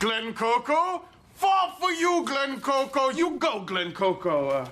Glen Coco? Fall for you, Glen Coco. You go, Glen Coco.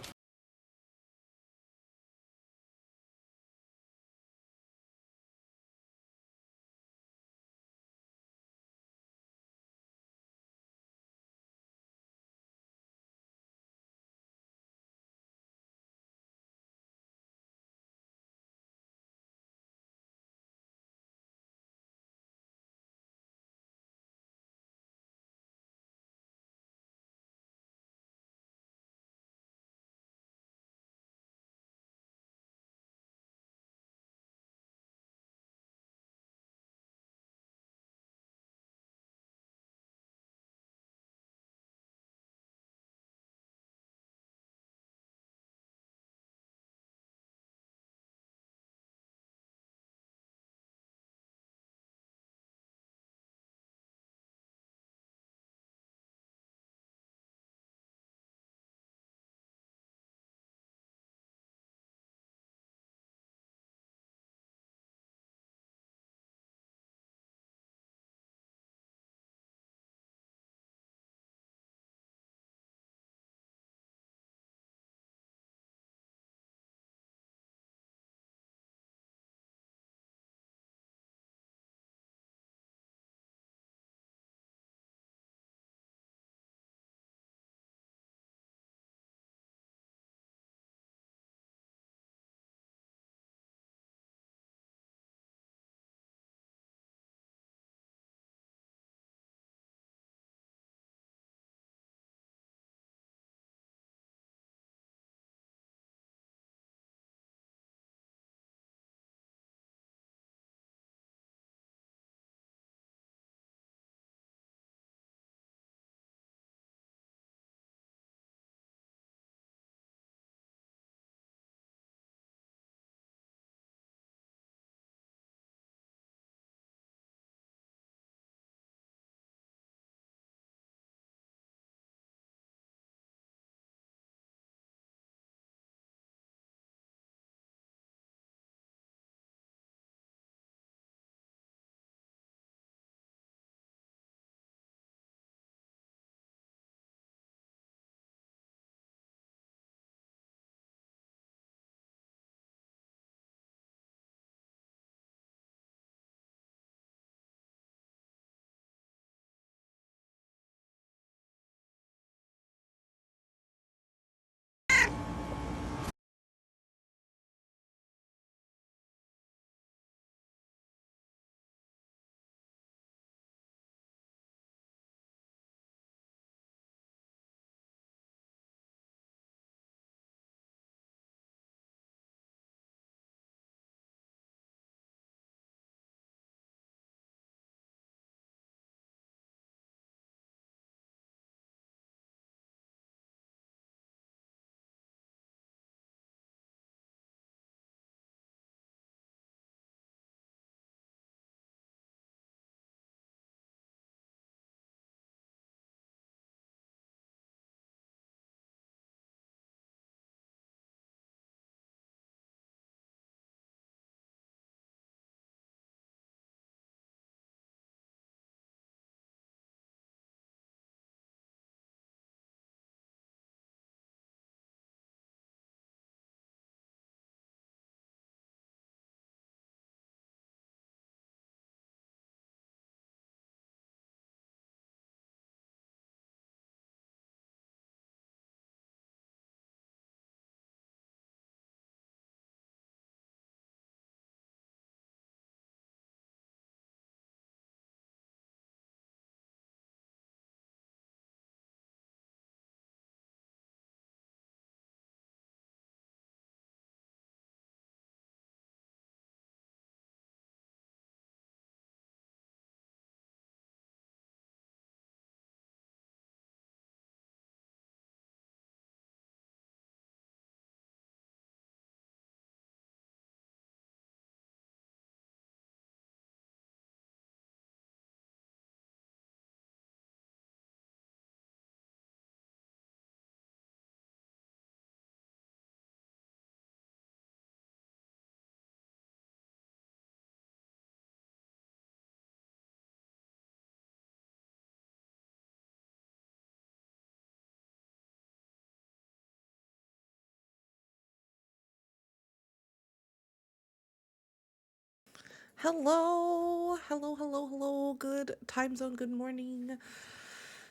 Hello, hello, hello, hello. Good time zone. Good morning.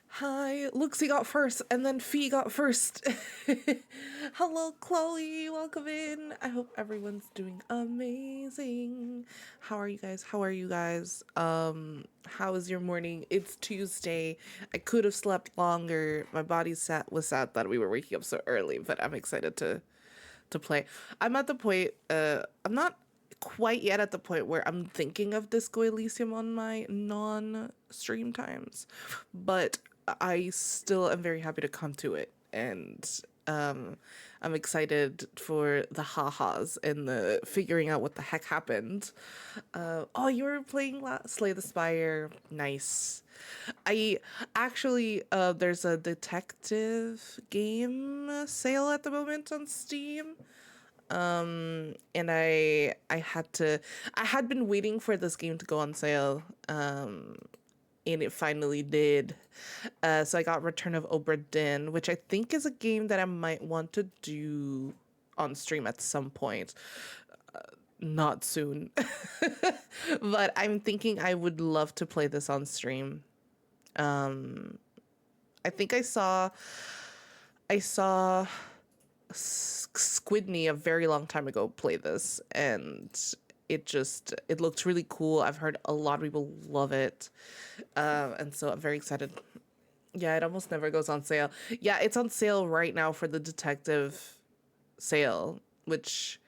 Hi, Luxie got first, and then Fee got first. Hello, Chloe. Welcome in. I hope everyone's doing amazing. How are you guys? How are you guys? How is your morning? It's Tuesday. I could have slept longer. My body was sad that we were waking up so early, but I'm excited to play. I'm at the point. I'm not quite yet at the point where I'm thinking of Disco Elysium on my non-stream times, but I still am very happy to come to it, and I'm excited for the ha-has and the figuring out what the heck happened. Oh, you were playing Slay the Spire. Nice. I actually, there's a detective game sale at the moment on Steam. And I had been waiting for this game to go on sale. And it finally did. So I got Return of Obra Dinn, which I think is a game that I might want to do on stream at some point. Not soon. But I'm thinking I would love to play this on stream. I think I saw Squidney a very long time ago play this, and it looked really cool. I've heard a lot of people love it, and so I'm very excited. Yeah, it almost never goes on sale. Yeah, it's on sale right now for the detective sale, which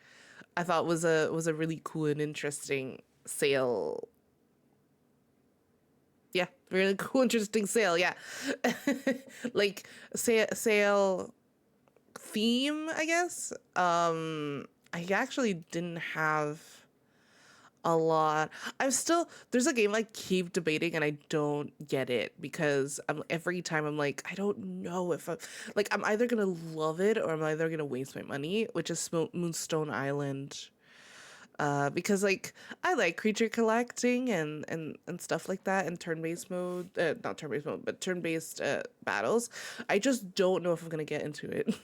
I thought was a really cool and interesting sale. Yeah, really cool, interesting sale. Yeah, like sale theme, I guess. I actually didn't have a lot. There's a game I keep debating and I don't get it because every time I'm like, I don't know if I'm either gonna love it or I'm either gonna waste my money, which is Moonstone Island. Because I like creature collecting and stuff like that in turn-based mode, not turn-based mode, but turn-based battles. I just don't know if I'm gonna get into it.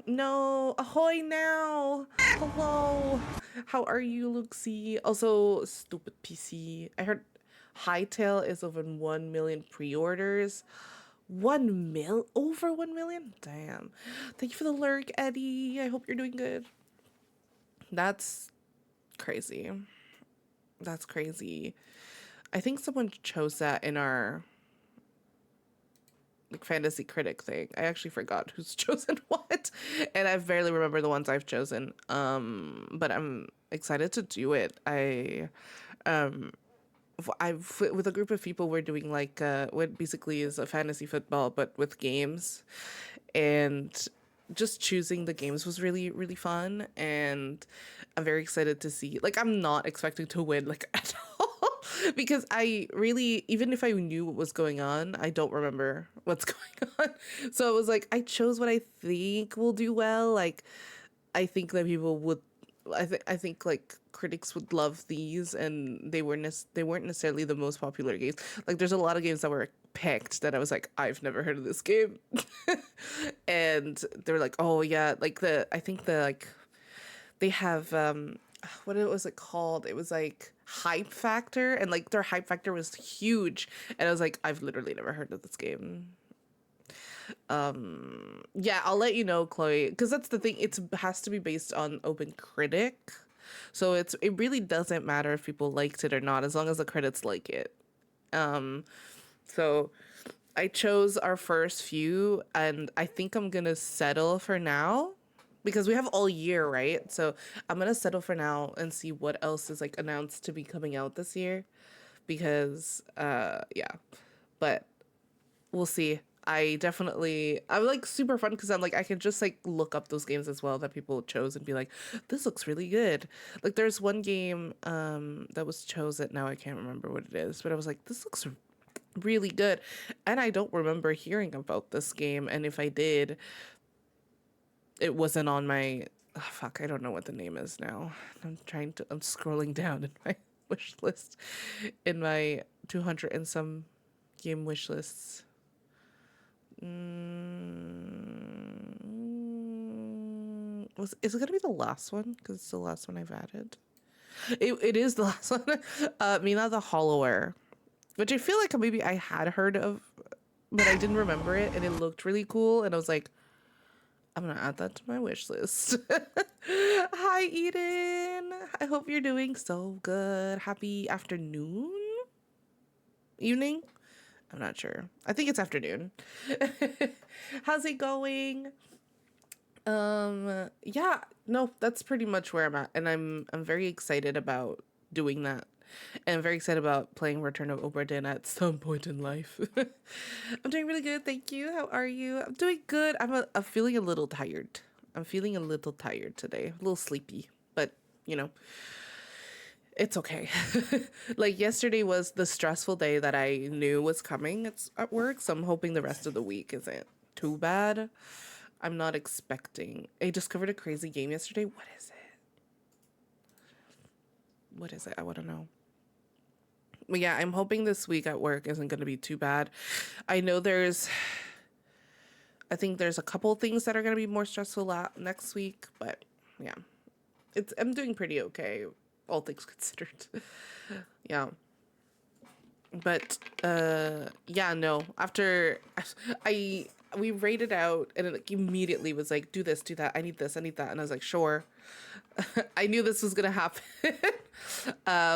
No, ahoy now. Hello. How are you, Luxie? Also, stupid PC. I heard Hightail is over 1 million pre-orders. Over 1 million? Damn. Thank you for the lurk, Eddie. I hope you're doing good. That's crazy. That's crazy. I think someone chose that in our fantasy critic thing. I actually forgot who's chosen what, and I barely remember the ones I've chosen. But I'm excited to do it. Um, with a group of people, we're doing what basically is a fantasy football, but with games, and just choosing the games was really really fun, and I'm very excited to see. I'm not expecting to win at all because I really, even if I knew what was going on, I don't remember what's going on. So it was I chose what I think will do well. I think that people would. I think critics would love these, and they weren't necessarily the most popular games. There's a lot of games that were picked that I was like, I've never heard of this game, and they're like, oh yeah, I think they have what was it called? It was hype factor, and their hype factor was huge, and I was like, I've literally never heard of this game. Yeah, I'll let you know, Chloe, because that's the thing. It has to be based on Open Critic, so it really doesn't matter if people liked it or not, as long as the critics like it. So I chose our first few, and I think I'm gonna settle for now because we have all year, right? So I'm gonna settle for now and see what else is announced to be coming out this year, because yeah, but we'll see. I'm super fun because I can just look up those games as well that people chose and be like, this looks really good. There's one game that was chosen, now I can't remember what it is, but I was like, this looks really good, and I don't remember hearing about this game, and if I did, it wasn't on my fuck, I don't know what the name is now. I'm scrolling down in my wish list, in my 200 and some game wish lists. Is it gonna be the last one? Because it's the last one I've added. It is the last one. Mina the Hollower, which I feel like maybe I had heard of, but I didn't remember it, and it looked really cool, and I was like, I'm gonna add that to my wish list. Hi, Eden. I hope you're doing so good. Happy afternoon? Evening? I'm not sure. I think it's afternoon. How's it going? Yeah, no, that's pretty much where I'm at, and I'm very excited about doing that. And I'm very excited about playing Return of Obra Dinn at some point in life. I'm doing really good, thank you. How are you? I'm doing good. I'm feeling a little tired. I'm feeling a little tired today. A little sleepy, but you know, it's okay. Like yesterday was the stressful day that I knew was coming at work, so I'm hoping the rest of the week isn't too bad. I'm not expecting. I discovered a crazy game yesterday. What is it? What is it? I want to know. But yeah, I'm hoping this week at work isn't going to be too bad. I know I think there's a couple things that are going to be more stressful next week, but yeah, I'm doing pretty okay, all things considered. Yeah. But, yeah, no, after we rated out and it like immediately was like, do this, do that. I need this, I need that. And I was like, sure. I knew this was going to happen,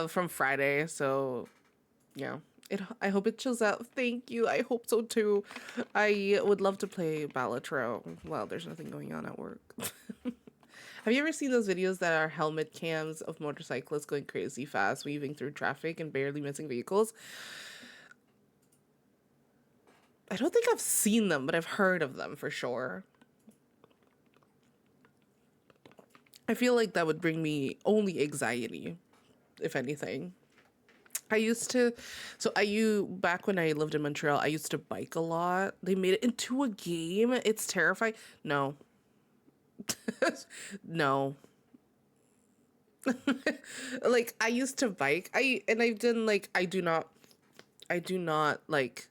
from Friday. So yeah, I hope it chills out. Thank you. I hope so too. I would love to play Balatro. Well, there's nothing going on at work. Have you ever seen those videos that are helmet cams of motorcyclists going crazy fast, weaving through traffic and barely missing vehicles? I don't think I've seen them, but I've heard of them for sure. I feel like that would bring me only anxiety, if anything. Back when I lived in Montreal, I used to bike a lot. They made it into a game. It's terrifying. No. No. Like, I used to bike. I've done, like, I do not, like,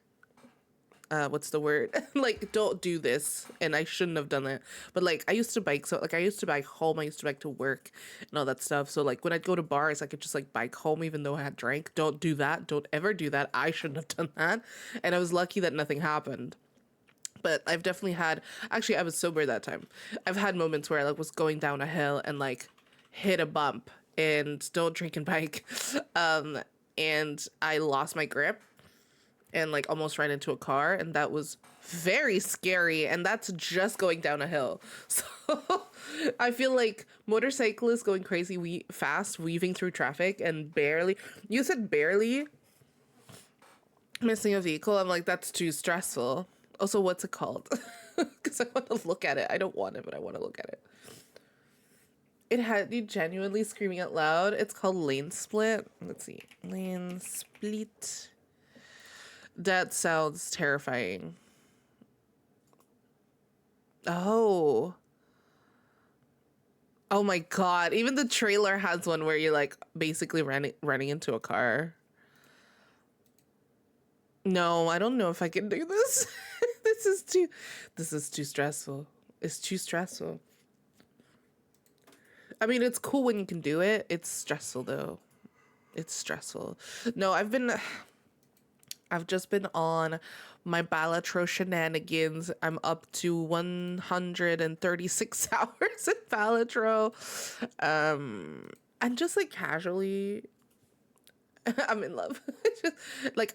what's the word? Like, don't do this. And I shouldn't have done that. But like, I used to bike. So like, I used to bike home. I used to bike to work and all that stuff. So like, when I'd go to bars, I could just like bike home, even though I had drank. Don't do that. Don't ever do that. I shouldn't have done that. And I was lucky that nothing happened. But I've definitely had, actually, I was sober that time. I've had moments where I like was going down a hill and like hit a bump, and don't drink and bike. And I lost my grip and like almost ran into a car, and that was very scary, and that's just going down a hill. So I feel like motorcyclists going crazy fast, weaving through traffic and barely, you said barely missing a vehicle. I'm like, that's too stressful. Also, what's it called? Because I want to look at it. I don't want it, but I want to look at it. It had you genuinely screaming out loud. It's called lane split. Let's see. Lane split. That sounds terrifying. Oh. Oh my god. Even the trailer has one where you're like basically running into a car. No, I don't know if I can do this. This is too stressful. It's too stressful. I mean, it's cool when you can do it. It's stressful though. It's stressful. No, I've just been on my Balatro shenanigans. I'm up to 136 hours in Balatro. And just like casually, I'm in love.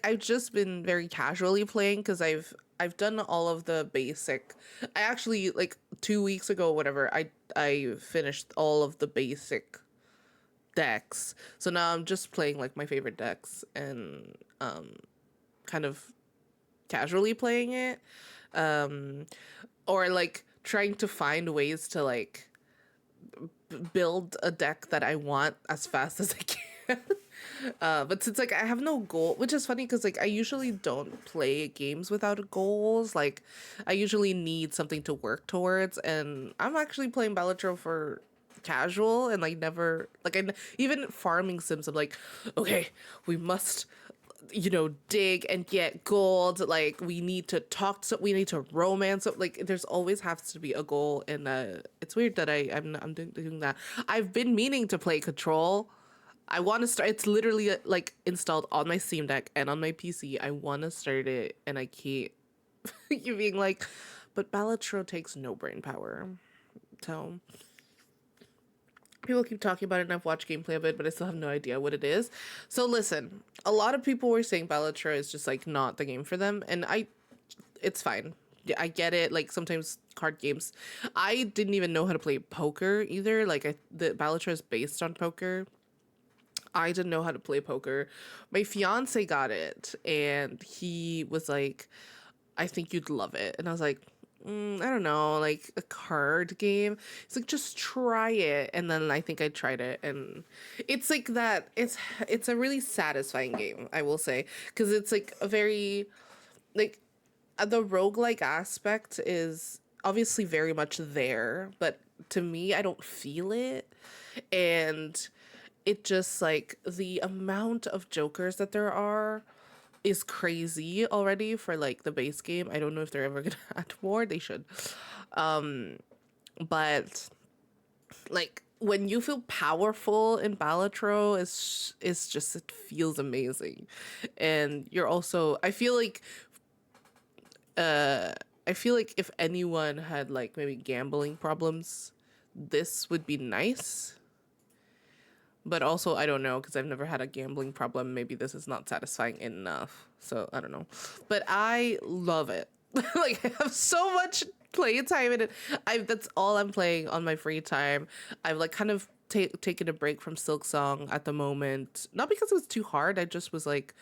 I've just been very casually playing because I've done all of the basic. I actually like 2 weeks ago, whatever. I finished all of the basic decks. So now I'm just playing like my favorite decks and kind of casually playing it, or like trying to find ways to like build a deck that I want as fast as I can. But since like I have no goal, which is funny because like I usually don't play games without goals. Like I usually need something to work towards, and I'm actually playing Balatro for casual and like never like even farming sims. I'm like, okay, we must dig and get gold. Like we need to we need to romance. Like there's always has to be a goal, and it's weird that I'm doing that. I've been meaning to play Control. I want to start. It's literally like installed on my Steam Deck and on my PC. I want to start it, and I can't. You being like, but Balatro takes no brain power. So people keep talking about it, and I've watched gameplay of it, but I still have no idea what it is. So listen, a lot of people were saying Balatro is just like not the game for them, and it's fine. Yeah, I get it. Like sometimes card games, I didn't even know how to play poker either. Like the Balatro is based on poker. I didn't know how to play poker. My fiance got it, and he was like, I think you'd love it. And I was like, I don't know, like a card game. It's like, just try it. And then I think I tried it, and it's like that. It's a really satisfying game, I will say, because it's like a very, like, the roguelike aspect is obviously very much there, but to me, I don't feel it. And it just like the amount of jokers that there are is crazy already for like the base game. I don't know if they're ever gonna add more. They should. But like when you feel powerful in Balatro, it's just, it feels amazing. And you're also, I feel like if anyone had like maybe gambling problems, this would be nice. But also, I don't know, because I've never had a gambling problem. Maybe this is not satisfying enough. So, I don't know. But I love it. Like, I have so much play time in it. That's all I'm playing on my free time. I've, like, kind of taken a break from Silk Song at the moment. Not because it was too hard. I just was, like,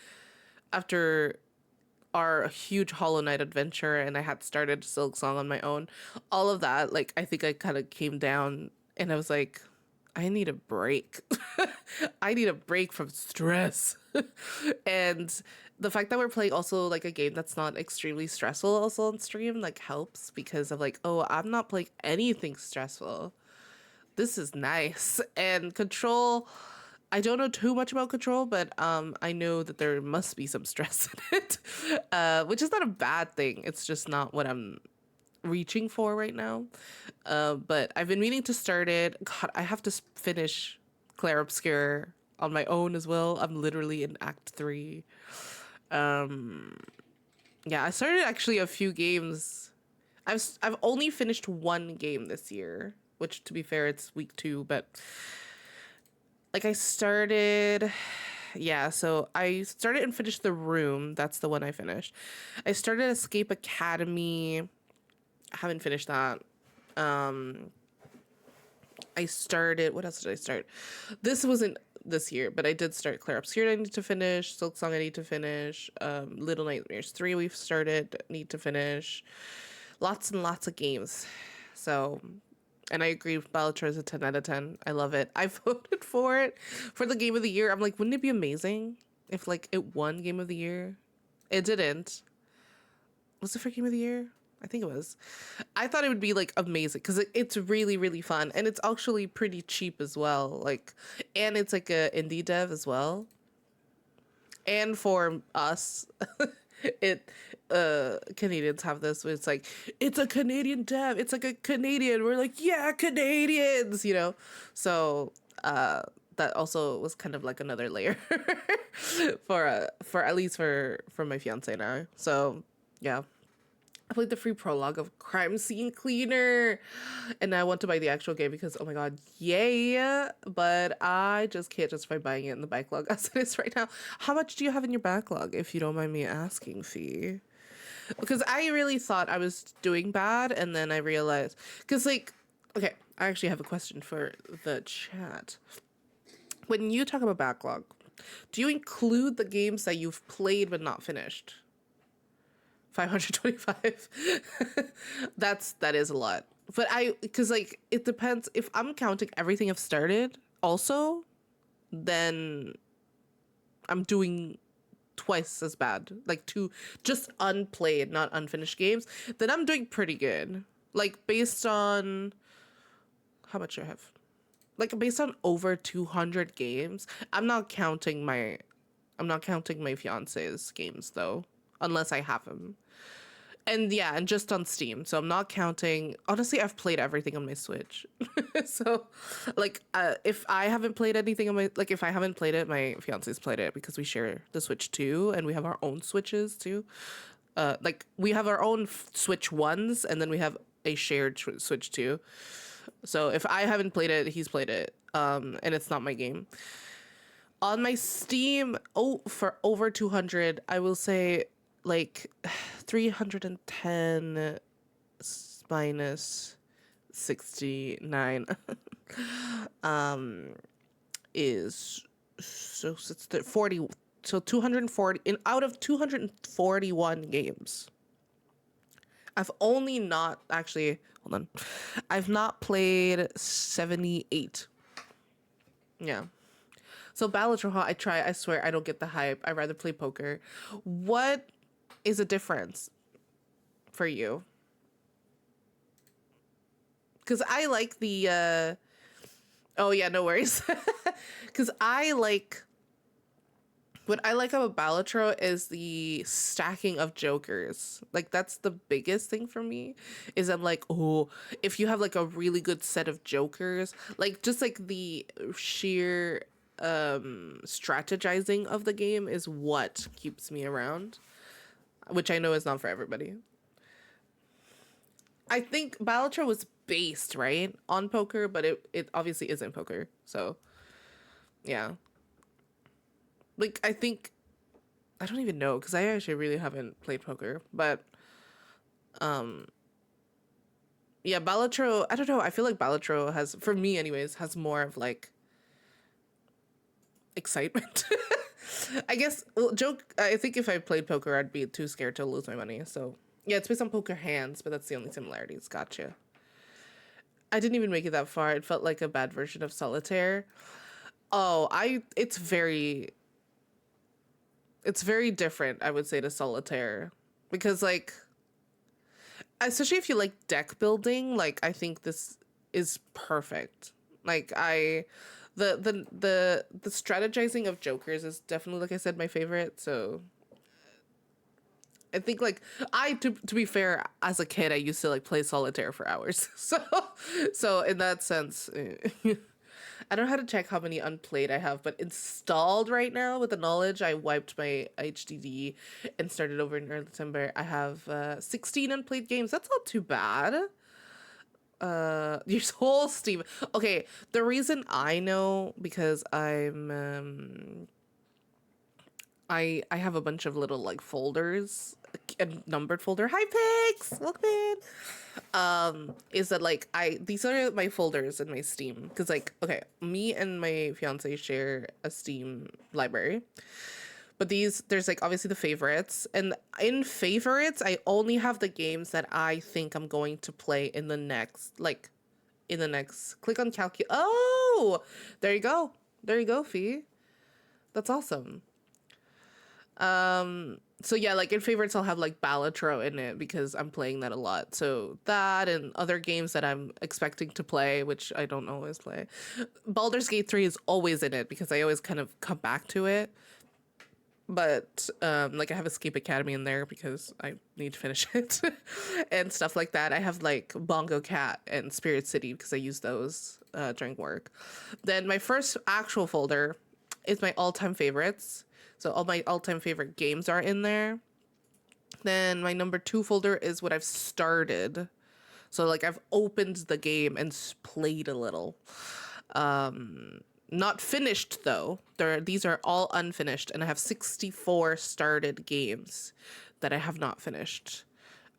after our huge Hollow Knight adventure, and I had started Silk Song on my own, all of that, like, I think I kind of came down, and I was like, I need a break. I need a break from stress. And the fact that we're playing also like a game that's not extremely stressful also on stream like helps, because of like, oh, I'm not playing anything stressful. This is nice. And Control, I don't know too much about Control, but I know that there must be some stress in it, which is not a bad thing. It's just not what I'm reaching for right now. But I've been meaning to start it. God, I have to finish Claire Obscure on my own as well. I'm literally in Act 3. Yeah, I started actually a few games. I've only finished one game this year, which to be fair, it's week 2, but like I started, yeah, so I started and finished The Room. That's the one I finished. I started Escape Academy. I haven't finished that. I started, what else did I start? This wasn't this year, but I did start Claire Obscure. I need to finish. Silk Song I need to finish. Little Nightmares 3 we've started, need to finish. Lots and lots of games. So, and I agree, Balatro is a 10 out of 10. I love it. I voted for it for the game of the year. I'm like, wouldn't it be amazing if like it won game of the year? It didn't. Was it for game of the year? I think it was. I thought it would be like amazing because it's really, really fun, and it's actually pretty cheap as well. Like, and it's like a indie dev as well. And for us, it Canadians have this where it's like, it's a Canadian dev. It's like a Canadian. We're like, yeah, Canadians, you know. So that also was kind of like another layer for at least for my fiance and I. So yeah. I played the free prologue of Crime Scene Cleaner, and I want to buy the actual game because, oh my god, yay! But I just can't justify buying it in the backlog as it is right now. How much do you have in your backlog, if you don't mind me asking, Fee? Because I really thought I was doing bad, and then I realized, because like, okay, I actually have a question for the chat. When you talk about backlog, do you include the games that you've played but not finished? 525. That is a lot. But because like it depends. If I'm counting everything I've started also, then I'm doing twice as bad. Like 2 just unplayed, not unfinished games. Then I'm doing pretty good. Like based on how much I have. Like based on over 200 games. I'm not counting my fiance's games though, unless I have him. And yeah, and just on Steam. So I'm not counting. Honestly, I've played everything on my Switch. So, like, if I haven't played anything on my, like, if I haven't played it, my fiance's played it because we share the Switch too, and we have our own Switches too. Like, we have our own Switch ones, and then we have a shared Switch too. So if I haven't played it, he's played it. And it's not my game. On my Steam, for over 200, I will say like 310 minus 69 is so it's 40, so 240 in out of 241 games. I've only not actually hold on. I've not played 78. Yeah. So Balatron, I try. I swear, I don't get the hype. I'd rather play poker. What is a difference for you? Because I like the. Oh yeah, no worries. Because I like. What I like about Balatro is the stacking of jokers. Like, that's the biggest thing for me. Is I'm like, oh, if you have like a really good set of jokers, like just like the sheer strategizing of the game is what keeps me around, which I know is not for everybody. I think Balatro was based right on poker, but it obviously isn't poker. So yeah, like I think I don't even know because I actually really haven't played poker, but yeah, Balatro, I don't know, I feel like Balatro has, for me anyways, has more of like excitement. I guess, well, I think if I played poker, I'd be too scared to lose my money. So yeah, it's based on poker hands, but that's the only similarities. Gotcha. I didn't even make it that far. It felt like a bad version of Solitaire. Oh, it's very different, I would say, to Solitaire. Because like, especially if you like deck building, like I think this is perfect. Like the strategizing of jokers is definitely, like I said, my favorite. So I think like to be fair, as a kid I used to like play solitaire for hours. So in that sense, I don't know how to check how many unplayed I have, but installed right now with the knowledge I wiped my HDD and started over in early December. I have 16 unplayed games. That's not too bad. Your whole Steam. Okay, the reason I know because I have a bunch of little like folders, a numbered folder. Hi Pix, welcome in. Is that like these are my folders in my Steam because like okay, me and my fiance share a Steam library. But there's like obviously the favorites, and in favorites, I only have the games that I think I'm going to play in the next, click on calculate. Oh, there you go. There you go, Fee. That's awesome. So yeah, like in favorites, I'll have like Balatro in it because I'm playing that a lot. So that and other games that I'm expecting to play, which I don't always play. Baldur's Gate 3 is always in it because I always kind of come back to it. But like I have Escape Academy in there because I need to finish it and stuff like that. I have like Bongo Cat and Spirit City because I use those during work. Then my first actual folder is my all-time favorites. So all my all-time favorite games are in there. Then my number 2 folder is what I've started. So like I've opened the game and played a little. Not finished though. These are all unfinished, and I have 64 started games that I have not finished.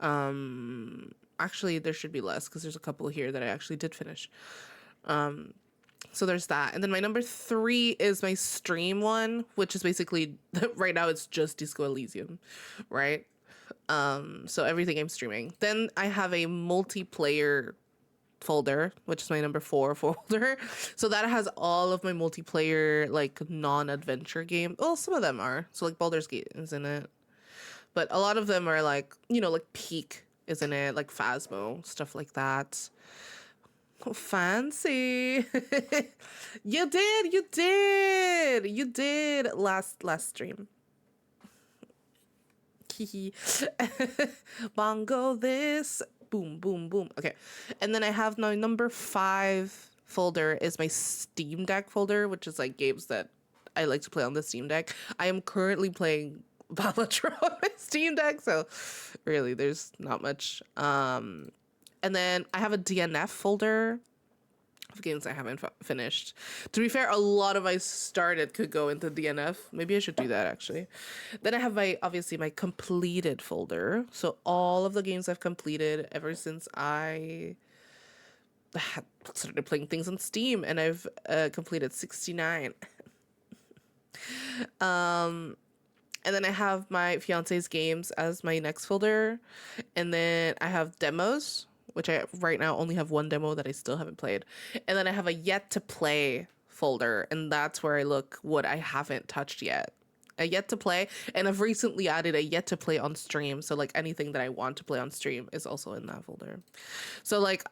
Actually, there should be less because there's a couple here that I actually did finish. So there's that, and then my number 3 is my stream one, which is basically right now it's just Disco Elysium, right? So everything I'm streaming. Then I have a multiplayer folder, which is my number 4 folder. So that has all of my multiplayer, like non-adventure game. Well, some of them are. So like Baldur's Gate is in it. But a lot of them are like, like Peak is in it, like Phasmo, stuff like that. Oh, fancy. You did last stream. Kiki. Bongo this. Boom, boom, boom. Okay. And then I have my number 5 folder is my Steam Deck folder, which is like games that I like to play on the Steam Deck. I am currently playing Balatro on my Steam Deck, so really there's not much. And then I have a DNF folder of games I haven't finished. To be fair, a lot of I started could go into DNF. Maybe I should do that actually. Then I have obviously my completed folder. So all of the games I've completed ever since I started playing things on Steam, and I've completed 69. And then I have my fiance's games as my next folder, and then I have demos, which I right now only have one demo that I still haven't played. And then I have a yet to play folder, and that's where I look what I haven't touched yet. A yet to play, and I've recently added a yet to play on stream. So like anything that I want to play on stream is also in that folder. So like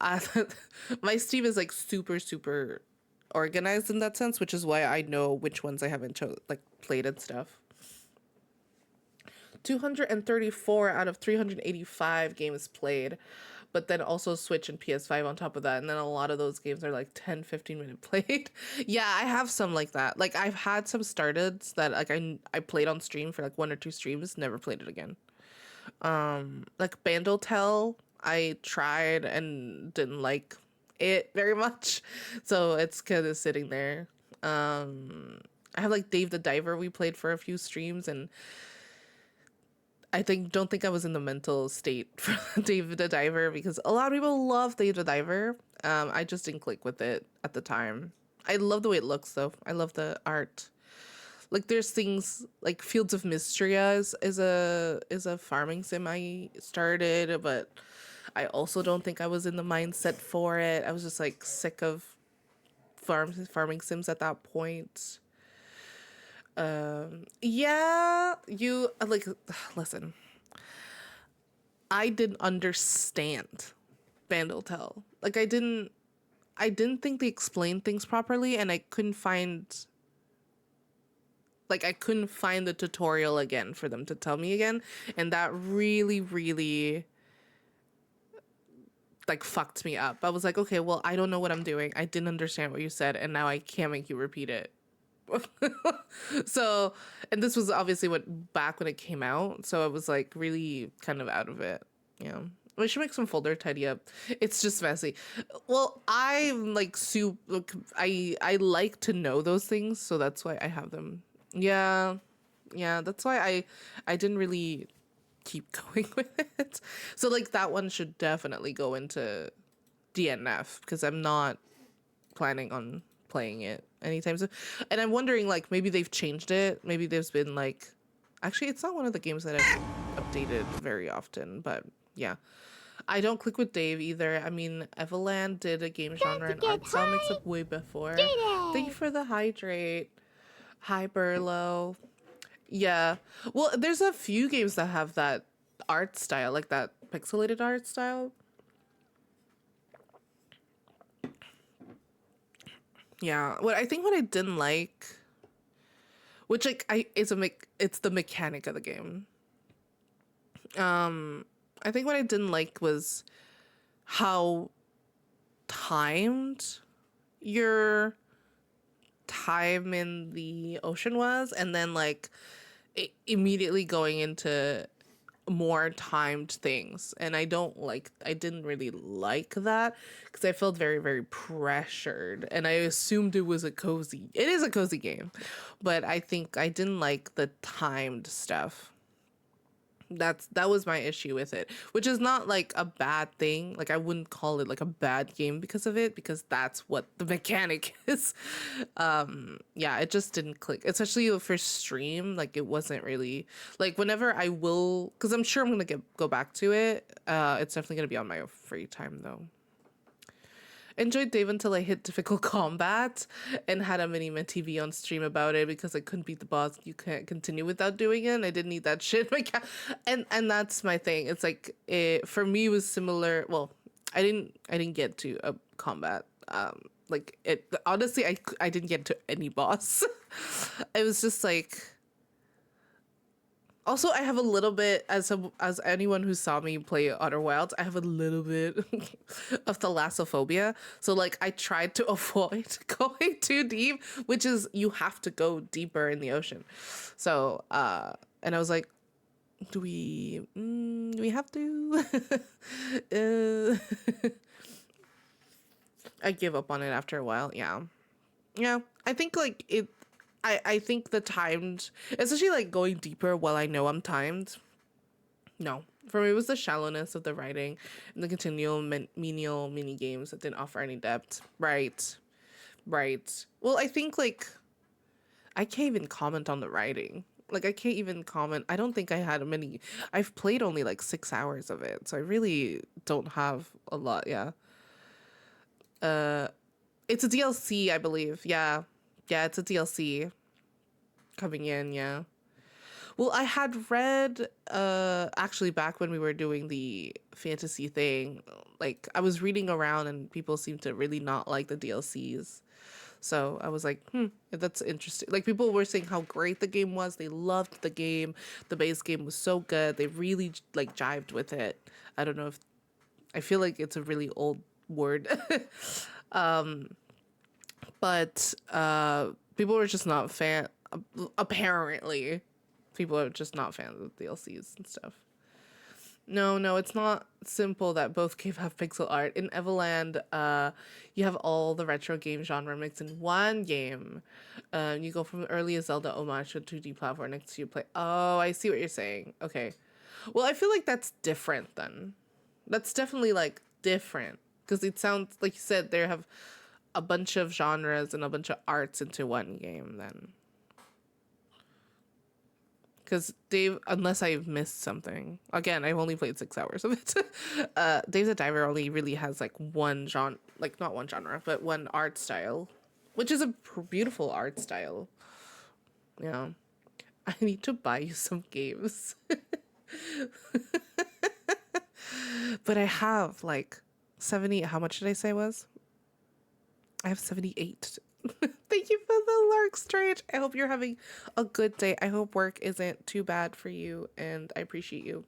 my Steam is like super organized in that sense, which is why I know which ones I haven't played and stuff. 234 out of 385 games played, but then also Switch and PS5 on top of that. And then a lot of those games are like 10-15 minute played. Yeah, I have some like that. Like I've had some started that like I played on stream for like 1 or 2 streams, never played it again. Like Bandletel, I tried and didn't like it very much. So it's kind of sitting there. I have like Dave the Diver we played for a few streams, and I don't think I was in the mental state for Dave the Diver because a lot of people love Dave the Diver. I just didn't click with it at the time. I love the way it looks though. I love the art. Like there's things like Fields of Mystria is a farming sim I started, but I also don't think I was in the mindset for it. I was just like sick of farming sims at that point. Yeah, you like listen. I didn't understand Bandletel. Like I didn't think they explained things properly, and I couldn't find the tutorial again for them to tell me again, and that really like fucked me up. I was like, okay, well, I don't know what I'm doing. I didn't understand what you said, and now I can't make you repeat it. So, and this was obviously back when it came out, so I was like really kind of out of it. Yeah, we should make some folder tidy up. It's just messy. Well, I'm like I like to know those things, so that's why I have them. Yeah, that's why I didn't really keep going with it. So like that one should definitely go into DNF because I'm not planning on playing it anytime soon. And I'm wondering like maybe they've changed it. Maybe there's been like, actually it's not one of the games that I've updated very often, but yeah. I don't click with Dave either. I mean, Eveland did a game genre and art style mix up way before. Thank you for the hydrate. Hi, Burlo. Yeah. Well, there's a few games that have that art style, like that pixelated art style. Yeah. What I didn't like, which like it's the mechanic of the game. I think what I didn't like was how timed your time in the ocean was, and then like immediately going into more timed things, and I didn't really like that because I felt very pressured, and I assumed it is a cozy game, but I think I didn't like the timed stuff. That was my issue with it, which is not like a bad thing. Like I wouldn't call it like a bad game because of it, because that's what the mechanic is. Yeah, it just didn't click, especially for stream. Like it wasn't really like whenever I will, because I'm sure I'm gonna go back to it. It's definitely gonna be on my free time though. Enjoyed Dave until I hit difficult combat and had a mini TV on stream about it because I couldn't beat the boss. You can't continue without doing it, and I didn't need that shit. And that's my thing. It's like for me it was similar. Well, I didn't get to a combat. Like it honestly, I didn't get to any boss. It was just like Also, I have a little bit as anyone who saw me play Outer Wilds, I have a little bit of thalassophobia. So like I tried to avoid going too deep, which is you have to go deeper in the ocean. So and I was like, do we have to? I give up on it after a while. Yeah. Yeah. I think like it I think the timed, especially like going deeper while I know I'm timed. No, for me it was the shallowness of the writing and the continual menial mini games that didn't offer any depth. Right, right. Well, I think like I can't even comment on the writing. Like I can't even comment. I don't think I had many. I've played only like 6 hours of it, so I really don't have a lot. Yeah. Uh, it's a DLC, I believe. Yeah, yeah, it's a DLC coming in. Yeah. Well, I had read actually back when we were doing the fantasy thing, like I was reading around and people seemed to really not like the DLCs. So I was like, that's interesting. Like people were saying how great the game was. They loved the game. The base game was so good. They really like jived with it. I don't know if I feel like it's a really old word. But people were just not fan apparently people are just not fans of DLCs and stuff. No, it's not simple that both games have pixel art. In Everland, you have all the retro game genre mixed in one game. You go from earliest Zelda homage to a 2D platform next to you play. Oh, I see what you're saying. Okay. Well, I feel like that's different then. That's definitely like different. Because it sounds, like you said, they have a bunch of genres and a bunch of arts into one game then. Because Dave, unless I've missed something, again, I've only played 6 hours of it. Dave the Diver only really has like one genre, like not one genre, but one art style, which is a beautiful art style. Yeah, I need to buy you some games, but I have like 70. How much did I say it was? I have 78. Thank you for the lurk, Strange. I hope you're having a good day. I hope work isn't too bad for you, and I appreciate you.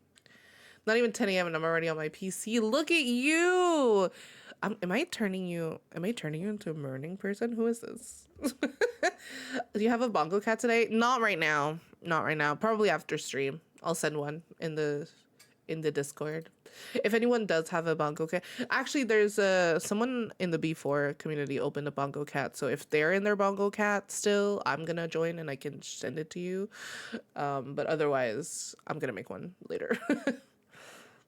Not even 10 a.m. and I'm already on my PC. Look at you. Am I turning you into a morning person? Who is this? Do you have a bongo cat today? Not right now. Not right now. Probably after stream. I'll send one in the Discord. If anyone does have a bongo cat, actually there's someone in the B4 community opened a bongo cat, so if they're in their bongo cat still, I'm gonna join and I can send it to you, but otherwise I'm gonna make one later.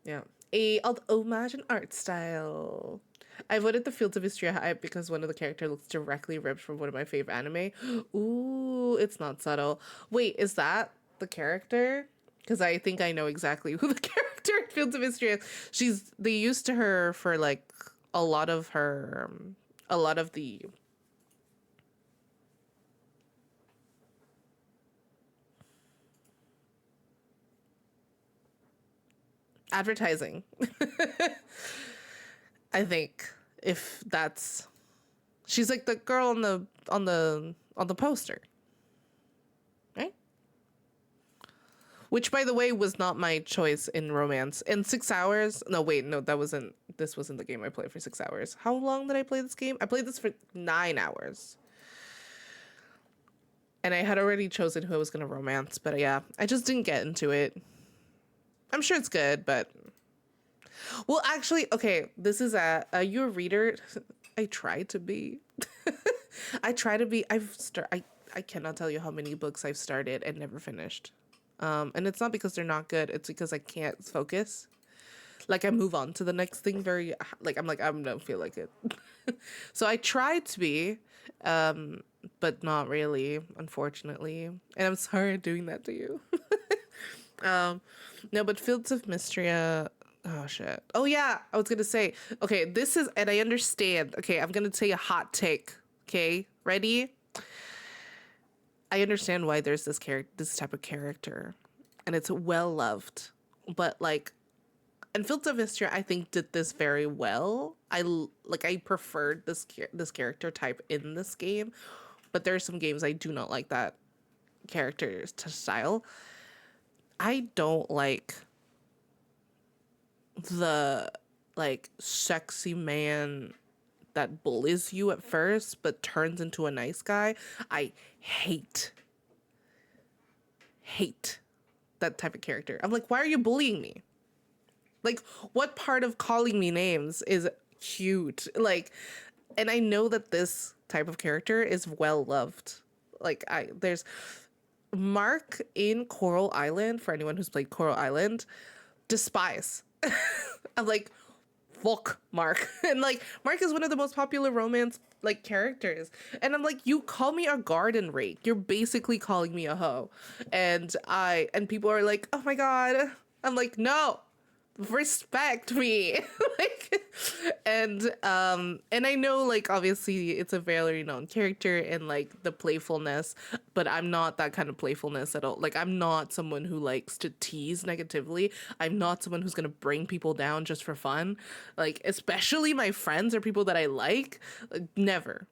Yeah, a homage and art style. I voted the Fields of History hype because one of the characters looks directly ripped from one of my favorite anime. Ooh, it's not subtle. Wait, is that the character? Because I think I know exactly who the character in Fields of History is. They used to her for like a lot of the advertising. I think if that's, she's like the girl on the poster. Which, by the way, was not my choice in romance. In 6 hours... No, wait, no, this wasn't the game I played for 6 hours. How long did I play this game? I played this for 9 hours. And I had already chosen who I was going to romance, but yeah, I just didn't get into it. I'm sure it's good, but... Well, actually, okay, this is are you a reader? I try to be. I try to be. I cannot tell you how many books I've started and never finished. And it's not because they're not good. It's because I can't focus. Like I move on to the next thing very, like, I don't feel like it. So I try to be, but not really, unfortunately. And I'm sorry I'm doing that to you. No, but Fields of Mystria, oh shit. Oh yeah, I was gonna say, okay, this is, and I understand. Okay, I'm gonna say a hot take. Okay, ready? I understand why there's this type of character, and it's well loved. But like, and Fields of Mystria, I think did this very well. I preferred this character type in this game, but there are some games I do not like that character style. I don't like the like sexy man that bullies you at first but turns into a nice guy. I hate that type of character. I'm like, why are you bullying me? Like, what part of calling me names is cute? Like, and I know that this type of character is well loved. Like, there's Mark in Coral Island, for anyone who's played Coral Island, despise. I'm like, fuck Mark. And like, Mark is one of the most popular romance like characters. And I'm like, you call me a garden rake. You're basically calling me a hoe. And people are like, oh my God. I'm like, no, respect me. Like, and I know like obviously it's a very known character and like the playfulness, but I'm not that kind of playfulness at all. Like, I'm not someone who likes to tease negatively. I'm not someone who's gonna bring people down just for fun. Like, especially my friends or people that I like, never.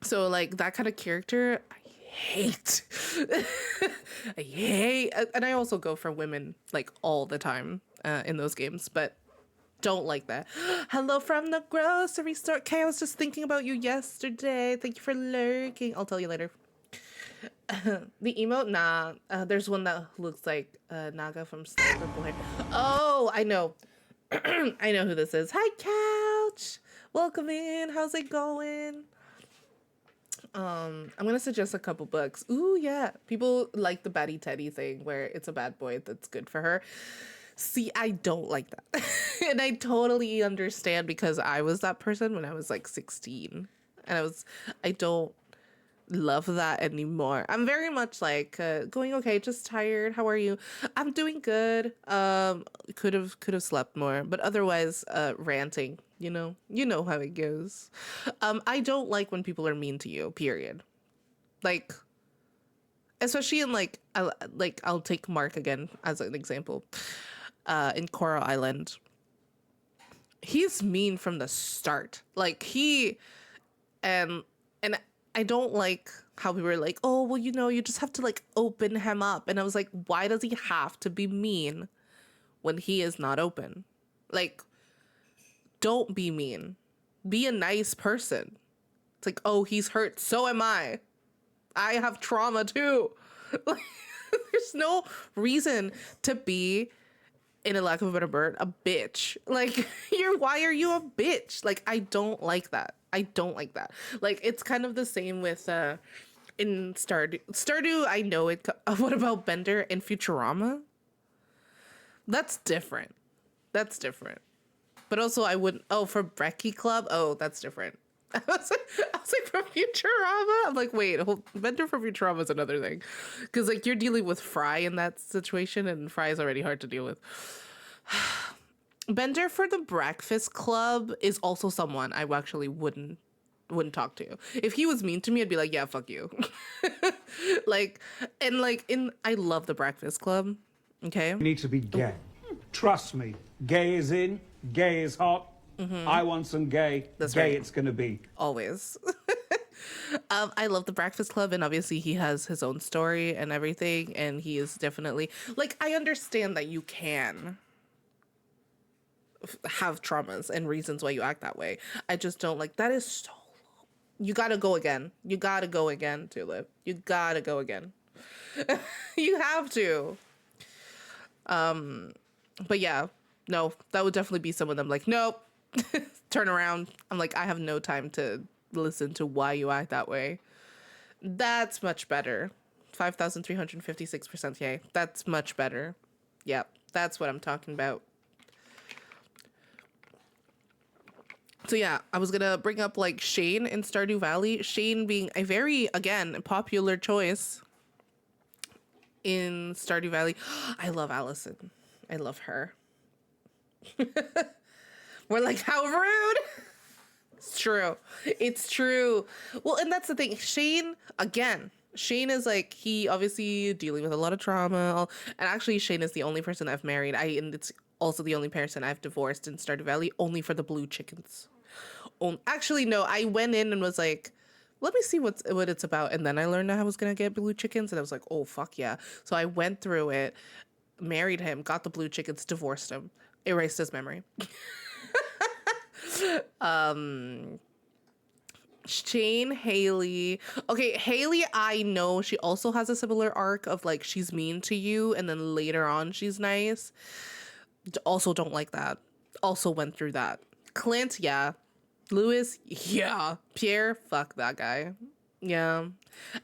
So like that kind of character I hate. I hate, and I also go for women like all the time in those games, but don't like that. Hello from the grocery store. Okay, I was just thinking about you yesterday. Thank you for lurking. I'll tell you later. The emote? Nah. There's one that looks like Naga from Sniper Boy. Oh, I know. I know who this is. Hi, Couch. Welcome in. How's it going? I'm gonna suggest a couple books. Ooh, yeah. People like the Batty Teddy thing where it's a bad boy that's good for her. See, I don't like that. And I totally understand because I was that person when I was like 16. And I don't love that anymore. I'm very much like going, okay, just tired. How are you? I'm doing good. Could have slept more, but otherwise ranting, you know how it goes. I don't like when people are mean to you, period. Like, especially in like I'll take Mark again as an example. In Coral Island, he's mean from the start. Like and I don't like how we were like, oh, well, you just have to like open him up. And I was like, why does he have to be mean when he is not open? Like, don't be mean. Be a nice person. It's like, oh, he's hurt. So am I. I have trauma too. Like, there's no reason to be, in a lack of a better word, a bitch. Like, why are you a bitch? Like, I don't like that. I don't like that. Like, it's kind of the same with in Stardew, I know it. What about Bender in Futurama? That's different. But also I wouldn't, oh, for Brekkie Club? Oh, that's different. I was like, from Futurama? I'm like, wait, Bender from Futurama is another thing. Because, like, you're dealing with Fry in that situation, and Fry is already hard to deal with. Bender for the Breakfast Club is also someone I actually wouldn't talk to. If he was mean to me, I'd be like, yeah, fuck you. I love the Breakfast Club, okay? You need to be gay. Trust me, gay is in, gay is hot. Mm-hmm. I want some gay. That's gay right. It's gonna be. Always. I love the Breakfast Club, and obviously he has his own story and everything, and he is definitely, like, I understand that you can have traumas and reasons why you act that way. I just don't like, that is so low. You gotta go again, Tulip. You gotta go again. You have to. But yeah, no, that would definitely be someone I'm like, nope. Turn around. I'm like, I have no time to listen to why you act that way. That's much better. 5,356% yay. That's much better. Yep, that's what I'm talking about. So yeah, I was gonna bring up like Shane in Stardew Valley. Shane being a very, again, popular choice in Stardew Valley. I love Allison. I love her. We're like, how rude. It's true. Well, and that's the thing. Shane is like, he obviously dealing with a lot of trauma. And actually, Shane is the only person I've married. And it's also the only person I've divorced in Stardew Valley, only for the blue chickens. Actually, no, I went in and was like, let me see what it's about. And then I learned I was gonna get blue chickens, and I was like, oh fuck yeah. So I went through it, married him, got the blue chickens, divorced him, erased his memory. Shane, Haley. Okay, Haley, I know she also has a similar arc of like she's mean to you and then later on she's nice. Also don't like that. Also went through that. Clint, yeah. Lewis, yeah. Pierre, fuck that guy. Yeah.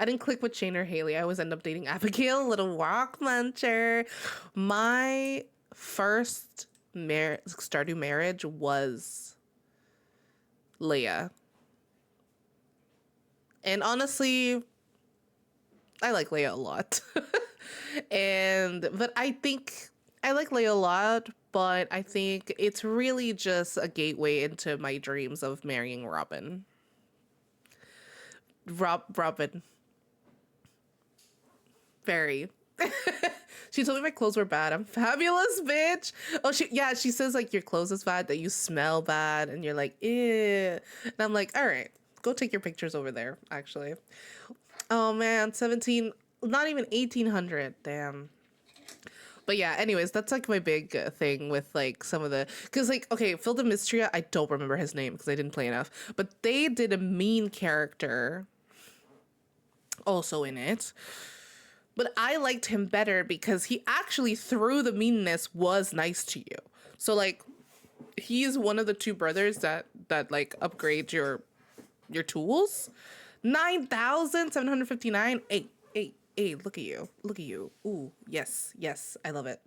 I didn't click with Shane or Haley. I always end up dating Abigail, little rock muncher. My first Stardew marriage was Leia. And honestly, I like Leia a lot. But I think I like Leia a lot, but I think it's really just a gateway into my dreams of marrying Robin. Robin. Very. She told me my clothes were bad. I'm fabulous, bitch. Oh, she says like your clothes is bad, that you smell bad, and you're like, ew. And I'm like, all right, go take your pictures over there, actually. Oh man, 17, not even 1800, damn. But yeah, anyways, that's like my big thing with like some of the, because like, okay, Phil de Mistria, I don't remember his name because I didn't play enough, but they did a mean character also in it. But I liked him better because he actually, through the meanness, was nice to you. So like, he's one of the two brothers that like upgrade your tools. 9,759. Hey, look at you. Look at you. Ooh, yes, I love it.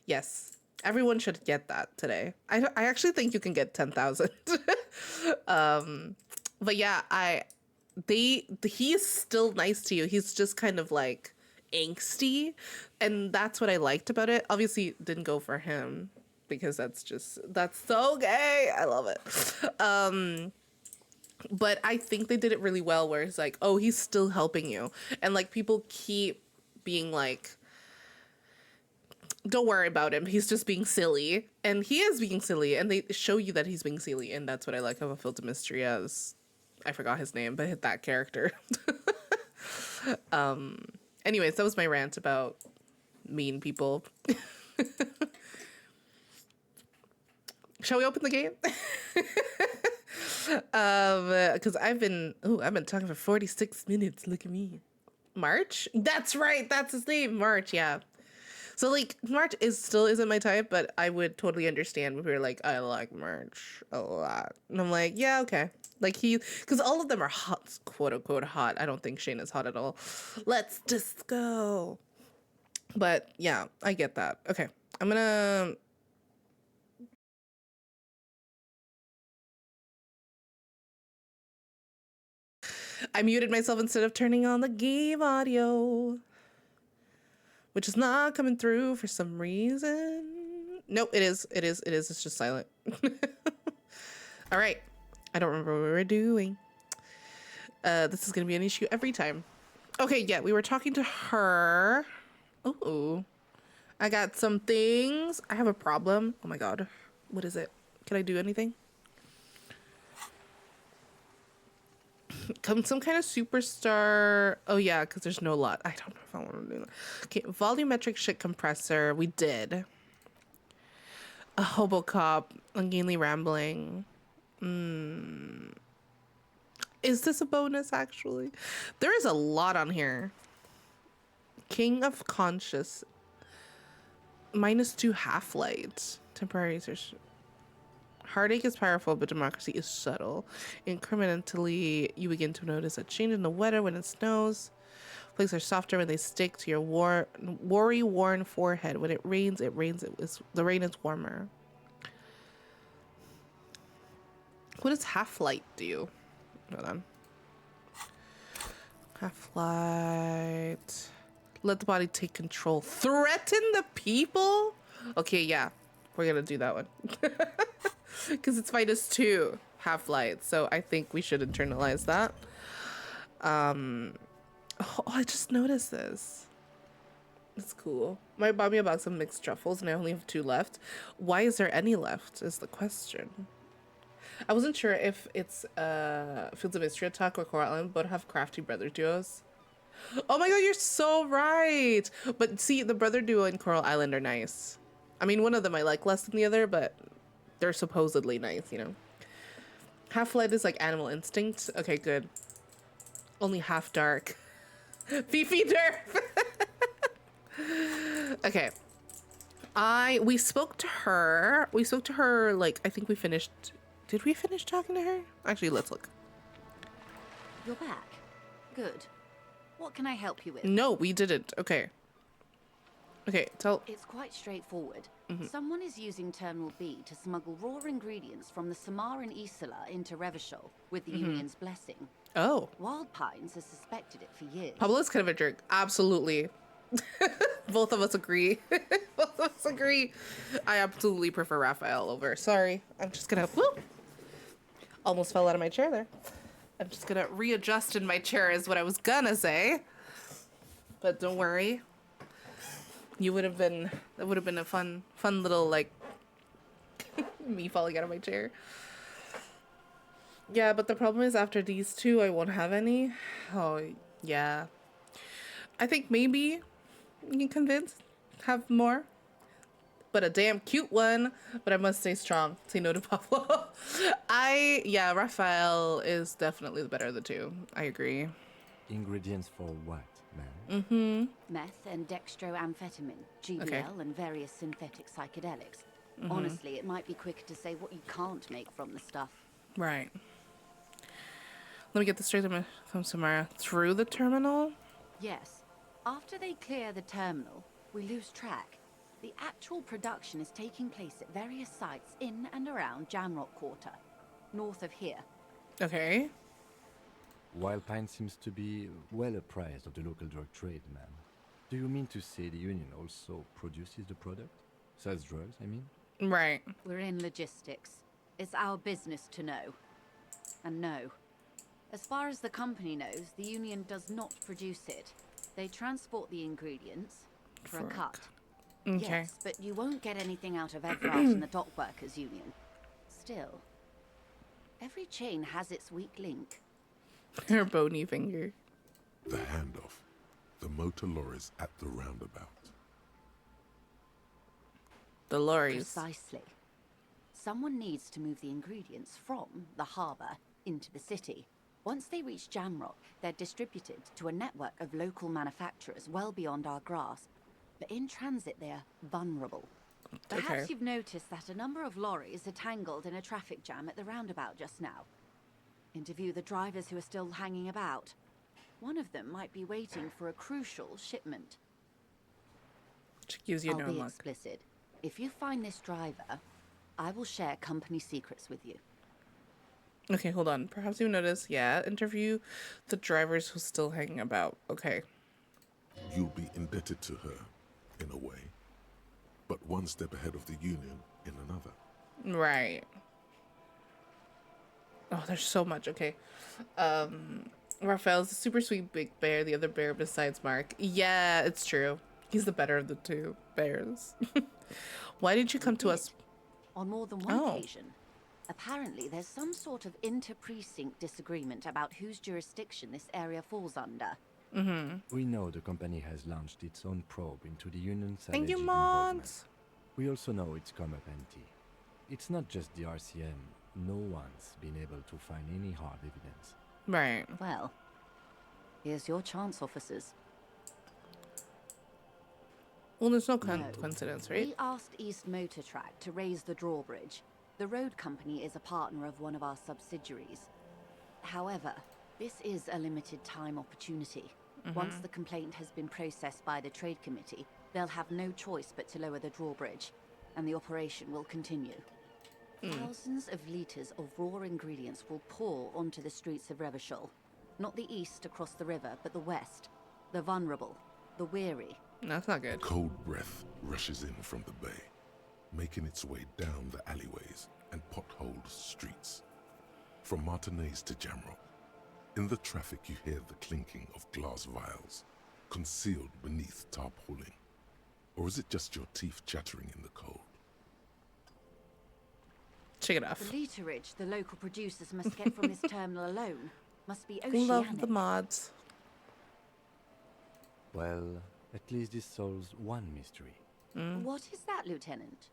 Yes. Everyone should get that today. I actually think you can get 10,000. But yeah, he's still nice to you. He's just kind of like angsty, and that's what I liked about it. Obviously didn't go for him because that's so gay. I love it. But I think they did it really well where it's like, oh, he's still helping you. And like people keep being like, don't worry about him. He's just being silly. And he is being silly. And they show you that he's being silly. And that's what I like about Phil de Mistria is, I forgot his name, but that character. Anyways, that was my rant about mean people. Shall we open the game? Because I've been talking for 46 minutes. Look at me. March? That's right. That's his name. March. Yeah. So like March still isn't my type, but I would totally understand if we were like, I like March a lot. And I'm like, yeah, okay. Like because all of them are hot, quote unquote hot. I don't think Shane is hot at all. Let's just go. But yeah, I get that. Okay. I muted myself instead of turning on the game audio, which is not coming through for some reason. Nope, it is. It's just silent. All right. I don't remember what we were doing. This is going to be an issue every time. Okay, yeah, we were talking to her. Oh, I got some things. I have a problem. Oh my God. What is it? Can I do anything? Some kind of superstar. Oh yeah, because there's no lot. I don't know if I want to do that. Okay, volumetric shit compressor. We did. A Hobocop. Ungainly rambling. Is this a bonus actually? There is a lot on here. King of Conscious. -2 half-light. Temporary research. Heartache is powerful, but democracy is subtle. Incrementally, you begin to notice a change in the weather when it snows. Flakes are softer when they stick to your worry-worn forehead. When it rains, the rain is warmer. What does half-light do? Hold on. Half-light. Let the body take control. Threaten the people? Okay, yeah. We're gonna do that one. Because it's -2 half-light. So I think we should internalize that. Oh, I just noticed this. It's cool. My bought me a box of mixed truffles and I only have 2 left. Why is there any left is the question. I wasn't sure if it's Fields of Mystery Attack or Coral Island, but have crafty brother duos. Oh my god, you're so right! But see, the brother duo in Coral Island are nice. I mean, one of them I like less than the other, but they're supposedly nice, you know? Half light is like Animal Instinct. Okay, good. Only half dark. Fifi Derp! Okay. We spoke to her. We spoke to her, like, I think we finished... Did we finish talking to her? Actually, let's look. You're back. Good. What can I help you with? No, we didn't. Okay. Okay, tell... It's quite straightforward. Someone is using Terminal B to smuggle raw ingredients from the Samar and Isola into Revachol with the Union's blessing. Oh. Wild Pines has suspected it for years. Pablo's kind of a jerk. Absolutely. Both of us agree. Both of us agree. I absolutely prefer Raphael over. Sorry. I'm just gonna... Whoop. Almost fell out of my chair there. I'm just gonna readjust in my chair is what I was gonna say. But don't worry. You would have been... That would have been a fun little, like... me falling out of my chair. Yeah, but the problem is after these two, I won't have any. Oh, yeah. I think maybe you can convince. Have more. But a damn cute one. But I must stay strong. Say no to Pablo. Yeah, Raphael is definitely the better of the two. I agree. Ingredients for what, man? Meth and dextroamphetamine, GBL, Okay. and various synthetic psychedelics. Honestly, it might be quicker to say what you can't make from the stuff. Right. Let me get this straight from Samara. Through the terminal? Yes. After they clear the terminal, we lose track. The actual production is taking place at various sites in and around Jamrock Quarter, north of here. Okay. Wild Pine seems to be well apprised of the local drug trade, man. Do you mean to say the Union also produces the product? Sells drugs, I mean? Right. We're in logistics. It's our business to know. And no. As far as the company knows, the Union does not produce it. They transport the ingredients for a cut. Okay. Yes, but you won't get anything out of Everard and the Dock Workers Union. Still, every chain has its weak link. Her bony finger. The handoff. The motor lorries at the roundabout. The lorries. Precisely. Someone needs to move the ingredients from the harbour into the city. Once they reach Jamrock, they're distributed to a network of local manufacturers well beyond our grasp. But in transit, they're vulnerable. Perhaps Okay. you've noticed that a number of lorries are tangled in a traffic jam at the roundabout just now. Interview the drivers who are still hanging about. One of them might be waiting for a crucial shipment. She gives you I'll no be luck. explicit. If you find this driver, I will share company secrets with you. Okay, hold on. Perhaps you notice, yeah, interview the drivers who's still hanging about. Okay. You'll be indebted to her, in a way. But one step ahead of the Union in another. Right. Oh, there's so much. Okay. Raphael's a super sweet big bear, the other bear besides Mark. Yeah, it's true. He's the better of the two bears. Why did you come to us? On more than one Oh. occasion. Apparently, there's some sort of inter-precinct disagreement about whose jurisdiction this area falls under. We know the company has launched its own probe into the Union's Thank you, alleged Mons. involvement. We also know it's come up empty. It's not just the RCM. No one's been able to find any hard evidence. Right. Well, here's your chance, officers. Well, there's no No. coincidence, right? We asked East Motor Track to raise the drawbridge. The road company is a partner of one of our subsidiaries. However, this is a limited time opportunity. Once the complaint has been processed by the trade committee, they'll have no choice but to lower the drawbridge, and the operation will continue. Thousands of litres of raw ingredients will pour onto the streets of Revachol. Not the east across the river, but the west. The vulnerable, the weary. That's not good. Cold breath rushes in from the bay, making its way down the alleyways and potholed streets. From Martinez to Jamrock, in the traffic you hear the clinking of glass vials, concealed beneath tarpaulin. Or is it just your teeth chattering in the cold? Shake it off. The literage the local producers must get from this terminal alone must be oceanic. Love the mods. Well, at least this solves one mystery. What is that, Lieutenant?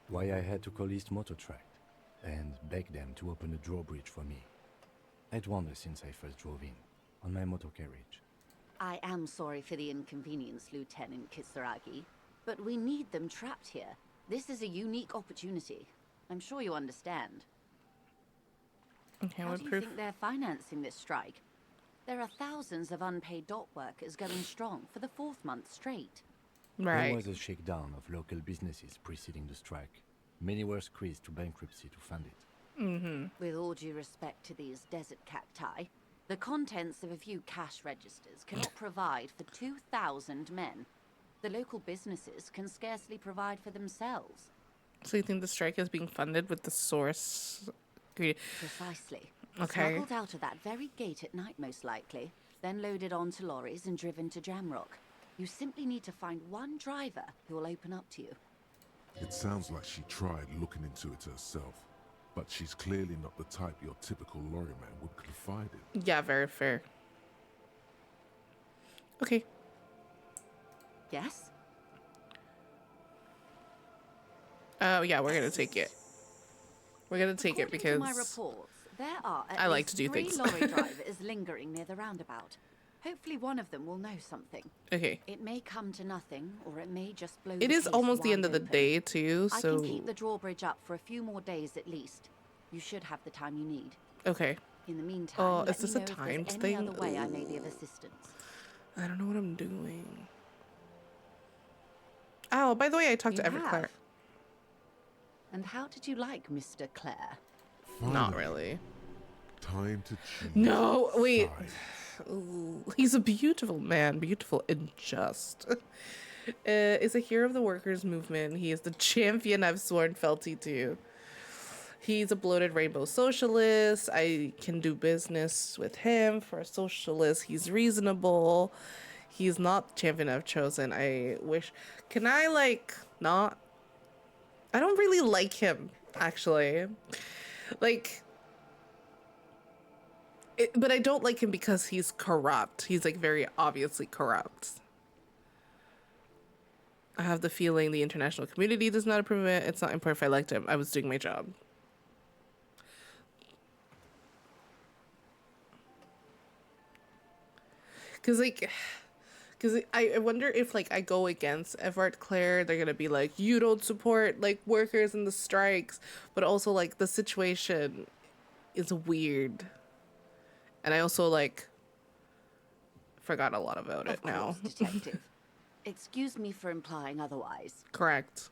Why I had to call East Motortract and beg them to open a drawbridge for me. I'd wondered since I first drove in, on my motor carriage. I am sorry for the inconvenience, Lieutenant Kisaragi, but we need them trapped here. This is a unique opportunity. I'm sure you understand. Okay, How what do you proof? think they're financing this strike? There are thousands of unpaid dock workers going strong for the 4th month straight. There Right. was a shakedown of local businesses preceding the strike. Many were squeezed to bankruptcy to fund it. With all due respect to these desert cacti, the contents of a few cash registers cannot provide for 2,000 men. The local businesses can scarcely provide for themselves. So you think the strike is being funded with the source? Precisely. Okay. Smuggled out of that very gate at night, most likely, then loaded onto lorries and driven to Jamrock. You simply need to find one driver who will open up to you. It sounds like she tried looking into it herself, but she's clearly not the type your typical lorryman would confide in. Yeah, very fair. Okay. Yes? Oh, yeah, we're gonna take it. We're gonna take it According to my because reports, there are at I like least to do 3 things. lorry drivers lingering near the roundabout. Hopefully one of them will know something. okay. It may come to nothing, or it may just blow It the is case almost the wide end of the open. day too, I so can keep the drawbridge up for a few more days at least. You should have the time you need. okay. In the meantime, Oh, let is this me a know if timed there's thing? any other way I may be of assistance. I don't know what I'm doing. Oh, by the way, I talked You to Everclear. have? And how did you like Mr. Clare? Not Finally, really. Time to choose. No, wait. sides. Ooh, he's a beautiful man, beautiful and just. Is a hero of the workers' movement. He is the champion I've sworn fealty to. He's a bloated rainbow socialist. I can do business with him. For a socialist, he's reasonable. He's not the champion I've chosen. I wish. Can I, like, not? I don't really like him, actually. Like, but I don't like him because he's corrupt. He's, like, very obviously corrupt. I have the feeling the international community does not approve of it. It's not important if I liked him. I was doing my job. Because I wonder if, like, I go against Everett Clare, they're going to be like, you don't support, like, workers in the strikes. But also, like, the situation is weird. And I also, like, forgot a lot about it Of now. course, Detective. Excuse me for implying otherwise. Correct.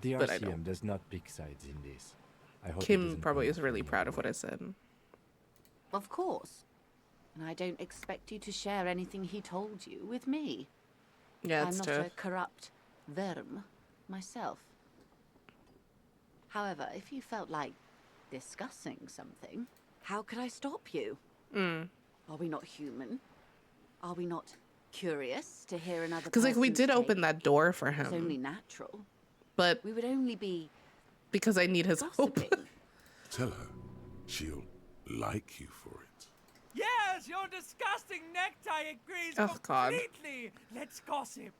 The But I don't. RCM does not pick sides in this. I hope it Kim doesn't probably come is off really in any proud of way. what I said. Of course. And I don't expect you to share anything he told you with me. Yeah, I'm it's not tough. a corrupt verm myself. However, if you felt like discussing something, how could I stop you? Are we not human? Are we not curious to hear another Because, like, we person's did take? open that door for It's only him. natural. But We would only be because I need his hope. gossiping. Tell her she'll like you for it. Yes, your disgusting necktie agrees Oh, God. completely. Let's gossip.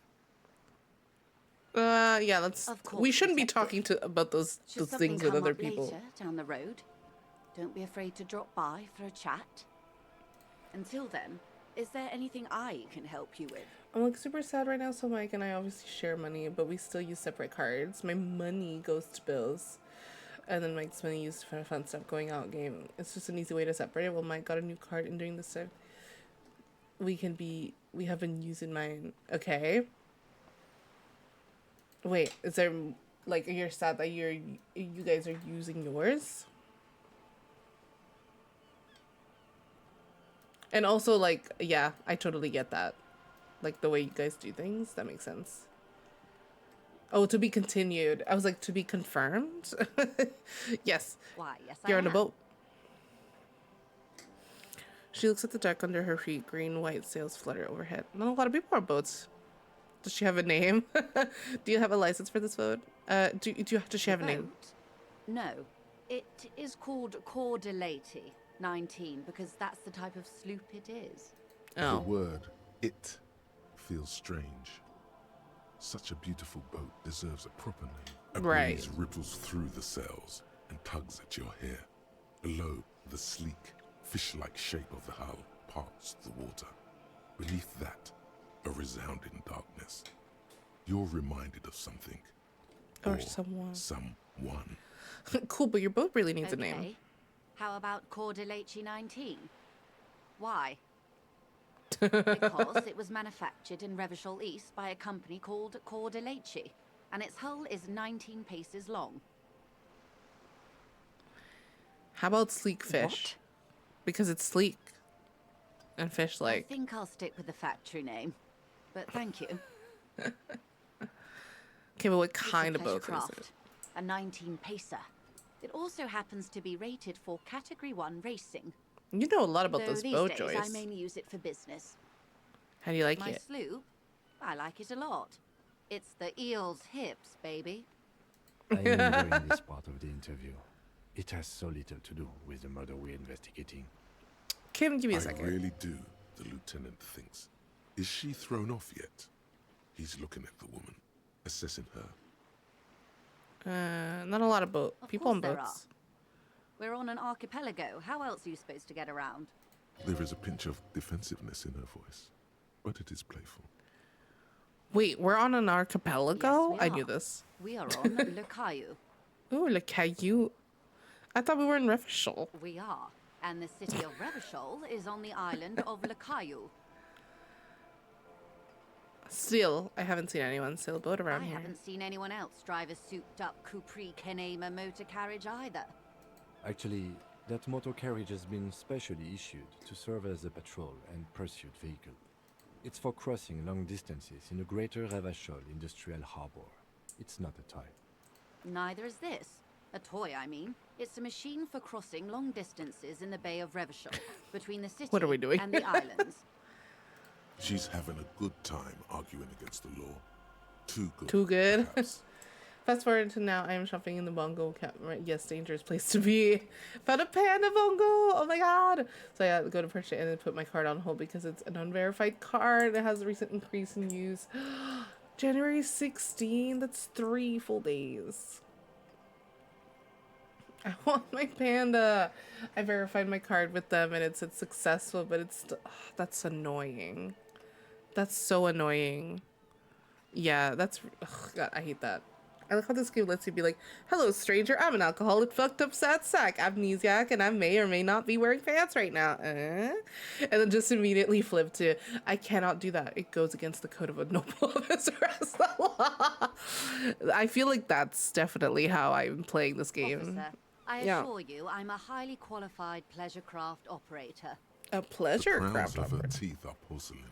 Yeah, let's. Of course, We shouldn't be Detective. talking about those Should something things with come other up people. later down the road, don't be afraid to drop by for a chat. Until then, is there anything I can help you with? I'm, like, super sad right now, so Mike and I obviously share money, but we still use separate cards. My money goes to bills, and then Mike's money used for fun stuff going out game. It's just an easy way to separate it. Well, Mike got a new card, and during this time, we have been using mine. Okay. Wait, is there, like, you're sad that you guys are using yours? And also, like, yeah, I totally get that. Like, the way you guys do things, that makes sense. Oh, to be continued. I was like, to be confirmed? Yes, Why, yes, you're I on a am. boat. She looks at the deck under her feet. Green, white sails flutter overhead. Not a lot of people on boats. Does she have a name? Do you have a license for this boat? Does she have a name? Boat? No. It is called Cordelati 19 because that's the type of sloop it is. The Oh. word "it" feels strange. Such a beautiful boat deserves a proper name. A Right. breeze ripples through the sails and tugs at your hair. Below, the sleek, fish-like shape of the hull parts the water. Beneath that, a resounding darkness. You're reminded of something. Or someone. Someone. Cool, but your boat really needs a name. Okay. How about Cordelati 19? Why? Because it was manufactured in Revachol East by a company called Cordelati, and its hull is 19 paces long. How about sleek fish? Because it's sleek. And fish I like. think I'll stick with the factory name, but thank you. Okay, but what It's a kind of pleasure boat is craft, it? a 19 pacer. It also happens to be rated for Category 1 racing. You know a lot about Though those these boat, days Joyce. I mainly use it for business. How do you like My it? sloop, I like it a lot. It's the eel's hips, baby. I am enjoying this part of the interview. It has so little to do with the murder we're investigating. Kim, give me a I second. really do, the lieutenant thinks. Is she thrown off yet? He's looking at the woman, assessing her. Not a lot of boat. Of People on course there boats. We're on an archipelago. How else are you supposed to get around? There is a pinch of defensiveness in her voice, but it is playful. Wait, we're on an archipelago? Yes, we I are. knew this. We are on Le Caillou. Ooh, Le Caillou. I thought we were in Revachol. We are. And the city of Revachol is on the island of Le Caillou. Still, I haven't seen anyone sail a boat around I here. haven't seen anyone else drive a souped-up Capri Kenema motor carriage either. Actually, that motor carriage has been specially issued to serve as a patrol and pursuit vehicle. It's for crossing long distances in the greater Revachol industrial harbor. It's not a toy. Neither is this. A toy, I mean. It's a machine for crossing long distances in the Bay of Revachol, between the city What are we doing? and the islands. She's having a good time arguing against the law. Too good. Too good? perhaps. Fast forward to now, I am shopping in the bongo camp. Right? Yes, dangerous place to be. Found a panda bongo! Oh my god! So I go to purchase it and then put my card on hold because it's an unverified card. It has a recent increase in use. January 16, that's 3 full days. I want my panda. I verified my card with them and it said successful, but it's that's annoying. That's so annoying. Yeah, that's God, I hate that. I like how this game lets you be like, hello stranger, I'm an alcoholic, fucked up sad sack, amnesiac, and I may or may not be wearing pants right now. And then just immediately flip to, I cannot do that. It goes against the code of a noble officer as the law. I feel like that's definitely how I'm playing this game. Officer, I Yeah. assure you I'm a highly qualified pleasure craft operator. A pleasure The crowns craft of her operator. teeth are porcelain,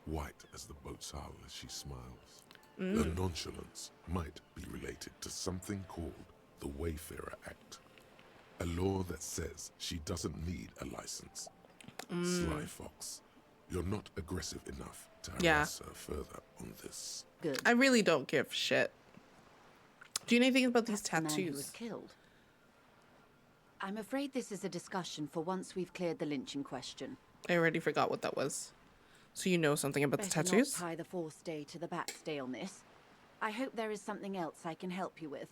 white as the boat's hull as she smiles. Mm. Her nonchalance might be related to something called the Wayfarer Act, a law that says she doesn't need a license. Sly fox, you're not aggressive enough to Yeah. harass her further on this. Good. I really don't give shit. Do you know anything about these That's the man who was tattoos? killed. I'm afraid this is a discussion for once we've cleared the lynching question. I already forgot what that was. So you know something about the Better tattoos? not tie the fourth day to the backstale, miss. I hope there is something else I can help you with.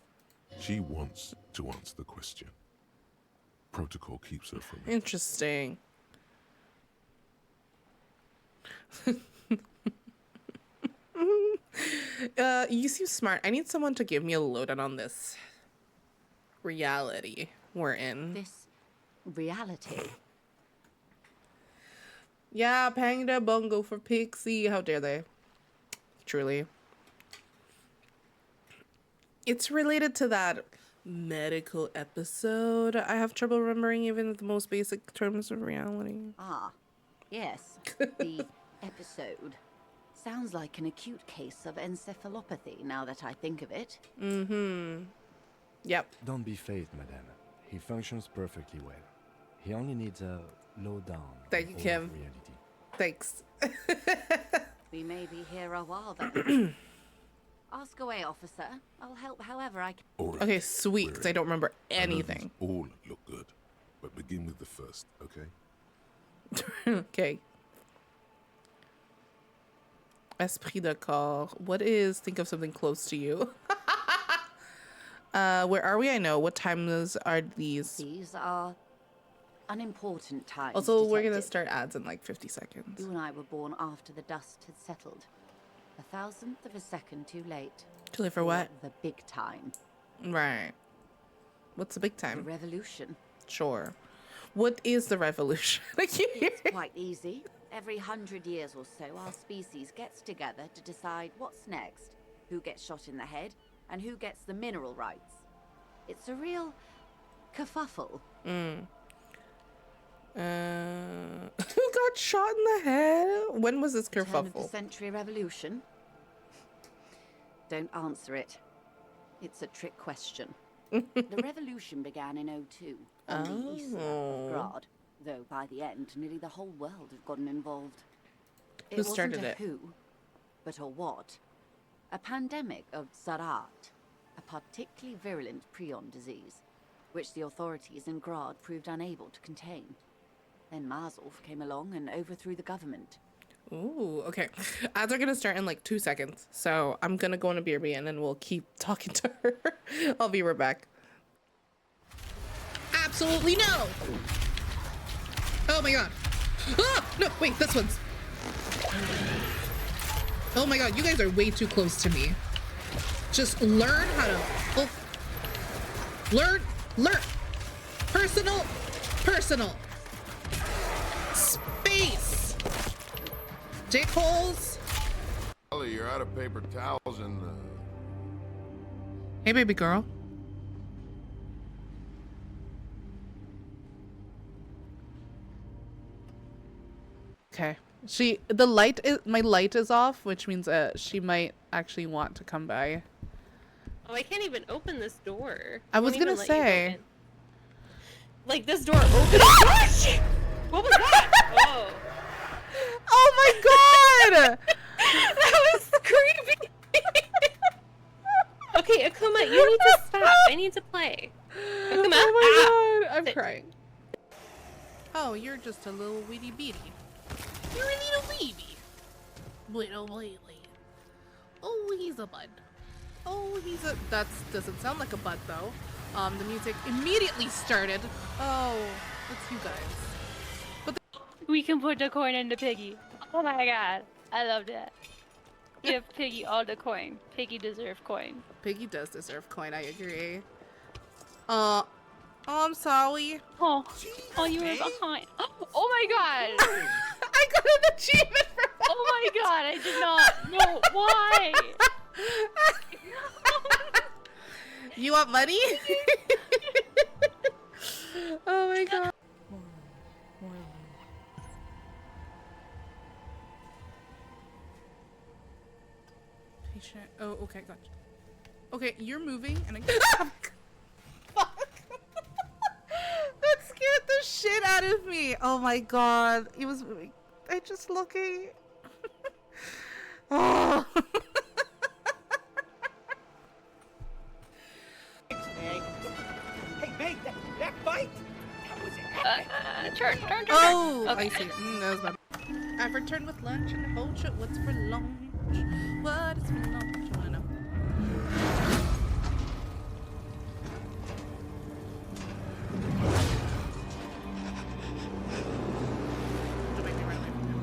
She wants to answer the question. Protocol keeps her from it. Interesting. You seem smart. I need someone to give me a lowdown on this reality we're in. This reality. Yeah, Panda Bongo for Pixie. How dare they? Truly. It's related to that medical episode. I have trouble remembering even the most basic terms of reality. Ah, yes. The episode. Sounds like an acute case of encephalopathy now that I think of it. Yep. Don't be phased, madame. He functions perfectly well. He only needs a lowdown. Thank you, on Kim. reality. Thanks. We may be here a while then. Ask away, officer. I'll help however I can. All right. Okay, sweet, because I don't remember I know anything. these all look good, but begin with the first, okay? Okay. Esprit de corps. What is think of something close to you? Where are we? I know. What times are these? These are unimportant times. Also, we're gonna detective. start ads in like 50 seconds. You and I were born after the dust had settled. 1,000th of a second too late. Too late for what? The big time. Right. What's the big The time? revolution. Sure. What is the revolution? It's quite easy. Every 100 years or so, our species gets together to decide what's next, who gets shot in the head, and who gets the mineral rights. It's a real kerfuffle. Who got shot in the head? When was this Turn of the kerfuffle? century revolution? Don't answer it. It's a trick question. The revolution began in '02 on the east of Grad, though by the end, nearly the whole world had gotten involved. It Who started wasn't a it? who, but a what. A pandemic of Zarat, a particularly virulent prion disease, which the authorities in Grad proved unable to contain. Then Marzolf came along and overthrew the government. Ooh, okay. Ads are gonna start in like 2 seconds, so I'm gonna go on a BRB and then we'll keep talking to her. I'll be right back. Absolutely no! Oh my god. Ah! No, wait, this one's. Oh my god, you guys are way too close to me. Just learn how to. Oh. Learn. Personal. Space. Dick holes. You're out of paper towels and Hey, baby girl. Okay. My light is off, which means she might actually want to come by. Oh, I can't even open this door. I was Won't even gonna let you go say. in. Like, this door opens. What was that? Oh. Oh my god! That was creepy. Okay, Akuma, you need to stop. I need to play. Akuma, Oh my god, I'm Sit. crying. Oh, you're just a little weedy beady. You're a little baby. Little baby. Oh, he's a bud. Oh, that doesn't sound like a bud though. The music immediately started. Oh, it's you guys. We can put the coin in the piggy. Oh my god, I love that. Give Piggy all the coin. Piggy deserves coin. Piggy does deserve coin, I agree. Oh, I'm sorry. Oh, you were behind. Oh my god! I got an achievement for that. Oh my god, I did not know why. You want money? Oh my god. Patient. Oh, okay, gotcha. Okay, you're moving and I. Fuck. That scared the shit out of me. Oh my god. He was moving. I just looking. Oh. Hey, babe, that fight? That was Turn. Oh, Okay. I see. That was my. I've returned with lunch and a whole shit. What's for lunch? What is for lunch? You wanna know? Don't make me run away from you.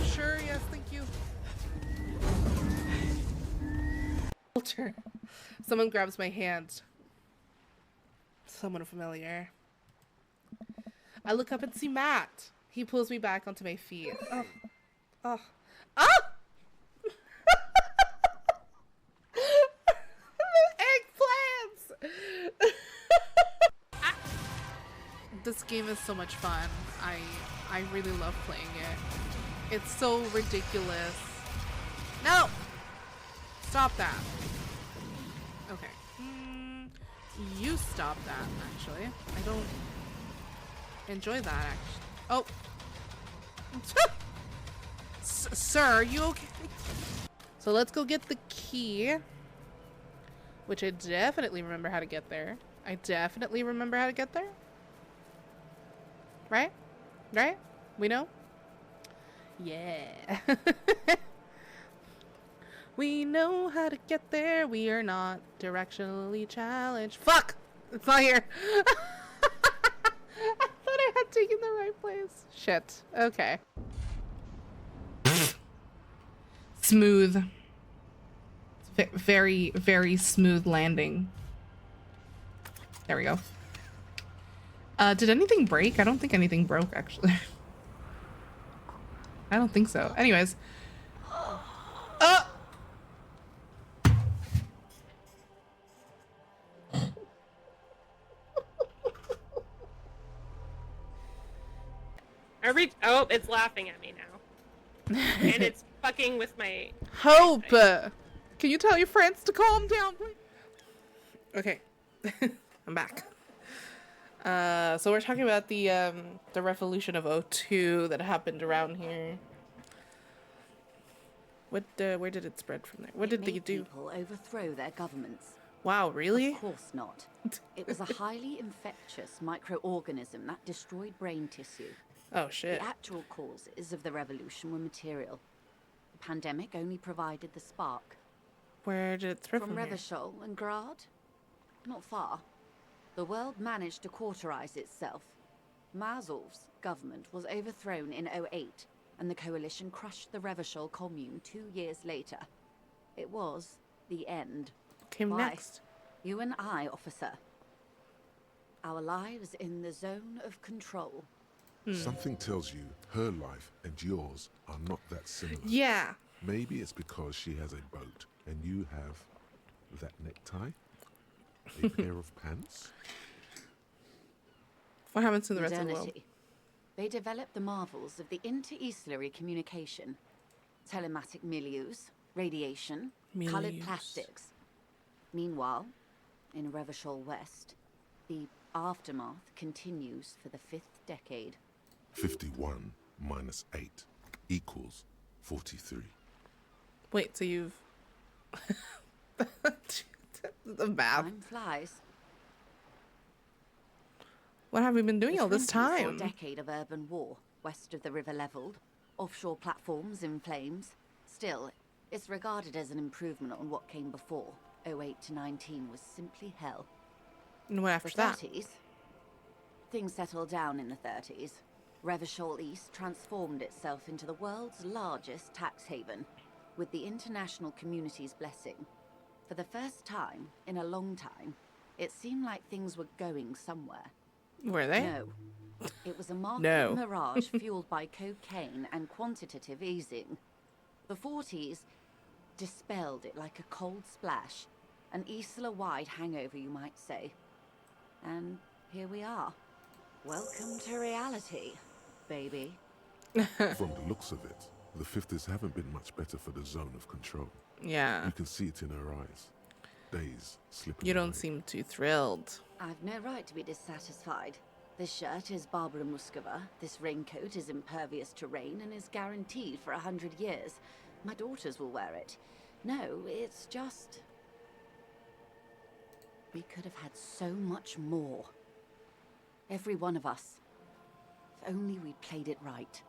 Sure, yes, thank you. Walter. Someone grabs my hand. Someone familiar. I look up and see Matt. He pulls me back onto my feet. Oh. Oh. Oh! Eggplants! This game is so much fun. I really love playing it. It's so ridiculous. No! Stop that. Okay. You stop that, actually. I don't enjoy that, actually. Oh. Sir, are you okay? So let's go get the key. Which I definitely remember how to get there. I definitely remember how to get there. Right? Right? We know? Yeah. We know how to get there. We are not directionally challenged. Fuck! It's not here. I thought I had taken the right place. Shit. Okay. Smooth. Very, very smooth landing. There we go. Did anything break? I don't think anything broke, actually. I don't think so. Anyways. Oh, it's laughing at me now. And it's fucking with my... Hope! Can you tell your friends to calm down, please? Okay. I'm back. So we're talking about the revolution of '02 that happened around here. Where did it spread from there? What did they do? People overthrow their governments. Wow, really? Of course not. It was a highly infectious microorganism that destroyed brain tissue. Oh, shit. The actual causes of the revolution were material. The pandemic only provided the spark. Where did it spread from here? Revachol and Grad? Not far. The world managed to cauterize itself. Mazov's government was overthrown in '08, and the coalition crushed the Revachol commune 2 years later. It was the end. Came next. You and I, officer. Our lives in the zone of control. Something tells you her life and yours are not that similar. Yeah. Maybe it's because she has a boat and you have that necktie, a pair of pants. What happens to the rest of the world? Modernity. They developed the marvels of the inter-eastlery communication, telematic milieus, radiation, colored plastics. Meanwhile, in Revachol West, the aftermath continues for the 5th decade. 51 minus 8 equals 43. Wait, so you've... the math. Time flies. What have we been doing The all this 20s saw a time? decade of urban war, west of the river leveled, offshore platforms in flames. Still, it's regarded as an improvement on what came before. '08 to '19 was simply hell. And what after The that? 30s? Things settled down in the 30s. Revachol East transformed itself into the world's largest tax haven, with the international community's blessing. For the first time in a long time, it seemed like things were going somewhere. Were they? No. It was a market No. mirage fueled by cocaine and quantitative easing. The 40s dispelled it like a cold splash, an Isla-wide hangover, you might say. And here we are. Welcome to reality, baby. From the looks of it, the 50s haven't been much better for the zone of control. Yeah. You can see it in her eyes. Days slipping You don't away. seem too thrilled. I've no right to be dissatisfied. This shirt is Barbara Muscova, this raincoat is impervious to rain and is guaranteed for 100 years. My daughters will wear it. No, it's just... We could have had so much more. Every one of us. If only we'd played it right.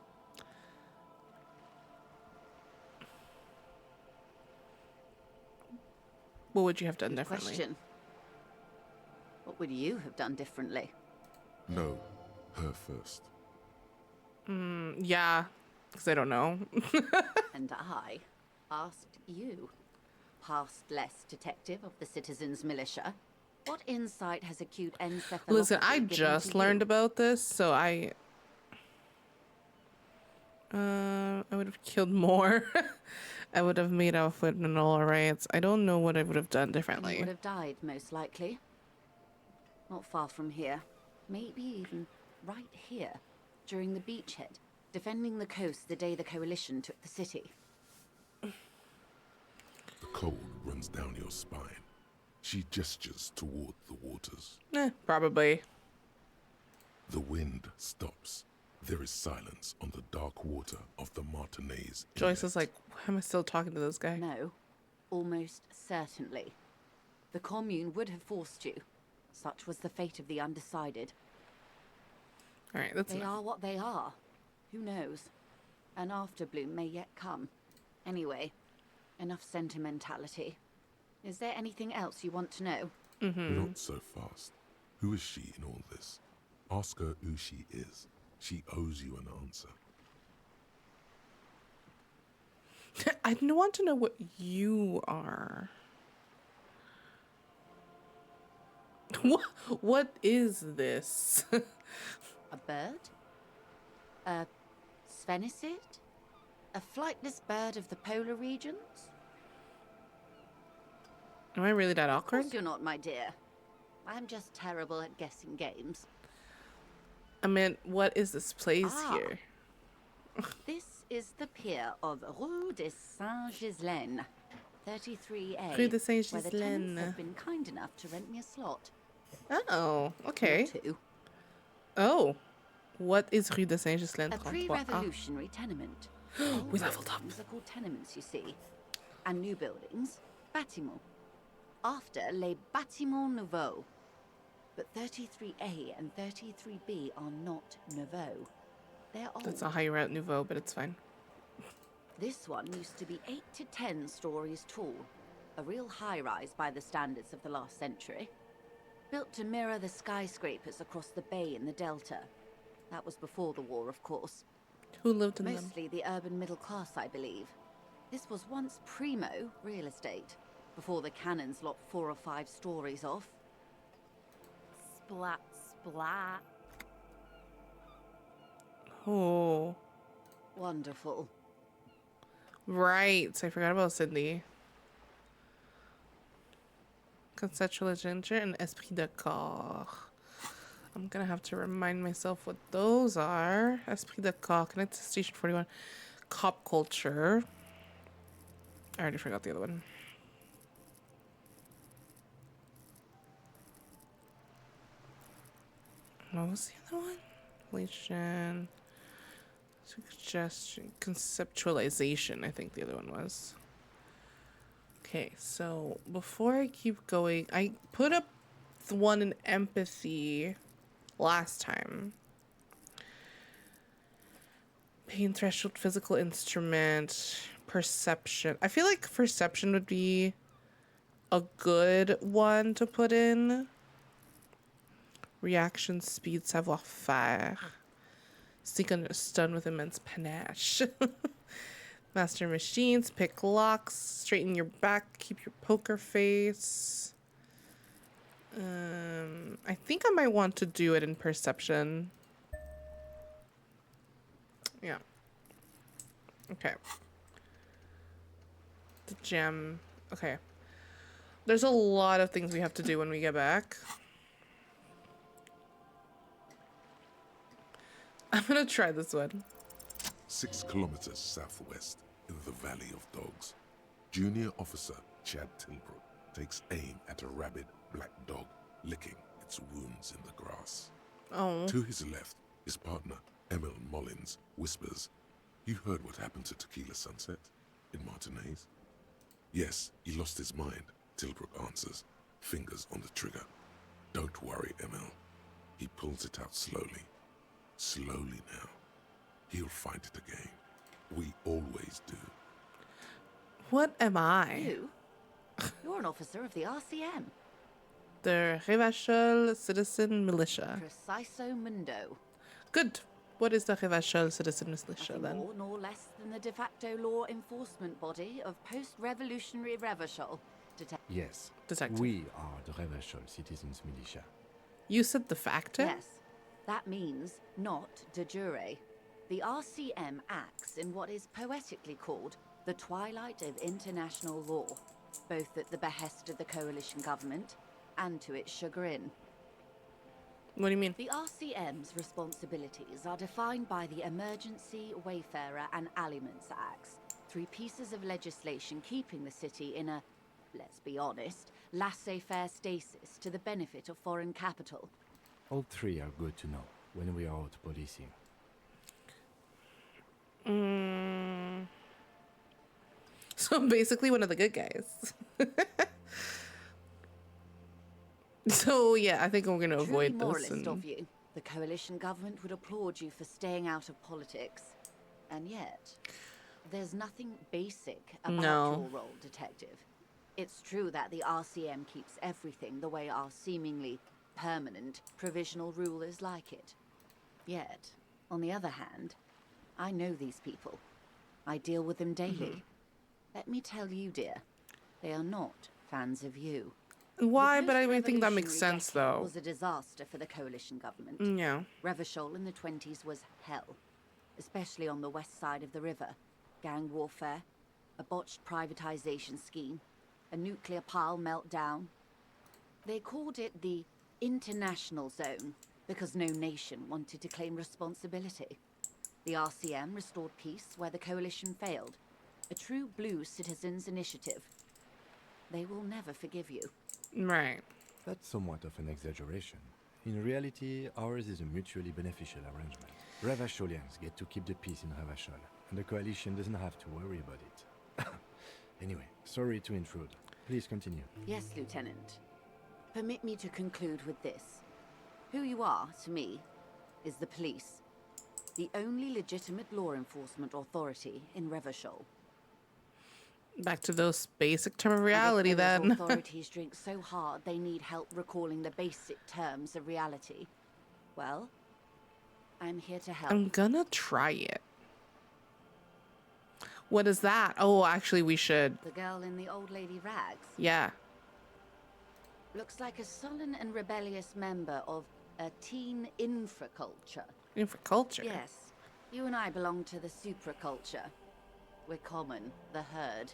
What would you have done differently? Question. What would you have done differently? No, her first. Yeah, because I don't know. And I asked you, past less detective of the Citizens Militia, what insight has acute encephalopathy Listen, I given just to learned you? about this, so I would have killed more. I would have made off with all rights. I don't know what I would have done You differently. would have died, most likely. Not far from here. Maybe even right here, during the beachhead. defending the coast the day the Coalition took the city. The cold runs down your spine. She gestures toward the waters. Probably. The wind stops. There is silence on the dark water of the Martinez. Joyce is like, why am I still talking to this guy? No, almost certainly. The commune would have forced you. Such was the fate of the undecided. Alright, that's They enough. are what they are. Who knows? An afterbloom may yet come. Anyway, enough sentimentality. Is there anything else you want to know? Not so fast. Who is she in all this? Ask her who she is. She owes you an answer. I want to know what you are. What is this? A bird? A sphenicid? A flightless bird of the polar regions? Am I really that Of awkward? course you're not, my dear. I'm just terrible at guessing games. I mean, what is this place Ah. here? This is the pier of Rue de Saint-Ghislain, 33A, Rue de Saint-Ghislain. where the tenants have been kind enough to rent me a slot. Oh, okay. Or two. Oh, what is Rue de Saint-Ghislain? A pre-revolutionary tenement. Old We leveled up. buildings are called tenements, you see. And new buildings, bâtiments. After les bâtiments nouveaux. But 33A and 33B are not nouveaux. They're old. That's not how you write nouveau, but it's fine. This one used to be 8 to 10 stories tall. A real high-rise by the standards of the last century. Built to mirror the skyscrapers across the bay in the Delta. That was before the war, of course. Who lived in them? Mostly the urban middle class, I believe. This was once primo real estate, before the cannons lopped 4 or 5 stories off. Splat, splat. Oh, Wonderful. right. So I forgot about Cindy. Conceptual adventure and esprit de corps. I'm gonna have to remind myself what those are. Esprit de corps, connected to Station 41. Cop culture. I already forgot the other one. What was the other one? Relation. Suggestion. Conceptualization, I think the other one was. Okay, so before I keep going, I put up the one in empathy last time. Pain threshold, physical instrument, perception. I feel like perception would be a good one to put in. Reaction speed, savoir faire. Seek and stun with immense panache. Master machines, pick locks, straighten your back, keep your poker face. I think I might want to do it in perception. Yeah. Okay. The gem. Okay. There's a lot of things we have to do when we get back. I'm gonna try this one. 6 kilometers southwest in the Valley of Dogs, Junior Officer Chad Tilbrook takes aim at a rabid black dog licking its wounds in the grass. Oh. To his left, his partner, Emil Mullins, whispers, "You heard what happened to Tequila Sunset in Martinez?" "Yes, he lost his mind," Tilbrook answers, fingers on the trigger. "Don't worry, Emil." He pulls it out slowly. Slowly now. He'll find it again. We always do. What am I? You? You're an officer of the RCM. The Revachol Citizen Militia. Preciso mundo. Good. What is the Revachol Citizen Militia Nothing then? more nor less than the de facto law enforcement body of post-revolutionary Revachol. Yes, Detective. we are the Revachol Citizens Militia. You said de facto? Yes, that means not de jure. The RCM acts in what is poetically called the twilight of international law, both at the behest of the coalition government and to its chagrin. What do you mean? The RCM's responsibilities are defined by the Emergency, Wayfarer, and Aliments Acts, 3 pieces of legislation keeping the city in a, let's be honest, laissez-faire stasis to the benefit of foreign capital. All 3 are good to know when we are out policing. So basically one of the good guys. So yeah, I think we're gonna avoid Truly this. moralist of you. The coalition government would applaud you for staying out of politics. And yet, there's nothing basic about your role, Detective. It's true that the RCM keeps everything the way our seemingly permanent provisional rulers like it. Yet, on the other hand, I know these people. I deal with them daily. Let me tell you, dear, they are not fans of you. Why? But I think that makes sense, though. Was a disaster for the coalition government. Yeah. Revachol in the 20s was hell, especially on the west side of the river. Gang warfare, a botched privatization scheme, a nuclear pile meltdown. They called it the international zone because no nation wanted to claim responsibility. The RCM restored peace where the coalition failed. A true blue citizens' initiative. They will never forgive you. Right. That's somewhat of an exaggeration. In reality, ours is a mutually beneficial arrangement. Ravacholians get to keep the peace in Ravachol, and the coalition doesn't have to worry about it. Anyway, sorry to intrude. Please continue. Yes, Lieutenant. Permit me to conclude with this. Who you are, to me, is the police. The only legitimate law enforcement authority in Revachol. Back to those basic term of reality, then. Authorities drink so hard they need help recalling the basic terms of reality. Well, I'm here to help. I'm gonna try it. What is that? Oh, actually, we should. The girl in the old lady rags. Yeah. Looks like a sullen and rebellious member of a teen infraculture. Infraculture? Yes. You and I belong to the supraculture. We're common, the herd.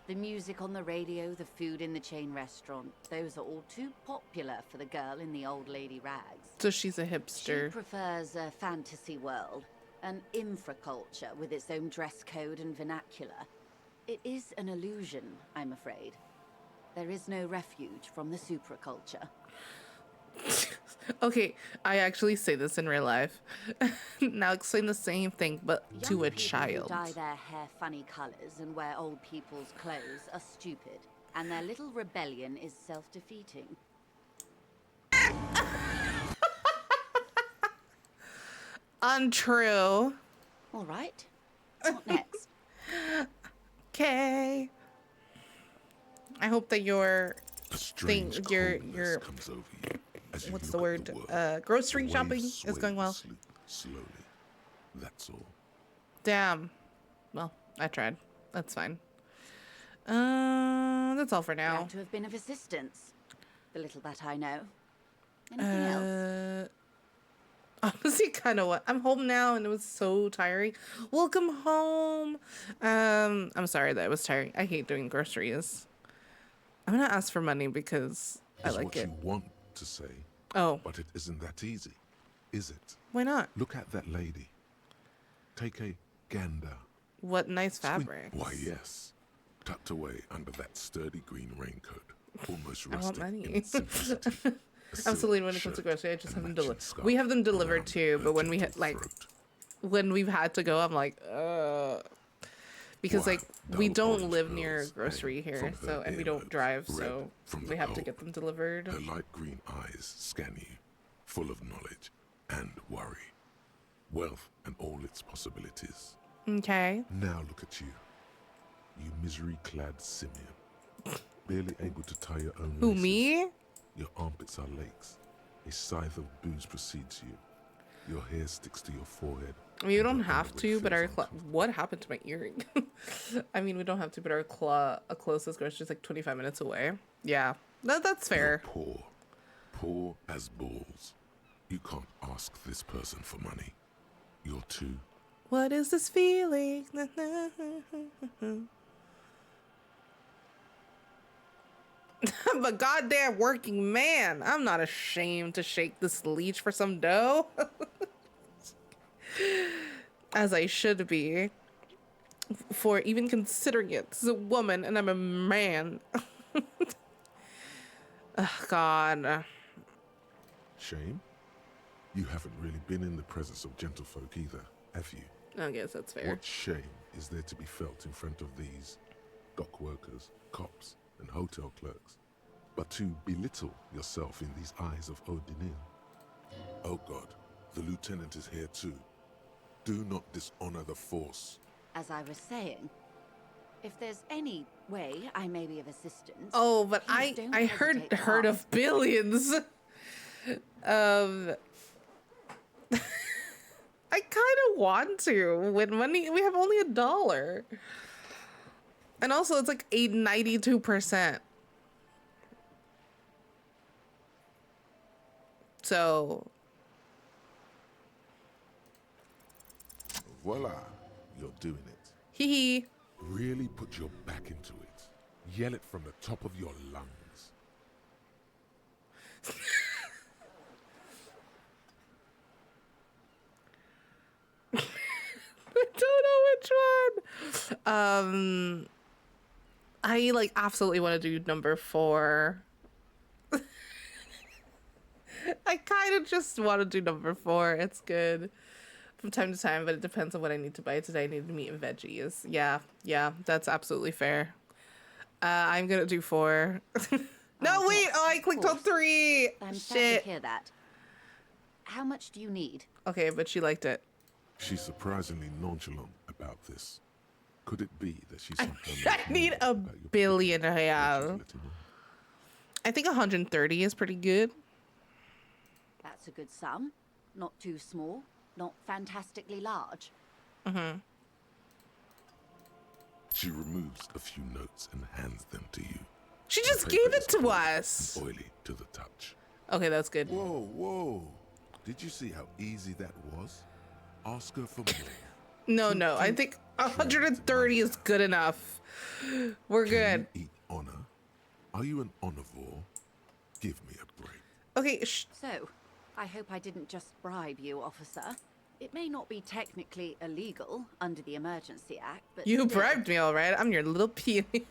The music on the radio, the food in the chain restaurant, those are all too popular for the girl in the old lady rags. So she's a hipster. She prefers a fantasy world, an infraculture with its own dress code and vernacular. It is an illusion, I'm afraid. There is no refuge from the supraculture. Okay, I actually say this in real life. Now explain the same thing, but to a child. Young people who dye their hair funny colors and wear old people's clothes are stupid, and their little rebellion is self-defeating. Untrue. All right. What next? Okay. I hope that your thing, your comes over you as you what's look the at word? world. Grocery The shopping waves is going sway well. Slowly. That's all. Damn. Well, I tried. That's fine. That's all for now. Glad to have been of assistance. The little that I know. Anything else? Honestly, kind of what I'm home now, and it was so tiring. Welcome home. I'm sorry that it was tiring. I hate doing groceries. I'm gonna ask for money because I It's like what it. you want to say. Oh, But it isn't that easy, is it? why not? Look at that lady. Take a gander. What nice Squint. fabric. Why, yes. Tucked away under that sturdy green raincoat. Almost I want rustic money. in its simplicity. A Absolutely, silk when it comes to shirt grocery, I just have and them matching delivered. scarf We have them delivered around too, her but when we gentle had throat. when we've had to go, I'm like, because Why, like we dull don't orange live near a pearls grocery hang here, from so her and we don't earlobes, drive, red so from we the have to cold. get them delivered. Her light green eyes scan you, full of knowledge and worry. Wealth and all its possibilities. Okay. Now look at you. You misery-clad simian. Barely able to tie your own Who, laces. me? Your armpits are lakes. A scythe of booze precedes you. Your hair sticks to your forehead. I mean, you and don't your have underwear to, but feels our uncomfortable. what happened to my earring? I mean, we don't have to, but our closest grocery is like 25 minutes away. Yeah, that's fair. You're poor. Poor as balls. You can't ask this person for money. You're too... What is this feeling? I'm a goddamn working man. I'm not ashamed to shake this leech for some dough. As I should be. For even considering it. This is a woman and I'm a man. Oh, God. Shame? You haven't really been in the presence of gentlefolk either, have you? I guess that's fair. What shame is there to be felt in front of these dock workers, cops, and hotel clerks, but to belittle yourself in these eyes of Odinil? Oh God, the lieutenant is here too. Do not dishonor the force. As I was saying, if there's any way I may be of assistance... Oh, but please don't I hesitate to heard ask. of billions. I kind of want to. With money, we have only $1. And also, it's like 92%. So... Voila, you're doing it. Hee hee. Really put your back into it. Yell it from the top of your lungs. I don't know which one. I like absolutely want to do number 4. I kind of just want to do number 4. It's good from time to time, but it depends on what I need to buy today. I need meat and veggies. Yeah, that's absolutely fair. I'm gonna do 4. No, Oh, wait. yes, Oh, I of clicked on course. 3. I'm sad Shit. to hear that. How much do you need? Okay, but she liked it. She's surprisingly nonchalant about this. Could it be that she's I somehow need a billion real. I think 130 is pretty good. That's a good sum. Not too small, not fantastically large. Mm-hmm. She removes a few notes and hands them to you. She The just paper gave it is to cold us. and oily to the touch. Okay, that's good. Whoa. Did you see how easy that was? Ask her for more. No. I think 130 is good enough. We're good. Can you eat honor? Are you an omnivore? Give me a break. Okay, So, I hope I didn't just bribe you, officer. It may not be technically illegal under the Emergency Act, but you still. bribed me, all right. I'm your little peony.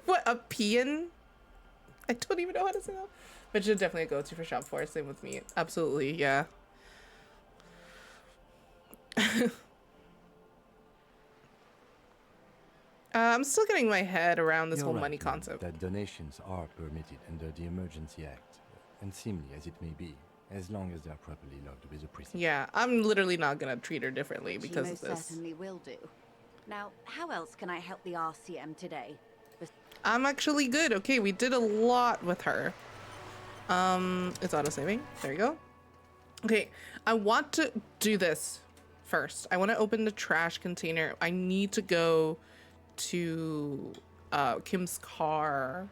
what, a peon? I don't even know how to say that. But you're definitely a go-to for shop 4. Same with me. Absolutely, yeah. I'm still getting my head around this whole You're money right, ma'am, concept. that donations are permitted under the Emergency Act, unseemly as it may be, as long as they are properly logged with the precinct. Yeah, I'm literally not gonna treat her differently She because of most this. certainly will do. Now, how else can I help the RCM today? I'm actually good. Okay, we did a lot with her. It's auto-saving. There you go. Okay, I want to do this first. I want to open the trash container. I need to go to Kim's car.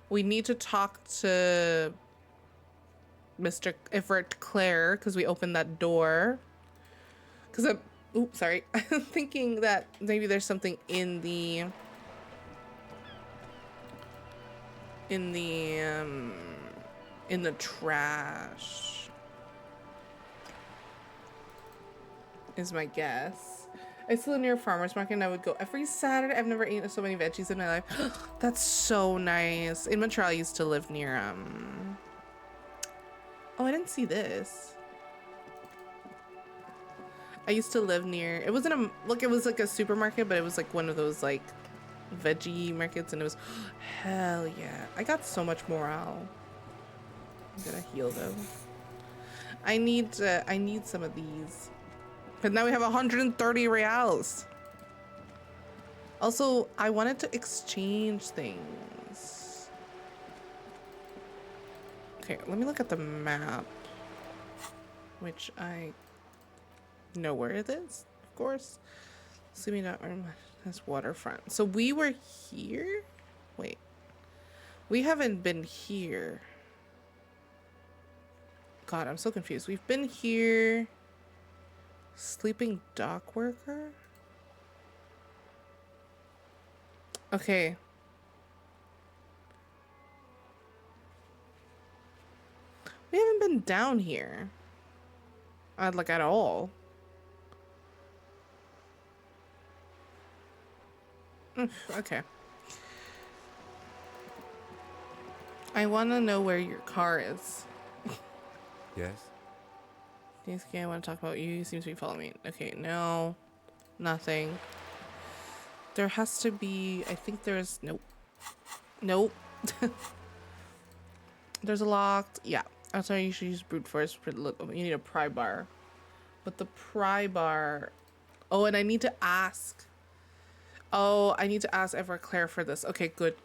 We need to talk to Mr. Everett Claire because we opened that door. Because I'm, oops, sorry. I'm thinking that maybe there's something in the trash is my guess. I still live near a farmer's market and I would go every Saturday. I've never eaten so many veggies in my life. That's so nice. In Montreal, I used to live near oh, I didn't see this. I used to live near, it wasn't a, look, it was like a supermarket, but it was like one of those like veggie markets, and it was, hell yeah. I got so much morale. I'm gonna heal them. I need some of these. But now we have 130 reals. Also, I wanted to exchange things. Okay, let me look at the map. Which I know where it is, of course. Assuming that that's waterfront. So we were here? Wait. We haven't been here. God, I'm so confused. We've been here. Sleeping dock worker? Okay. down here. Like at all. Okay. I want to know where your car is. Yes? Daisuke, I want to talk about you. You seem to be following me. Okay, no. Nothing. There has to be... I think there's... Nope. Nope. There's a locked... Yeah. That's why you should use brute force. Look, you need a pry bar. But the pry bar... Oh, and I need to ask... Oh, I need to ask Everclear for this. Okay, good.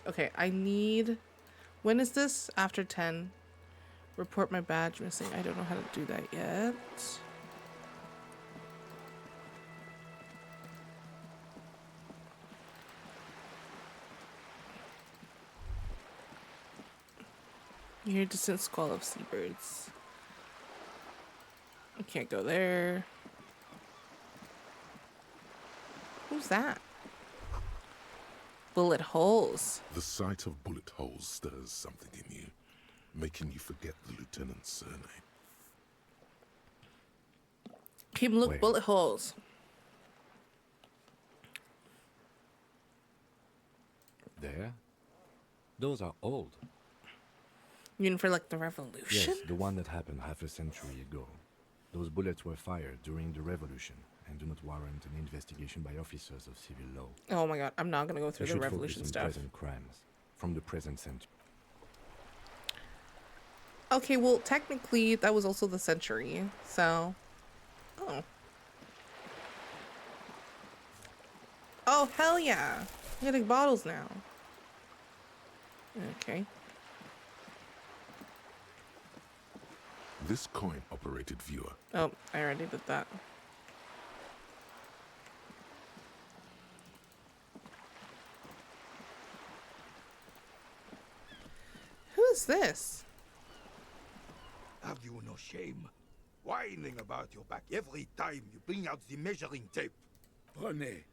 Okay, I need... When is this? After 10. Report my badge missing. I don't know how to do that yet. You hear distant squall of seabirds. I can't go there. Who's that? Bullet holes. The sight of bullet holes stirs something in you, making you forget the lieutenant's surname. Kim, look, Wait. bullet holes. There? Those are old. You mean for like the revolution? Yes, the one that happened half a century ago. Those bullets were fired during the revolution and do not warrant an investigation by officers of civil law. Oh my god, I'm not gonna go through They the should revolution focus on stuff. present crimes from the present century. Okay, well, technically, that was also the century, so... Oh. Oh, hell yeah! I'm getting bottles now. Okay. This coin-operated viewer. Oh, I already did that. Who is this? Have you no shame? Whining about your back every time you bring out the measuring tape. René,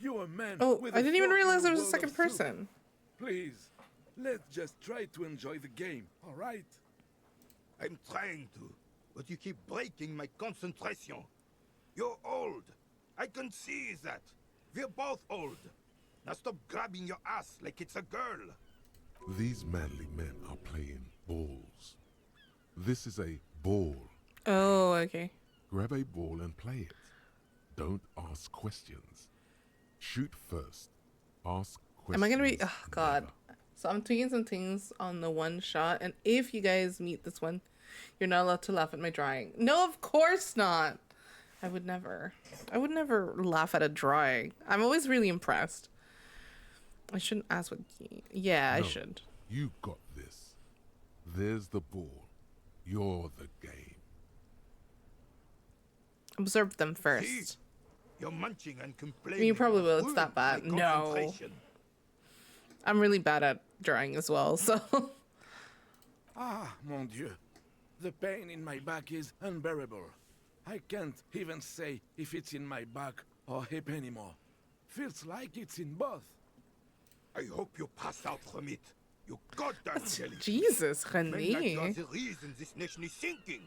you're a man. Oh, with I a didn't even fork in realize the there was a world second of soup. person. Please, let's just try to enjoy the game, all right? I'm trying to, but you keep breaking my concentration. You're old. I can see that. We're both old. Now stop grabbing your ass like it's a girl. These manly men are playing balls. This is a ball. Oh, okay. Grab a ball and play it. Don't ask questions. Shoot first. Ask questions. Am I gonna be... Oh, God. never. So I'm tweaking some things on the one shot, and if you guys meet this one, you're not allowed to laugh at my drawing. No, of course not. I would never laugh at a drawing. I'm always really impressed. I shouldn't ask what... Yeah, I No, should. You got this. There's the ball. You're the game. Observe them first. You're munching and complaining. You probably will. It's Ruined that bad. my No. concentration. I'm really bad at drawing as well, so... Ah, mon Dieu. The pain in my back is unbearable. I can't even say if it's in my back or hip anymore. Feels like it's in both. I hope you pass out from it. You goddamn jelly. Jesus, Men like you are René. the reason this nation is sinking.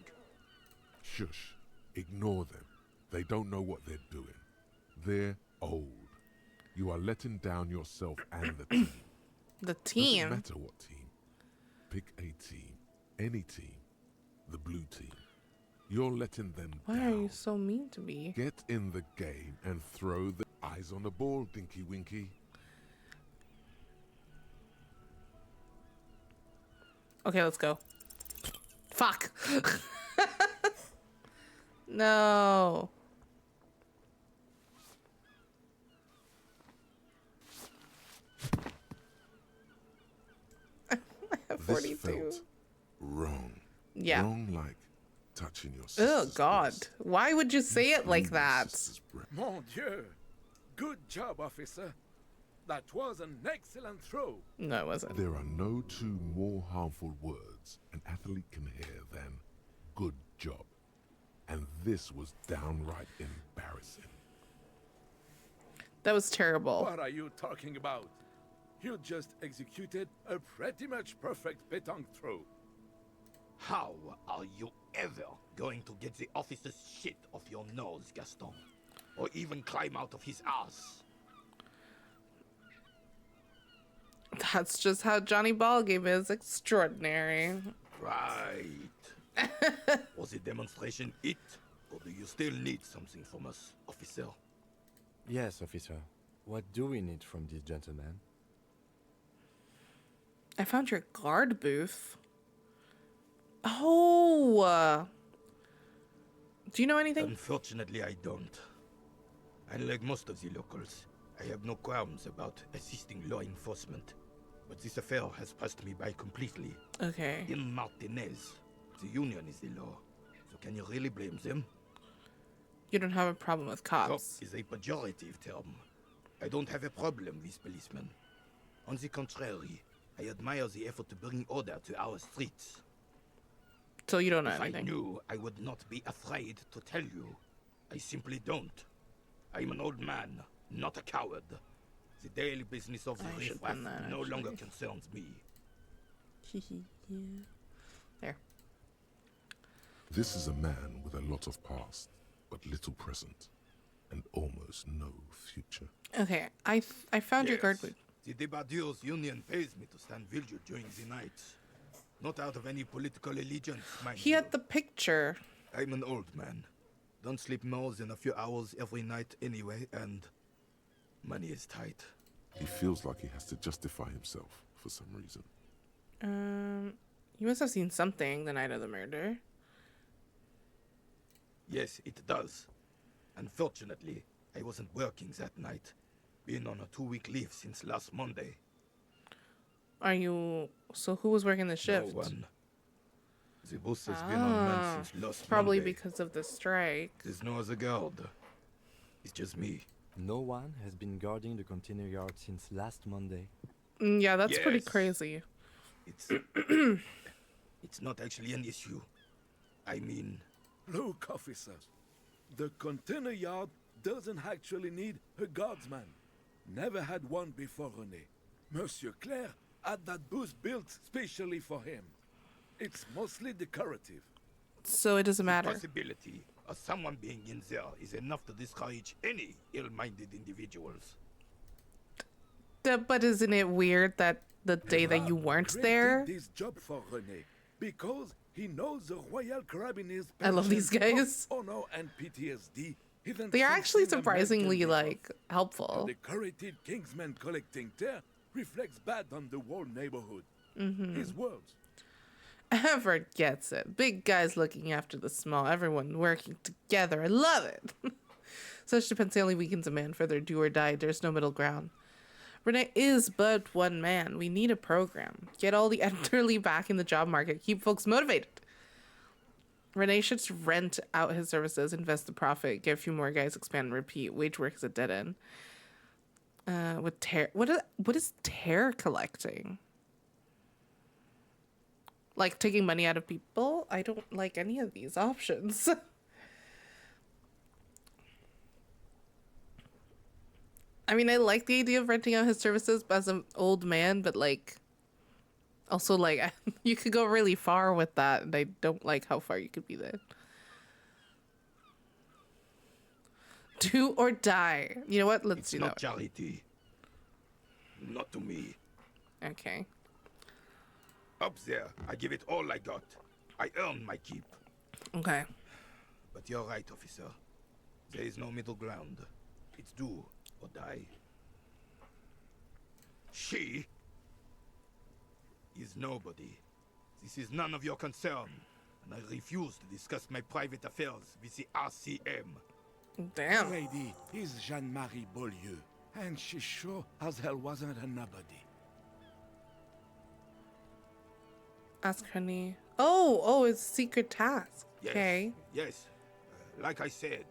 Shush. Ignore them. They don't know what they're doing. They're old. You are letting down yourself and the team. The Doesn't team. matter what team. Pick a team. Any team. The blue team. You're letting them Why down. are you so mean to me? Get in the game and throw the eyes on the ball, Dinky Winky. Okay, let's go. Fuck. No. I have This 42. felt wrong. Yeah. Wrong like touching your Oh, sister's God. breast. Why would you say it like Through your that? sister's breast. Mon Dieu. Good job, officer. That was an excellent throw. No, it wasn't. There are no two more harmful words an athlete can hear than good job. And this was downright embarrassing. That was terrible. What are you talking about? You just executed a pretty much perfect pétanque throw. How are you ever going to get the officer's shit off your nose, Gaston? Or even climb out of his ass? That's just how Johnny Ballgame is. Extraordinary. Right. Was the demonstration it? Or do you still need something from us, officer? Yes, officer. What do we need from this gentleman? I found your guard booth. Oh. Do you know anything? Unfortunately, I don't. Unlike most of the locals, I have no qualms about assisting law enforcement. But this affair has passed me by completely. Okay. In Martinez, the union is the law. So can you really blame them? You don't have a problem with Cop cops. is a pejorative term. I don't have a problem with policemen. On the contrary, I admire the effort to bring order to our streets. So you don't know If I anything. knew, I would not be afraid to tell you. I simply don't. I'm an old man, not a coward. The daily business of the I should riffraff run that, no longer actually. concerns me. Yeah. There. This is a man with a lot of past, but little present, and almost no future. Okay, I found your guard Yes, booth. the Debardeurs Union pays me to stand vigil during the night. Not out of any political allegiance, mind He you. had the picture. I'm an old man. Don't sleep more than a few hours every night anyway, and money is tight. He feels like he has to justify himself for some reason. You must have seen something the night of the murder. Yes, it does. Unfortunately, I wasn't working that night. Been on a 2-week leave since last Monday. Are you... So who was working the shift? No one. The boss has been on man since last Probably Monday. because of the strike. There's no other guard. It's just me. No one has been guarding the container yard since last Monday. Yeah, that's pretty Yes. crazy. It's... it's not actually an issue. I mean... Look, officers. The container yard doesn't actually need a guardsman. Never had one before, René. Monsieur Claire had that booth built specially for him. It's mostly decorative. So it doesn't matter. Possibility of someone being in there is enough to discourage any ill-minded individuals. But isn't it weird that the day that you weren't Created there? this job for René because he knows the Royal Carabiniers. I love these guys. Honor and PTSD. Even They are actually something surprisingly, American like, The helpful. decorated Kingsman collecting tear reflects bad on the whole neighborhood. Mm-hmm. His words. Everett gets it. Big guys looking after the small. Everyone working together. I love it. Such defense only weakens a man. Further, do or die. There's no middle ground. René is but one man. We need a program. Get all the elderly back in the job market. Keep folks motivated. René should rent out his services, invest the profit, get a few more guys, expand and repeat. Wage work is a dead end. With tear, what is tear collecting? Like taking money out of people? I don't like any of these options. I mean, I like the idea of renting out his services as an old man, but like, also like, you could go really far with that, and I don't like how far you could be there. Do or die. You know what? Let's It's do not that. charity. Not to me. Okay. Up there, I give it all I got. I earn my keep. Okay. But you're right, officer. There is no middle ground. It's do or die. She is nobody. This is none of your concern, and I refuse to discuss my private affairs with the RCM. Damn. Lady is Jeanne-Marie Beaulieu, and she sure as hell wasn't a nobody. Ask Honey. Oh, it's a secret task. Yes, Okay. yes. Like I said,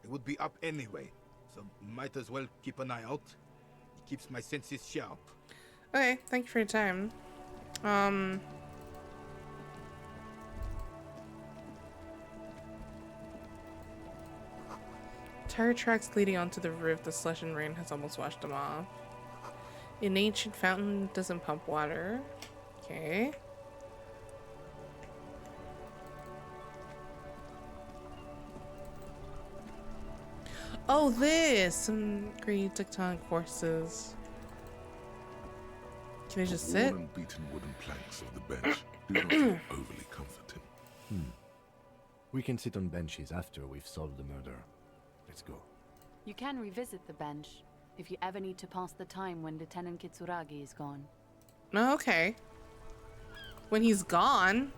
it would be up anyway, so might as well keep an eye out. It keeps my senses sharp. Okay, thank you for your time. Tire tracks leading onto the roof. The slush and rain has almost washed them off. An ancient fountain doesn't pump water. Okay. Oh, this! Some great tectonic forces. Can I just sit? Worn and beaten wooden planks of the bench do not look overly comforting. We can sit on benches after we've solved the murder. Let's go. You can revisit the bench if you ever need to pass the time when Lieutenant Kitsuragi is gone. Okay. When he's gone,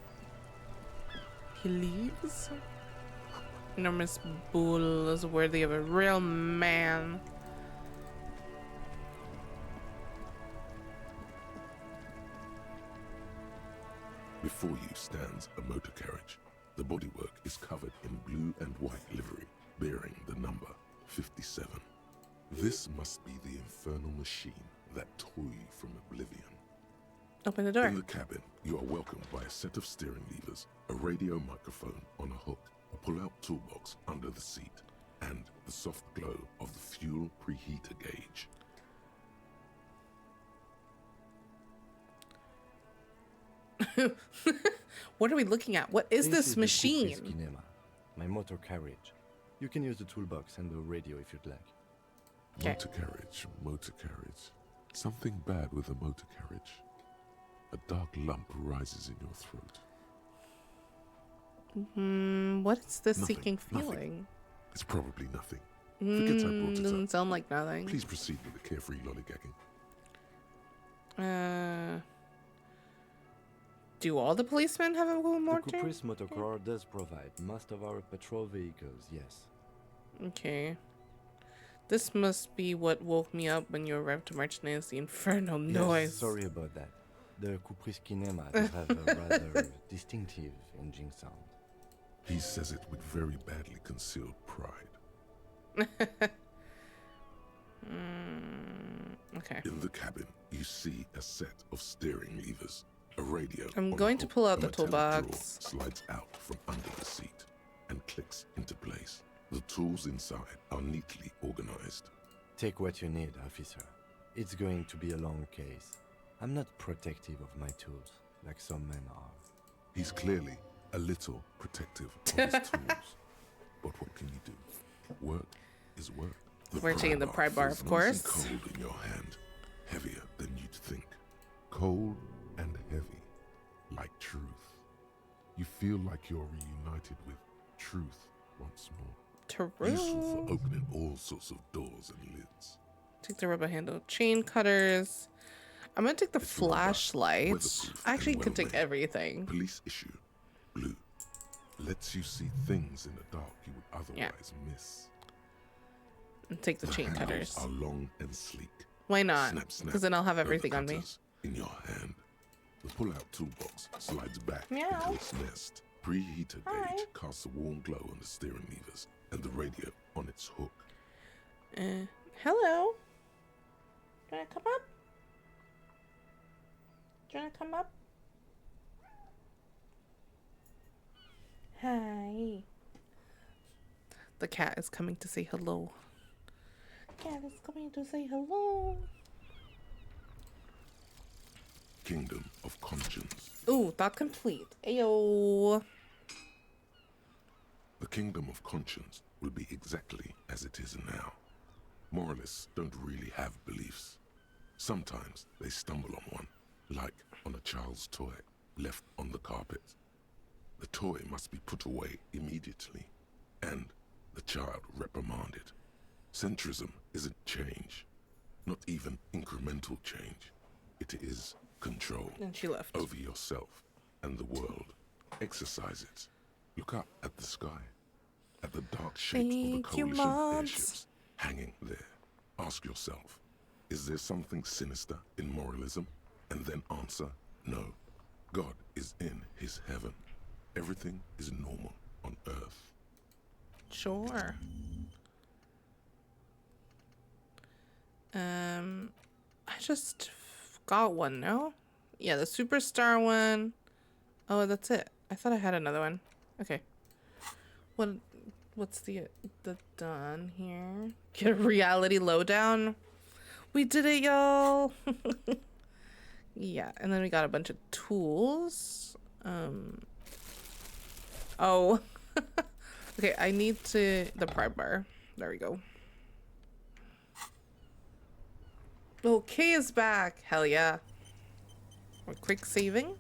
he leaves. Enormous bull is worthy of a real man. Before you stands a motor carriage. The bodywork is covered in blue and white livery, bearing the number 57. This must be the infernal machine that tore you from oblivion. Open the door. In the cabin, you are welcomed by a set of steering levers, a radio microphone on a hook, a pull-out toolbox under the seat, and the soft glow of the fuel preheater gauge. What are we looking at? What is this is machine? The Kinema, my motor carriage. You can use the toolbox and the radio if you'd like. Okay. Motor carriage. Something bad with a motor carriage. A dark lump rises in your throat. What is this Nothing, seeking nothing. feeling? It's probably nothing. Forget I brought it Doesn't up. sound like nothing. Please proceed with the carefree lollygagging. Do all the policemen have a The motor? Caprice motorcar does provide most of our patrol vehicles, yes. Okay. This must be what woke me up when you arrived to Martinez, the infernal noise. Yes, sorry about that. The Caprice Kinema does have a rather distinctive engine sound. He says it with very badly concealed pride. Okay. In the cabin, you see a set of steering levers, a radio. I'm on going a to hook, pull out a the metallic toolbox. drawer slides out from under the seat and clicks into place. The tools inside are neatly organized. Take what you need, officer. It's going to be a long case. I'm not protective of my tools, like some men are. He's clearly a little protective of his tools. But what can you do? Work is work. We're taking the pry bar, feels of nice and course. cold in your hand, heavier than you'd think. Cold and heavy, like truth. You feel like you're reunited with truth once more. Useful for True. opening all sorts of doors and lids. Take the rubber handle chain cutters. I'm gonna take the It's rubber, flashlight. weatherproof I actually and could take well-made. everything. Police issue, blue. Lets you see things in the dark you would otherwise miss. And take the chain handles cutters. are long and sleek. Why not? Snap, snap. Because then I'll have Over everything on me. cutters in your hand. The pull-out toolbox slides back Meow. into its nest. Preheater gauge casts a warm glow on the steering levers and the radio on its hook. Hello. Do you wanna come up? Do you wanna come up? Hi. The cat is coming to say hello. Cat is coming to say hello. Kingdom of Conscience. Ooh, thought complete. Ayo. The Kingdom of Conscience will be exactly as it is now. Moralists don't really have beliefs. Sometimes they stumble on one, like on a child's toy left on the carpet. The toy must be put away immediately, and the child reprimanded. Centrism isn't change, not even incremental change. It is control And she left. over yourself and the world. Exercise it. Look up at the sky, at the dark shapes of the Thank you, coalition Mods. airships hanging there. Ask yourself, is there something sinister in moralism? And then answer, no. God is in his heaven. Everything is normal on earth. Sure. I just got one, no? Yeah, the superstar one. Oh, that's it. I thought I had another one. Okay. What's the done here? Get a reality lowdown. We did it, y'all. Yeah, and then we got a bunch of tools. Oh. Okay, I need the pry bar. There we go. Okay, is back. Hell yeah. We're quick saving.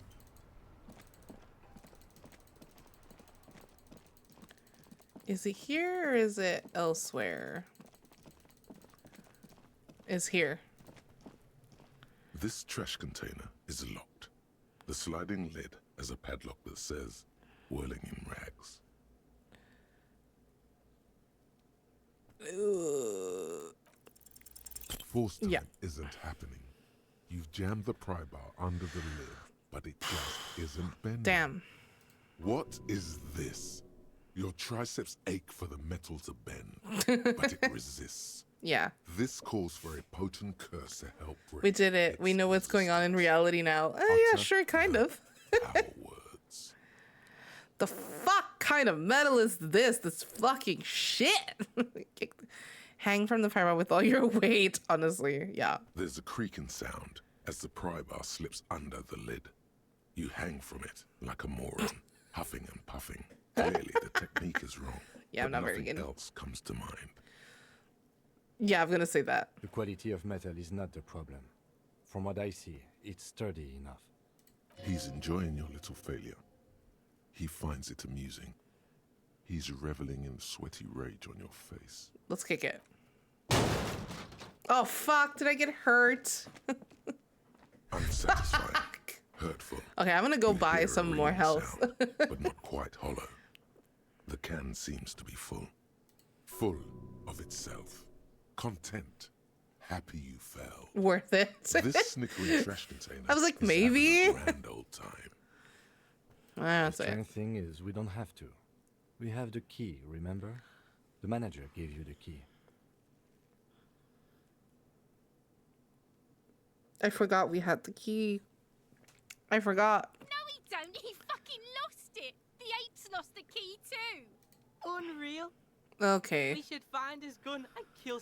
Is it here or is it elsewhere? Is here. This trash container is locked. The sliding lid has a padlock that says, whirling in rags. Force time isn't happening. You've jammed the pry bar under the lid, but it just isn't bending. Damn. What is this? Your triceps ache for the metal to bend, but it resists. Yeah. This calls for a potent curse to help break. We did it. We know what's going on in reality now. Oh, yeah, sure, kind of. Our words. The fuck kind of metal is this? This fucking shit. Hang from the pry bar with all your weight, honestly. Yeah. There's a creaking sound as the pry bar slips under the lid. You hang from it like a moron, huffing and puffing. Clearly, the technique is wrong. Yeah, I'm not very good. Nothing else comes to mind. Yeah, I'm gonna say that. The quality of metal is not the problem. From what I see, it's sturdy enough. He's enjoying your little failure. He finds it amusing. He's reveling in the sweaty rage on your face. Let's kick it. Oh, fuck. Did I get hurt? Unsatisfying. Hurtful. Okay, I'm gonna go You buy hear a some more ringing health. sound, but not quite hollow. The can seems to be full. Full of itself. Content. Happy you fell. Worth it. This snickering trash container. I was like, is maybe. having a grand old time. The strange thing is, we don't have to. We have the key, remember? The manager gave you the key. I forgot we had the key. I forgot. No, he don't. He fucking lost it. The apes lost the key too. Unreal. Okay. We should find his gun and kill.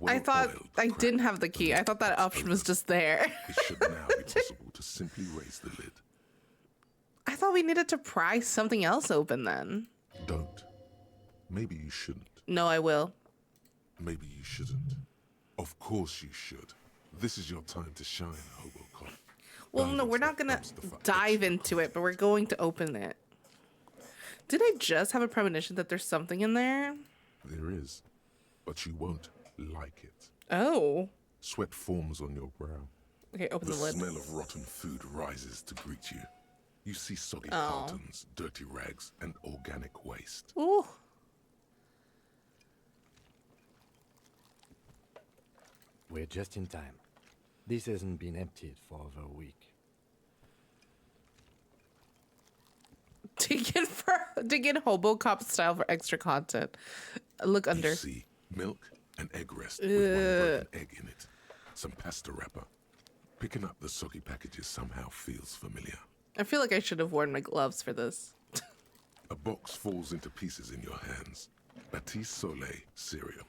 I thought I didn't have the key. I thought that option was just there. It should now be possible to simply raise the lid. I thought we needed to pry something else open then. Don't. Maybe you shouldn't. No, I will. Maybe you shouldn't. Of course you should. This is your time to shine, Hobocop. Well, no, we're not gonna dive into it, but we're going to open it. Did I just have a premonition that there's something in there? There is, but you won't like it. Oh. Sweat forms on your brow. Okay, open the lid. The smell of rotten food rises to greet you. You see soggy Oh. cartons, dirty rags, and organic waste. Ooh. We're just in time. This hasn't been emptied for over a week. Dig in Hobocop style for extra content. Look under. You see milk and egg rest with one broken egg in it. Some pasta wrapper. Picking up the soggy packages somehow feels familiar. I feel like I should have worn my gloves for this. A box falls into pieces in your hands. Batiste Soleil cereal.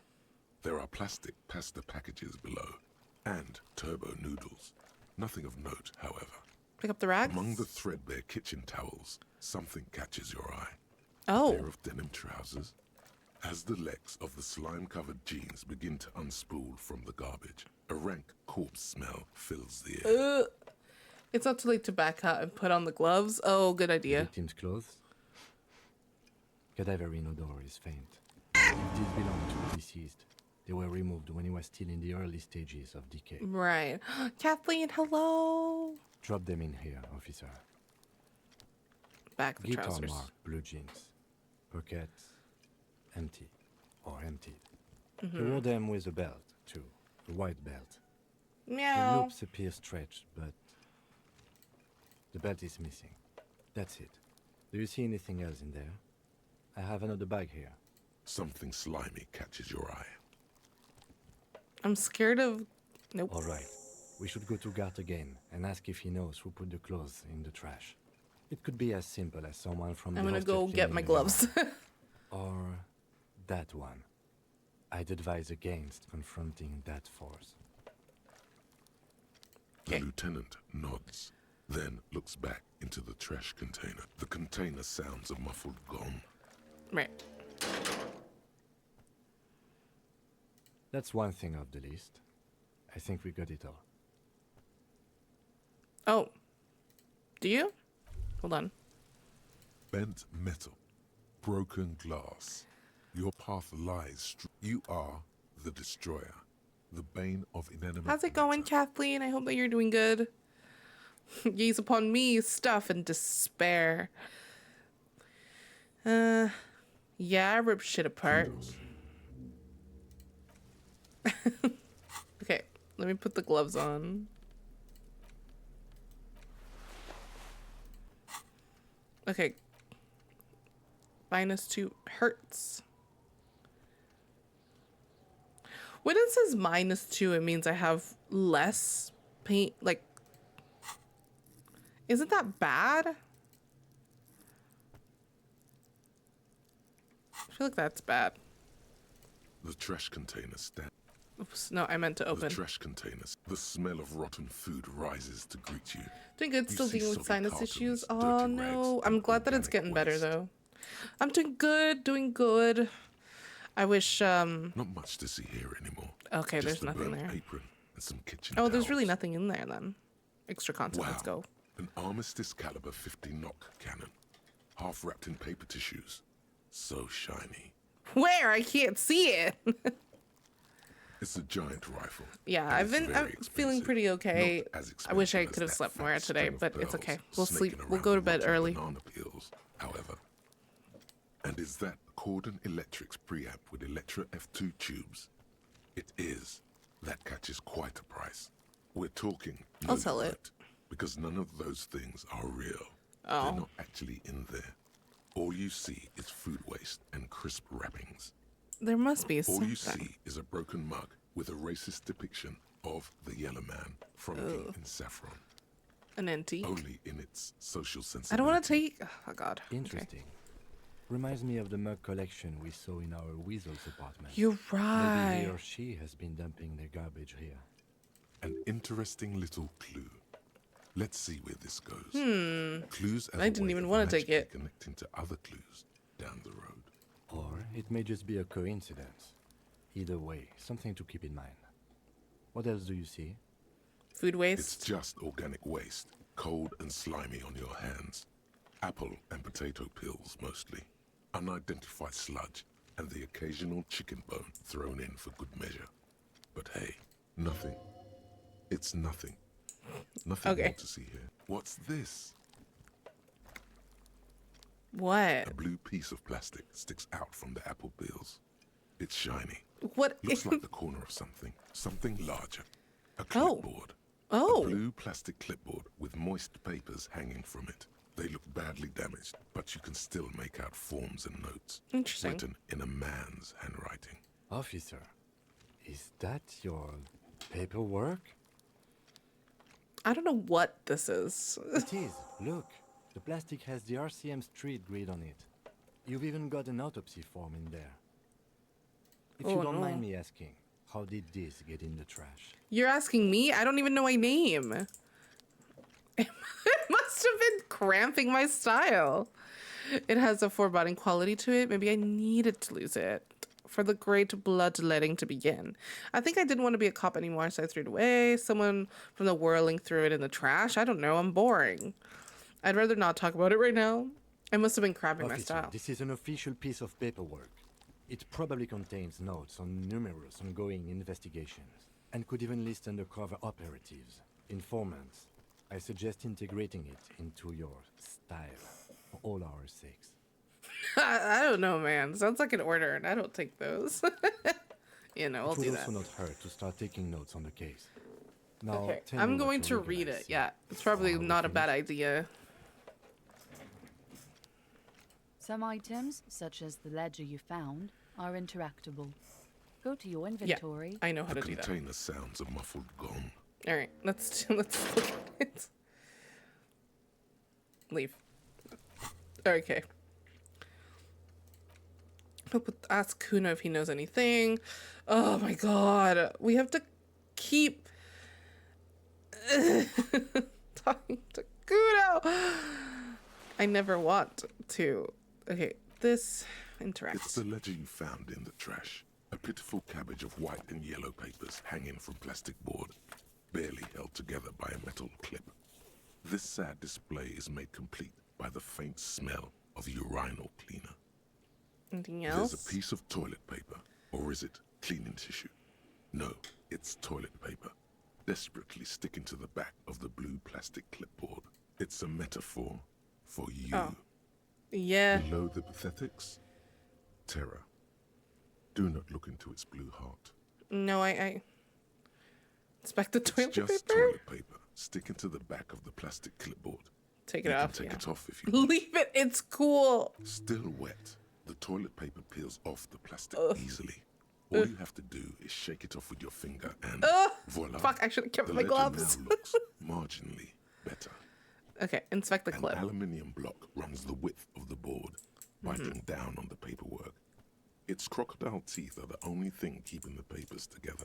There are plastic pasta packages below. And turbo noodles. Nothing of note, however. Pick up the rags? Among the threadbare kitchen towels, something catches your eye. Oh. A pair of denim trousers. As the legs of the slime-covered jeans begin to unspool from the garbage, a rank corpse smell fills the air. It's not too late to back out and put on the gloves. Oh, good idea. Victim's clothes. Cadaverine odor is faint. It did belong to the deceased. They were removed when he was still in the early stages of decay. Right. Kathleen, hello. Drop them in here, officer. Back the Guitar trousers. mark, blue jeans. Pockets, empty. Or emptied. He wore them with a belt, too. A white belt. Meow. The loops appear stretched, but the belt is missing. That's it. Do you see anything else in there? I have another bag here. Something slimy catches your eye. I'm scared of... Nope. All right. We should go to Gart again and ask if he knows who put the clothes in the trash. It could be as simple as someone from I'm the gonna go hostel get my cleaning gloves. or that one. I'd advise against confronting that force. The lieutenant nods, then looks back into the trash container. The container sounds a muffled gong. Right. That's one thing off the list. I think we got it all. Oh. Do you? Hold on. Bent metal, broken glass. Your path lies. You are the destroyer, the bane of inanimate. How's it going, Kathleen? I hope that you're doing good. Gaze upon me, stuff and despair. Yeah, I rip shit apart. Okay, let me put the gloves on. Okay. -2 hurts. When it says -2, it means I have less pain. Like, isn't that bad? I feel like that's bad. The trash container stand. Oops, no, I meant to open. The trash containers. The smell of rotten food rises to greet you. Doing good, still dealing with sinus issues. Oh no, I'm glad that it's getting better though. I'm doing good, doing good. I wish Not much to see here anymore. Okay, Just there's a nothing burnt there. apron and some kitchen Oh, there's towels. really nothing in there then. Extra content, let's go. An Armistice caliber 50 knock cannon, half wrapped in paper tissues. So shiny. Where? I can't see it. It's a giant rifle. Yeah, and I'm it's very feeling expensive. pretty okay. Not as I wish I expensive could have as slept that more fat today, string of but it's pearls okay. We'll sleep. snaking We'll around go to the bed rotten early. Banana peels, however. And is that Cordon Electric's preamp with Electra F2 tubes? It is. That catches quite a price. We're talking. I'll sell it. note, because none of those things are real. Oh. They're not actually in there. All you see is food waste and crisp wrappings. There must be All something. you see is a broken mug with a racist depiction of the Yellow Man frolicking in saffron. An antique. Only in its social sensibility. I don't want to take. Oh God. Interesting. Reminds me of the mug collection we saw in our weasel's apartment. You're right. Maybe he or she has been dumping their garbage here. An interesting little clue. Let's see where this goes. Clues as I a didn't way even of want to take magically it. Connecting to other clues down the road. Or it may just be a coincidence. Either way, something to keep in mind. What else do you see? Food waste. It's just organic waste, cold and slimy on your hands. Apple and potato peels mostly. Unidentified sludge and the occasional chicken bone thrown in for good measure. But hey, nothing. It's nothing. Nothing more to see here. What's this? What? A blue piece of plastic sticks out from the apple peels. It's shiny. What? Looks like the corner of something. Something larger. A clipboard. Oh. A blue plastic clipboard with moist papers hanging from it. They look badly damaged, but you can still make out forms and notes. Interesting. Written in a man's handwriting. Officer, is that your paperwork? I don't know what this is. It is. Look, the plastic has the RCM street grid on it. You've even got an autopsy form in there. If you don't mind me asking, how did this get in the trash? You're asking me? I don't even know my name. It must have been cramping my style. It has a foreboding quality to it. Maybe I needed to lose it for the great bloodletting to begin. I think I didn't want to be a cop anymore, so I threw it away. Someone from the whirling threw it in the trash. I don't know. I'm boring. I'd rather not talk about it right now. I must have been cramping my Officer, style. this is an official piece of paperwork. It probably contains notes on numerous ongoing investigations and could even list undercover operatives, informants. I suggest integrating it into your style for all our sakes. I don't know, man. Sounds like an order, and I don't take those. You know, I'll It would do that. also not hurt to start taking notes on the case. Now, Okay, tell me I'm what going you to read recognize it. Yeah, it's probably Are we not a bad finished? idea. Some items, such as the ledger you found, are interactable. Go to your inventory. I know how The to do that. container sounds a muffled gong. All right, let's look at it. Leave. Okay. Ask Kuna if he knows anything. Oh my god, we have to keep talking to Kuno. I never want to. Okay, this interact. It's the ledger you found in the trash. A pitiful cabbage of white and yellow papers hanging from plastic board, barely held together by a metal clip. This sad display is made complete by the faint smell of urinal cleaner. Anything else? There's a piece of toilet paper, or is it cleaning tissue? No, it's toilet paper, desperately sticking to the back of the blue plastic clipboard. It's a metaphor for you. Oh. Yeah. Below the pathetics, terror. Do not look into its blue heart. No, I inspect the toilet It's just paper. toilet paper sticking to the back of the plastic clipboard. Take it You off. can take Yeah. it off if you want. Leave it. It's cool. Still wet, the toilet paper peels off the plastic easily. All you have to do is shake it off with your finger and voila. Fuck, I should have kept the my ledger gloves. now looks marginally better. Okay, inspect the An clip. aluminium block runs the width of the board, biting down on the paperwork. Its crocodile teeth are the only thing keeping the papers together.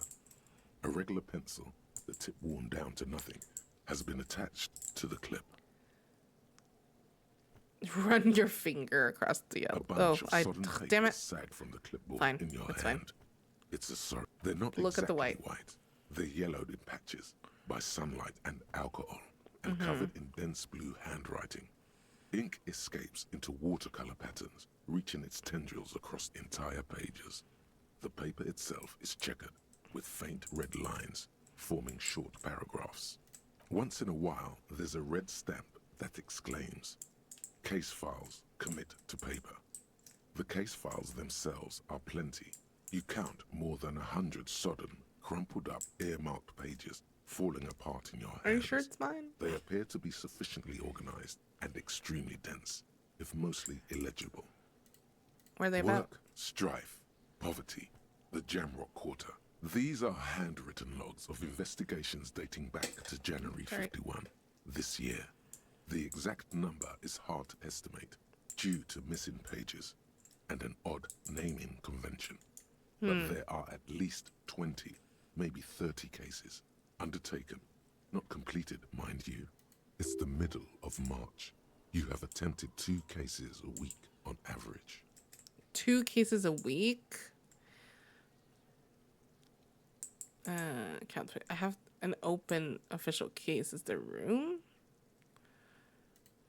A regular pencil, the tip worn down to nothing, has been attached to the clip. Run your finger across the A yellow. bunch of sodden Damn papers it. sag from the clipboard Fine, in your it's hand. fine. It's a sort. They're not Look at the exactly white. They're yellowed in patches by sunlight and alcohol, and covered in dense blue handwriting. Ink escapes into watercolor patterns, reaching its tendrils across entire pages. The paper itself is checkered with faint red lines, forming short paragraphs. Once in a while, there's a red stamp that exclaims, "Case files commit to paper." The case files themselves are plenty. You count more than 100 sodden, crumpled up, earmarked pages falling apart in your hands. Are you sure it's mine? They appear to be sufficiently organized and extremely dense, if mostly illegible. Where are they about? Work, strife, poverty, the Jamrock Quarter. These are handwritten logs of investigations dating back to January 51, this year. The exact number is hard to estimate due to missing pages and an odd naming convention. But there are at least 20, maybe 30 cases undertaken, not completed, mind you. It's the middle of March. You have attempted 2 cases a week on average. 2 cases a week? I have an open official case. Is there room?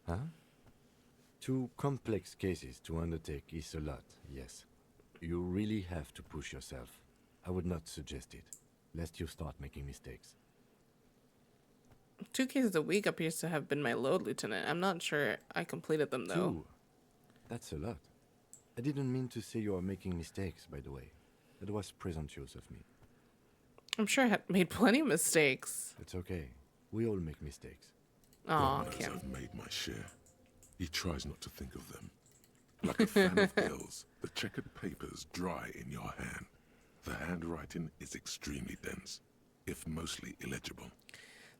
Huh? 2 complex cases to undertake is a lot, yes. You really have to push yourself. I would not suggest it, lest you start making mistakes. 2 cases a week appears to have been my load, Lieutenant. I'm not sure I completed them, though. 2? That's a lot. I didn't mean to say you are making mistakes, by the way. That was presumptuous of me. I'm sure I had made plenty of mistakes. It's okay. We all make mistakes. Aw, God knows Kim. I've made my share. He tries not to think of them. Like a fan of bills, the checkered papers dry in your hand. The handwriting is extremely dense, if mostly illegible.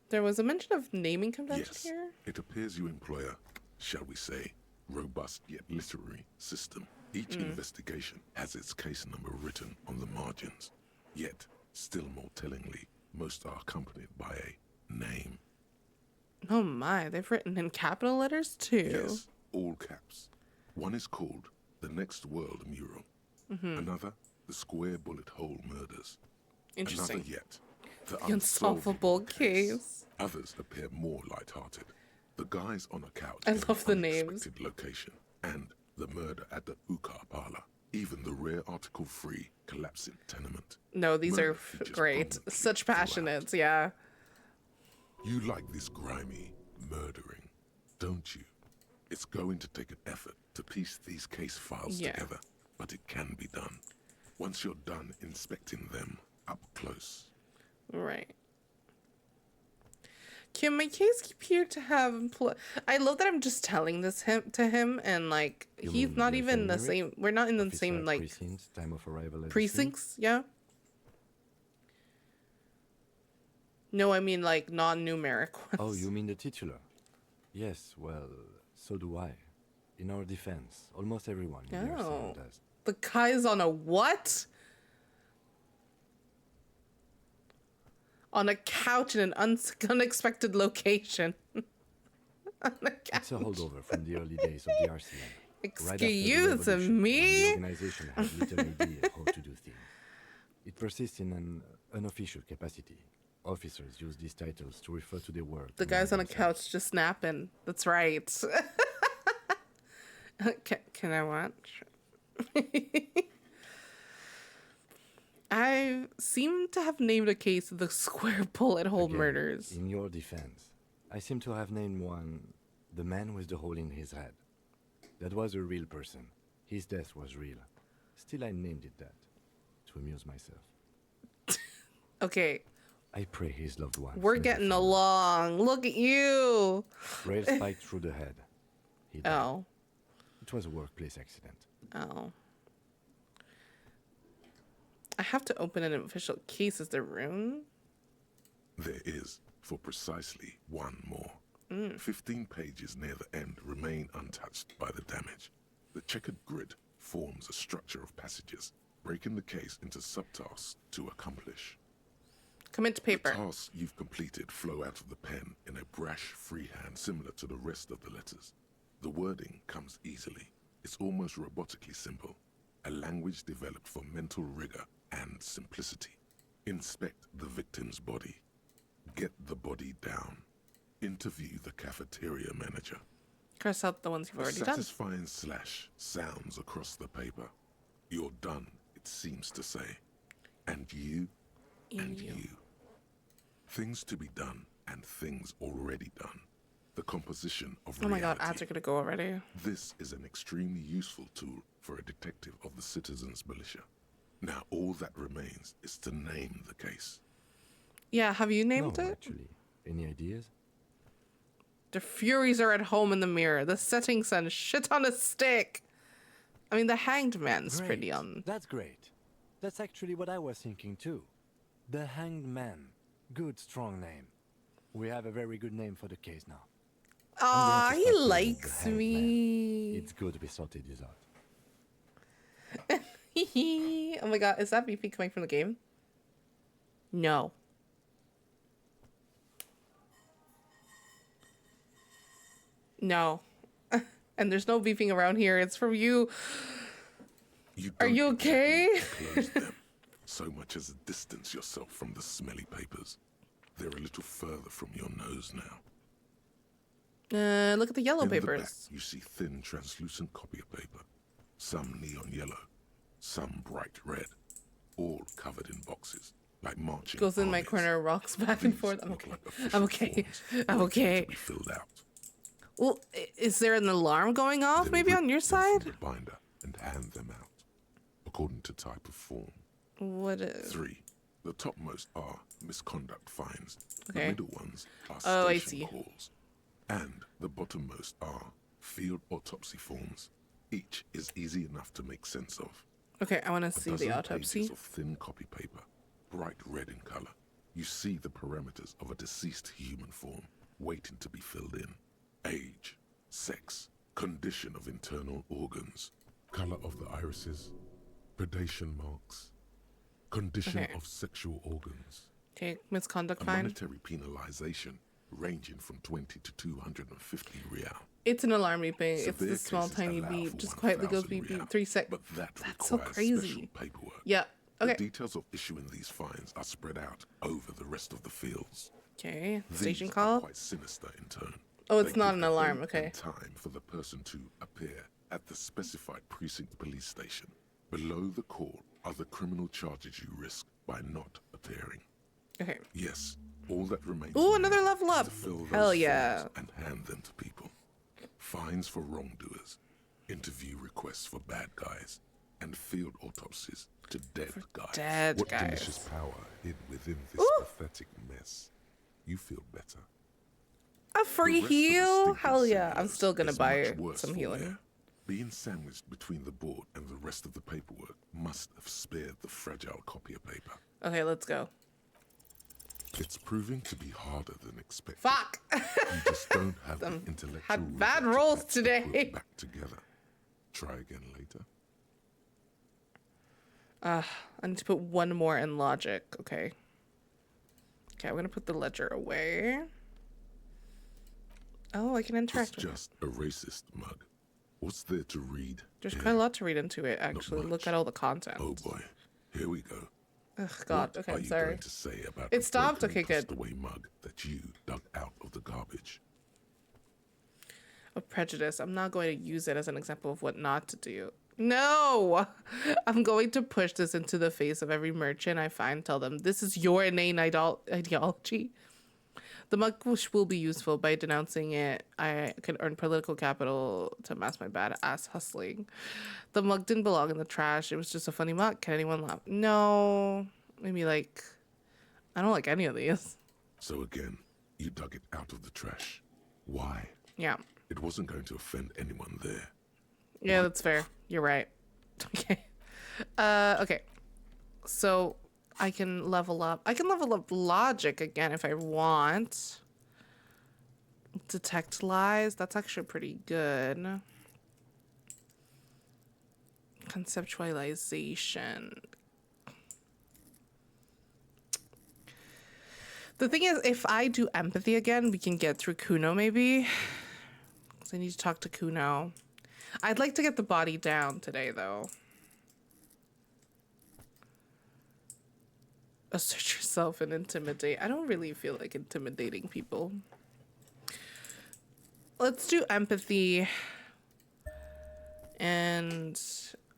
There was a mention of naming convention Yes, here? it appears you employ a, shall we say, robust yet literary system. Each investigation has its case number written on the margins. Yet, still more tellingly, most are accompanied by a name. Oh my, they've written in capital letters too. Yes, all caps. One is called The Next World Mural. Another, The Square Bullet Hole Murders. Interesting. Another yet, The unsolvable case. Others appear more light-hearted. The guys on a couch I in love an the names. unexpected location, and the murder at the hookah parlor. Even the rare article-free collapsing tenement. No, these Murder are features great. prominently Such throughout. passionates, yeah. You like this grimy murdering, don't you? It's going to take an effort to piece these case files Yeah. together, but it can be done. Once you're done inspecting them up close. Right. Kim, my case appear to have I love that I'm just telling this to him, and like You he's mean not the even the ephemerate? same. We're not in the Officer same like precincts, time of arrival at the scene? precincts. Yeah. No, I mean like non-numeric ones. Oh, you mean the titular? Yes, well, so do I. In our defense, almost everyone in the arsenal Oh. does. The guy's on a what? On a couch in an unexpected location. On a couch. It's a holdover from the early days of the RCM. Excuse right after the revolution, when me? the organization had little idea how to do things. It persists in an unofficial capacity. Officers use these titles to refer to their work. The guy's on a couch just napping. That's right. Can I watch? I seem to have named a case of the square bullet hole Again, murders. In your defense, I seem to have named one the man with the hole in his head. That was a real person. His death was real. Still, I named it that to amuse myself. Okay. I pray his loved ones. We're getting along. Look at you. Rail spiked through the head. He died. Oh. It was a workplace accident. Oh. I have to open an official case as the rune. There is, for precisely one more. 15 pages near the end remain untouched by the damage. The checkered grid forms a structure of passages, breaking the case into subtasks to accomplish. Commit paper. The tasks you've completed flow out of the pen in a brash freehand similar to the rest of the letters. The wording comes easily. It's almost robotically simple. A language developed for mental rigor and simplicity. Inspect the victim's body. Get the body down. Interview the cafeteria manager. Cross out the ones you've already done. Satisfying slash sounds across the paper. You're done, it seems to say. And you, and you. Things to be done and things already done. The composition of reality. Oh my god, ads are gonna go already. This is an extremely useful tool for a detective of the citizens' militia. Now all that remains is to name the case. Yeah, have you named No, it? actually. Any ideas? The Furies are at home in the mirror. The setting sun shit on a stick. I mean, the Hanged Man's Great. pretty on. That's great. That's actually what I was thinking too. The Hanged Man. Good, strong name. We have a very good name for the case now. Aw, he I'm going to start calling likes the Hanged me. Man. It's good we sorted this out. Oh my god, is that BP coming from the game? No. No. And there's no beeping around here. It's from you. Are you okay? Close them, so much as distance yourself from the smelly papers. They're a little further from your nose now. Look at the yellow In the papers. back, you see thin, translucent copy paper. Some neon yellow, some bright red, all covered in boxes, like marching Goes in my armies. corner, rocks back and These forth. I'm look okay. like official I'm okay. forms I'm waiting okay. to be filled out. Well, is there an alarm going off Then maybe rip on your them from side? the binder and hand them out, according to type of form. What is? 3. The topmost are misconduct fines. Okay. The middle ones are Oh, I station see. calls. And the bottommost are field autopsy forms. Each is easy enough to make sense of. Okay, I want to A see dozen the autopsy. pages of thin copy paper, bright red in color. You see the parameters of a deceased human form waiting to be filled in. Age, sex, condition of internal organs, color of the irises, predation marks, condition Okay. of sexual organs. Okay, misconduct A fine. monetary penalization ranging from 20 to 250 real. It's an alarm beeping. It's Severe the small cases tiny allow beep. for Just quietly goes 1,000 beep beep. real, 3 seconds. But that That's so requires crazy. special paperwork. Yeah. Okay. The details of issuing these fines are spread out over the rest of the fields. Okay. These Station are call. quite sinister in turn. Oh, it's They not give an the alarm, date okay. and time for the person to appear at the specified precinct police station. Below the call are the criminal charges you risk by not appearing. Okay. Yes, all that remains. Ooh, now another level is up. to fill those Hell yeah. forms and hand them to people. Fines for wrongdoers, interview requests for bad guys, and field autopsies to dead guys. dead what guys. delicious power hid within this Ooh. pathetic mess. You feel better. A free The rest of the heal? stinking Hell yeah. I'm cellulose still gonna is buy much worse some for healing. wear. Being sandwiched between the board and the rest of the paperwork must have spared the fragile copier paper. Okay, let's go. It's proving to be harder than expected. Fuck! You just don't have the intellectual Had bad rigor to rolls patch the today. book back together. Try again later. I need to put one more in logic. Okay. Okay, I'm gonna put the ledger away. Oh, I can interact It's with it. just a racist mug. What's there to read? There's here? quite a lot to read into it, actually. Look much. at all the content. Oh boy, here we go. Ugh, God. What Okay, are I'm you sorry. going to say about It the stopped? broken, Okay, good. away mug that you dug out of the garbage? Of prejudice. I'm not going to use it as an example of what not to do. No! I'm going to push this into the face of every merchant I find. Tell them, this is your inane ideology. The mug will be useful. By denouncing it, I can earn political capital to mask my bad ass hustling. The mug didn't belong in the trash. It was just a funny mug. Can anyone laugh? No. Maybe like... I don't like any of these. So again, you dug it out of the trash. Why? Yeah. It wasn't going to offend anyone there. Yeah, that's fair. You're right. Okay. Okay. So I can level up. I can level up logic again if I want. Detect lies. That's actually pretty good. Conceptualization. The thing is, if I do empathy again, we can get through Kuno maybe. I need to talk to Kuno. I'd like to get the body down today, though. Assert yourself and intimidate. I don't really feel like intimidating people. Let's do empathy. And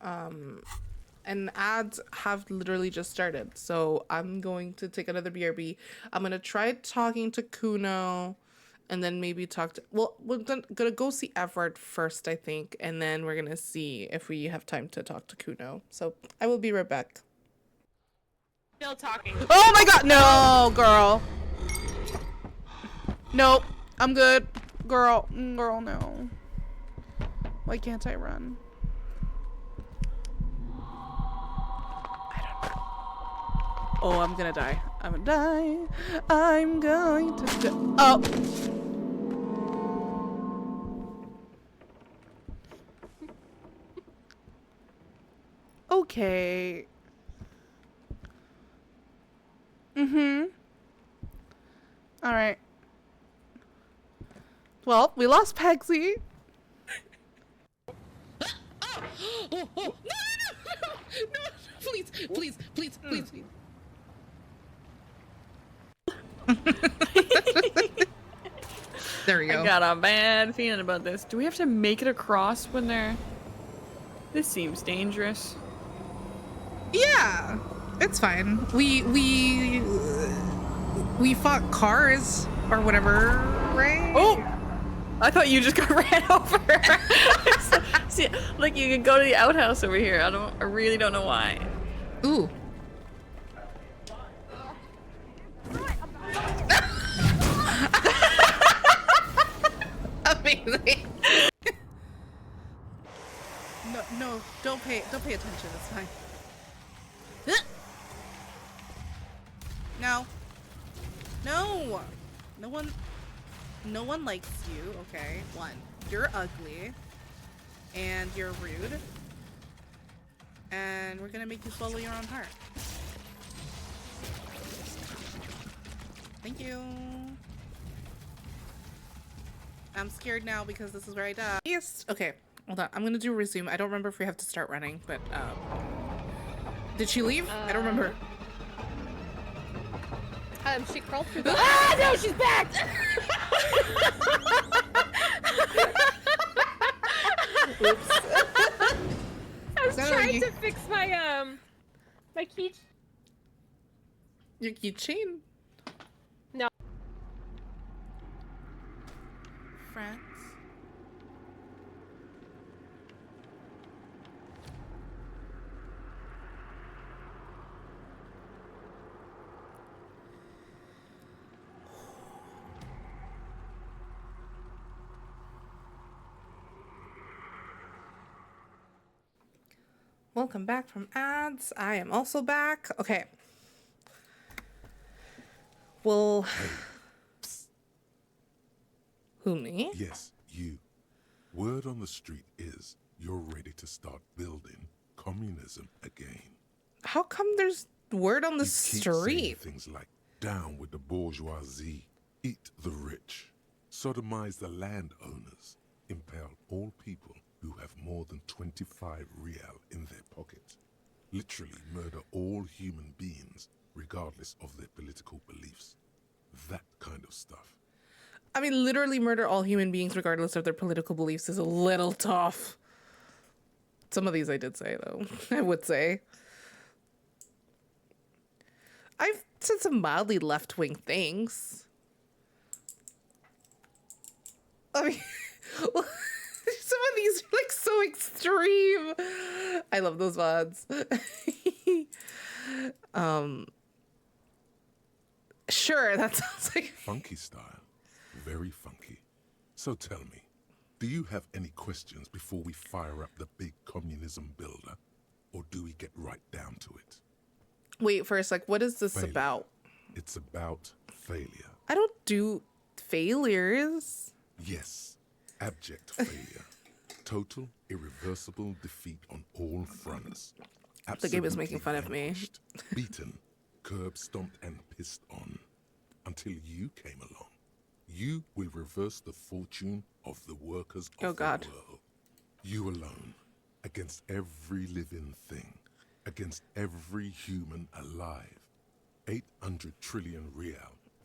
ads have literally just started. So I'm going to take another BRB. I'm going to try talking to Kuno. And then maybe talk to... Well, we're gonna go see Everard first, I think. And then we're gonna see if we have time to talk to Kuno. So, I will be right back. Still talking. Oh my god! No, girl. Nope. I'm good. Girl. Girl, no. Why can't I run? I don't know. Oh, I'm gonna die. I'm gonna die. I'm going to die. Oh! Okay. Alright. Well, we lost Pegsy. No, please, please, please, please, please. There we go. I got a bad feeling about this. Do we have to make it across when they're... This seems dangerous. Yeah, it's fine. We fought cars or whatever, right? Oh! I thought you just got ran over. See, like you can go to the outhouse over here. I really don't know why. Ooh. Amazing. No, don't pay attention. It's fine. No. No. No one likes you. Okay. One, you're ugly, and you're rude, and we're gonna make you swallow your own heart. Thank you. I'm scared now because this is where I die. Yes. Okay. Hold on. I'm gonna do a resume. I don't remember if we have to start running, but did she leave? I don't remember. She crawled through the... Ah! No, she's back! Oops. I was trying to fix my, my key... Your keychain? No. France. Welcome back from ads. I am also back. Okay. Well... Who, me? Yes, you. Word on the street is you're ready to start building communism again. How come there's word on the You keep street? saying things like, down with the bourgeoisie, eat the rich, sodomize the landowners, impale all people who have more than 25 real in their pocket. Literally murder all human beings, regardless of their political beliefs. That kind of stuff. I mean, literally murder all human beings regardless of their political beliefs is a little tough. Some of these I did say, though. I would say. I've said some mildly left-wing things. I mean, well, some of these are like so extreme. I love those VODs. Sure, that sounds like funky style. Very funky. So tell me, do you have any questions before we fire up the big communism builder? Or do we get right down to it? Wait, first, like, what is this Failure. about? It's about failure. I don't do failures. Yes, abject failure. Total, irreversible defeat on all fronts. The game is making fun of me. Beaten, curb stomped and pissed on. Until you came along. You will reverse the fortune of the workers of the world. You alone, against every living thing, against every human alive. 800 trillion real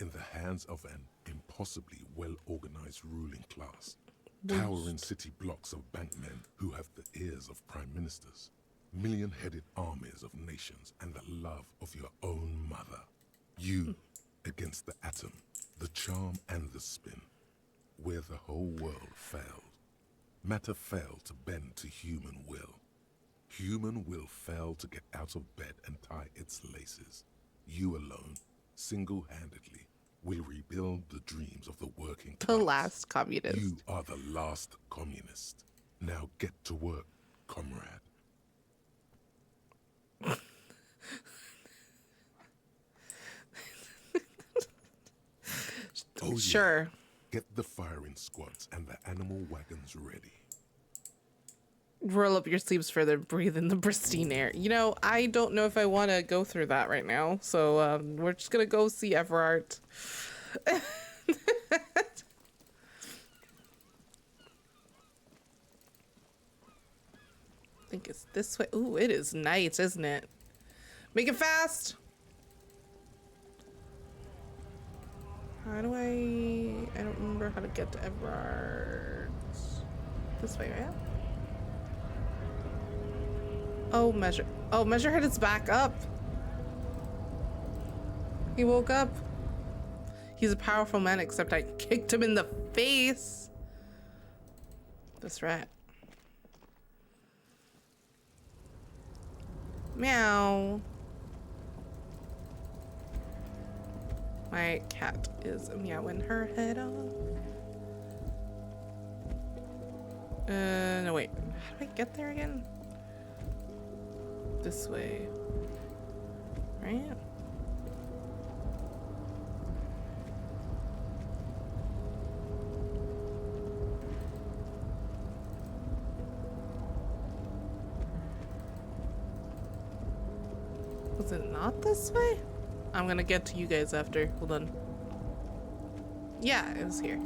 in the hands of an impossibly well-organized ruling class. Towering city blocks of bankmen who have the ears of prime ministers. Million-headed armies of nations and the love of your own mother. You against the atom, the charm and the spin, where the whole world failed. Matter failed to bend to human will. Human will failed to get out of bed and tie its laces. You alone, single-handedly, will rebuild the dreams of the working class. The last communist. You are the last communist. Now get to work, comrade. Oh, yeah. Sure. Get the firing squads and the animal wagons ready. Roll up your sleeves further, breathe in the pristine air. You know, I don't know if I want to go through that right now. So we're just going to go see Everard. I think it's this way. Ooh, it is night, isn't it? Make it fast. How do I don't remember how to get to Everard. This way, right? Oh, Measure. Oh, Measurehead is back up. He woke up. He's a powerful man, except I kicked him in the face. That's right. Meow. My cat is meowing her head off. No, wait. How do I get there again? This way. Right? Was it not this way? I'm gonna get to you guys after. Hold on. Yeah, it was here.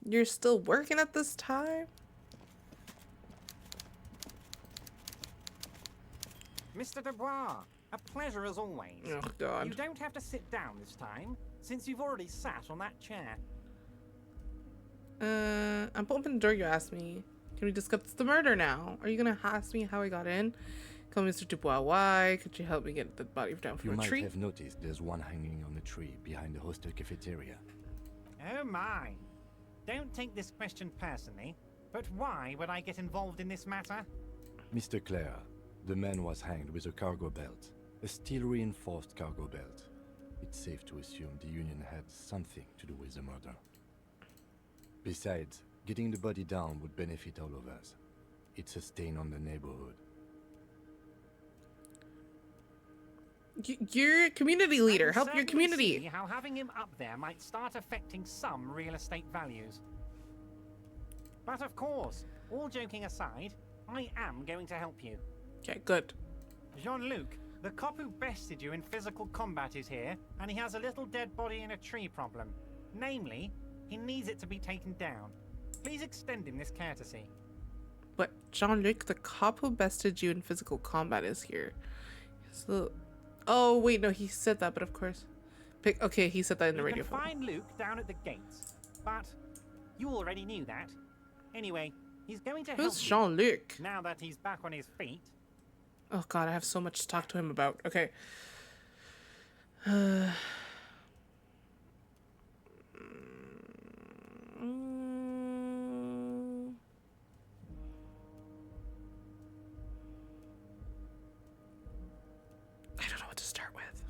You're still working at this time? Mr. Dubois, a pleasure as always. Oh, God. You don't have to sit down this time, since you've already sat on that chair. I'm open the door you asked me. Can we discuss the murder now? Are you gonna ask me how I got in? Call Mr. Dubois, why? Could you help me get the body down from You a might tree? have noticed there's one hanging on the tree behind the hostel cafeteria. Oh my. Don't take this question personally, but why would I get involved in this matter? Mr. Clare, the man was hanged with a cargo belt, a steel-reinforced cargo belt. It's safe to assume the Union had something to do with the murder. Besides, getting the body down would benefit all of us. It's a stain on the neighborhood. You're a community leader. Help your Certainly community. See how having him up there might start affecting some real estate values. But of course, all joking aside, I am going to help you. Okay, good. Jean-Luc, the cop who bested you in physical combat is here, and he has a little dead body in a tree problem. Namely, he needs it to be taken down. Please extend him this courtesy. But Jean-Luc, the cop who bested you in physical combat, is here. So, oh wait, no, he said that, but of course, okay, he said that in the radio. You can find Luke down at the gates, but you already knew that. Anyway, he's going to help Who's Jean-Luc? now that he's back on his feet. Oh god, I have so much to talk to him about. Okay. I don't know what to start with.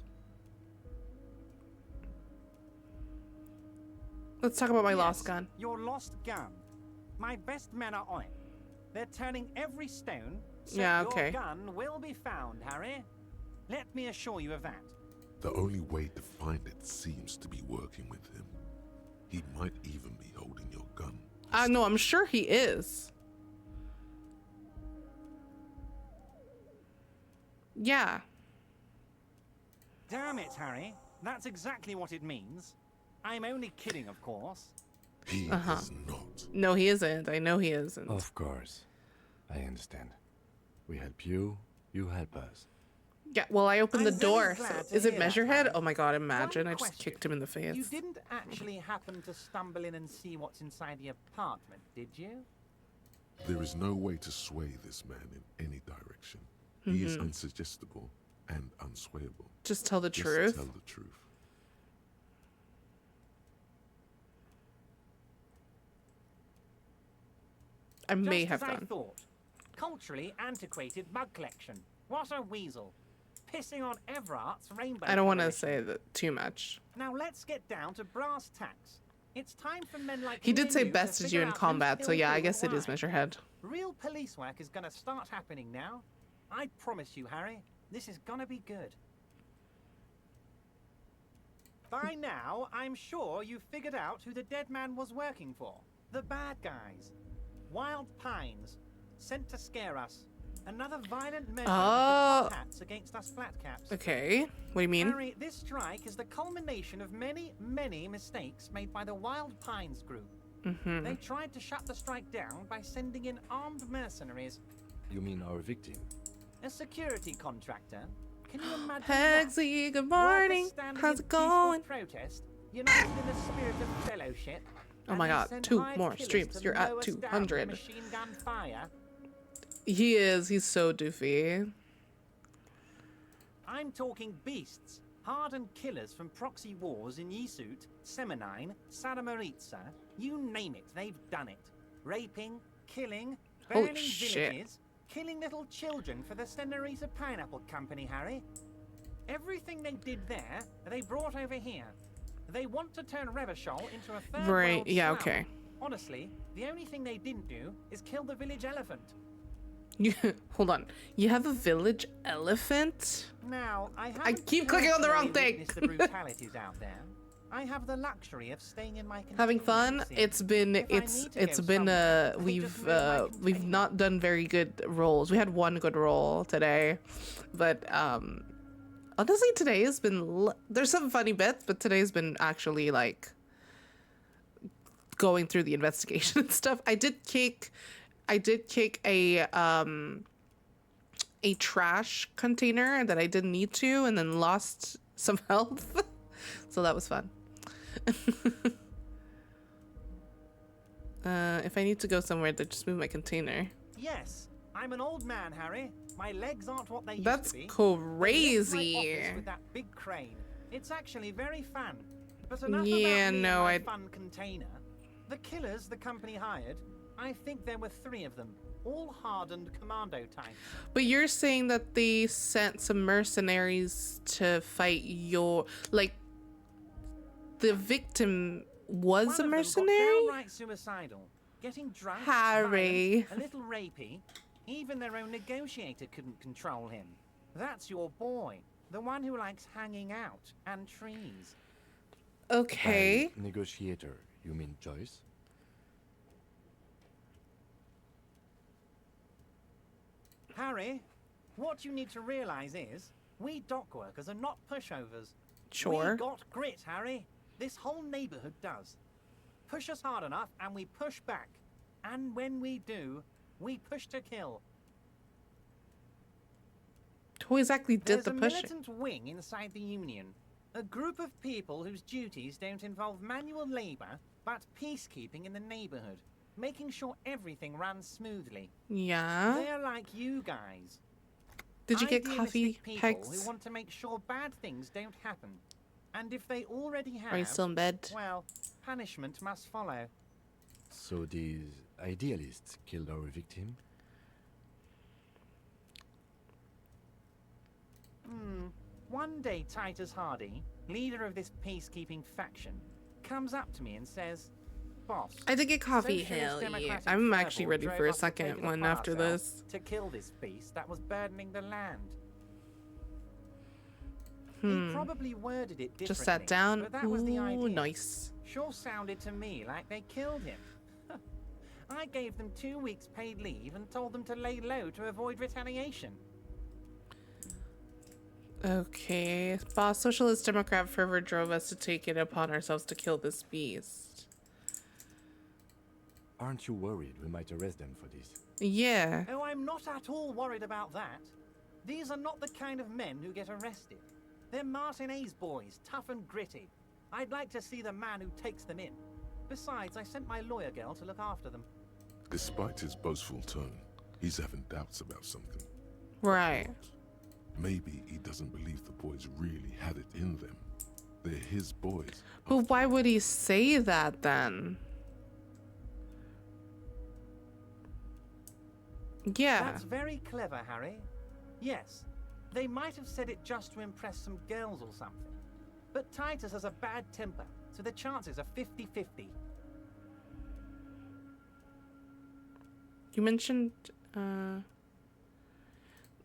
Let's talk about my lost gun. Your lost gun. My best men are on it. They're turning every stone, so Yeah, okay. your gun will be found, Harry. Let me assure you of that. The only way to find it seems to be working with him. He might even be holding your gun. No, I'm sure he is. Yeah. Damn it, Harry. That's exactly what it means. I'm only kidding, of course. He is not. No, he isn't. I know he isn't. Of course. I understand. We help you, you help us. Yeah, well, I opened the I'm door. very So glad to is it hear that, Measurehead? Harry. Oh my god, imagine. One I just question. kicked him in the face. You didn't actually happen to stumble in and see what's inside the apartment, did you? There is no way to sway this man in any direction. He is unsuggestible and unswayable. Just tell the Just truth. tell the truth. I may Just have as I done. thought. Culturally antiquated mug collection. What a weasel. Pissing on Everart's rainbow. I don't want to collection. say that too much. Now let's get down to brass tacks. It's time for men like He me did and say you to bested you figure in out who combat, so killed yeah, who I and guess it is why. Measurehead. Real police work is gonna start happening now. I promise you, Harry, this is gonna be good. By now, I'm sure you've figured out who the dead man was working for. The bad guys. Wild Pines. Sent to scare us. Another violent measure of the top hats against us flat caps. Okay, what do you mean? Harry, this strike is the culmination of many, many mistakes made by the Wild Pines group. They tried to shut the strike down by sending in armed mercenaries. You mean our victim? A security contractor. Can you imagine Peggy, good morning. How's it going? Protest, united in the spirit of fellowship. Oh my god, 2 more streams. You're at 200. Machine gun fire. He is. He's so doofy. I'm talking beasts. Hardened killers from proxy wars in Yisut, Semenine, Saramaritsa. You name it, they've done it. Raping, killing, Holy burning shit. villages, killing little children for the Senorita Pineapple Company, Harry. Everything they did there, they brought over here. They want to turn Revachol into a third Right, world yeah, slum. okay. Honestly, the only thing they didn't do is kill the village elephant. Hold on. You have a village elephant? Now, I keep clicking on the wrong thing. witnessed the brutalities out there. I have the luxury of staying in my Having fun? contingency. It's been If I it's need to it's go been somewhere, I just move my we've not done very good rolls. We had one good roll today, but honestly today has been there's some funny bits, but today's been actually like going through the investigation and stuff. I did kick a trash container that I didn't need to, and then lost some health. So that was fun. If I need to go somewhere, then just move my container. Yes, I'm an old man, Harry. My legs aren't what they That's used to be. crazy. I lift my office with that big crane. It's actually very fun. But enough Yeah, about me no, and my fun container. The killers the company hired, I think there were 3 of them, all hardened commando types. But you're saying that they sent some mercenaries to fight your the victim was One a of them mercenary? got downright suicidal, getting drunk, Harry. violent, a little rapey. Even their own negotiator couldn't control him. That's your boy, the one who likes hanging out and trees. Okay. By negotiator, you mean Joyce? Harry, what you need to realize is, we dock workers are not pushovers. Sure. We got grit, Harry. This whole neighborhood does. Push us hard enough and we push back. And when we do, We push to kill. Who exactly did There's the a pushing? militant wing inside the Union. A group of people whose duties don't involve manual labor, but peacekeeping in the neighborhood. Making sure everything runs smoothly. Yeah. They're like you guys. Did you get Idealistic coffee, people Pegs? who want to make sure bad things don't happen. And if they already have, Are you still in bed? well, punishment must follow. So these idealists killed our victim? One day Titus Hardy, leader of this peacekeeping faction, comes up to me and says, "Boss, I did get coffee. Socialist Hell yeah. Democratic I'm fervor actually ready drove for a us to take second it one upon after ourselves this. to kill this beast that was burdening the land." Hmm. He probably worded it differently. Just sat down. But that was the Ooh, idea. nice. Sure sounded to me like they killed him. I gave them 2 weeks paid leave and told them to lay low to avoid retaliation. Okay. Boss, Socialist Democrat fervor drove us to take it upon ourselves to kill this beast. Aren't you worried we might arrest them for this? Yeah. Oh, I'm not at all worried about that. These are not the kind of men who get arrested. They're Martinez boys, tough and gritty. I'd like to see the man who takes them in. Besides, I sent my lawyer girl to look after them. Despite his boastful tone, he's having doubts about something. Right. Maybe he doesn't believe the boys really had it in them. They're his boys. But why would he say that then? Yeah. That's very clever, Harry. Yes, they might have said it just to impress some girls or something. But Titus has a bad temper, so the chances are 50-50. You mentioned the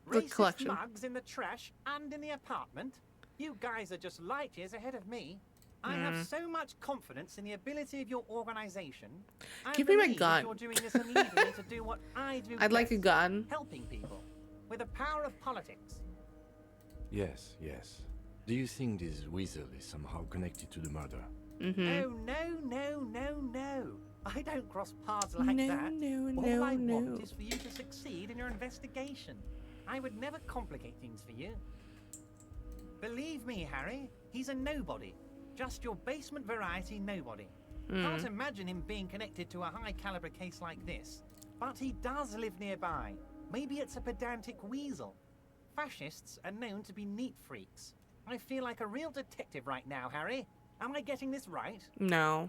Racist collection. mugs in the trash and in the apartment. You guys are just light years ahead of me. I have so much confidence in the ability of your organization. I Give me my believe gun. You're doing this illegally to do what I do. I'd like a best, gun. Helping people with the power of politics. Yes, yes. Do you think this weasel is somehow connected to the murder? Oh no! I don't cross paths like No, that. no, All no, I no. want is for you to succeed in your investigation. I would never complicate things for you. Believe me, Harry, he's a nobody. Just your basement variety nobody. Can't imagine him being connected to a high caliber case like this. But he does live nearby. Maybe it's a pedantic weasel. Fascists are known to be neat freaks. I feel like a real detective right now, Harry. Am I getting this right? No.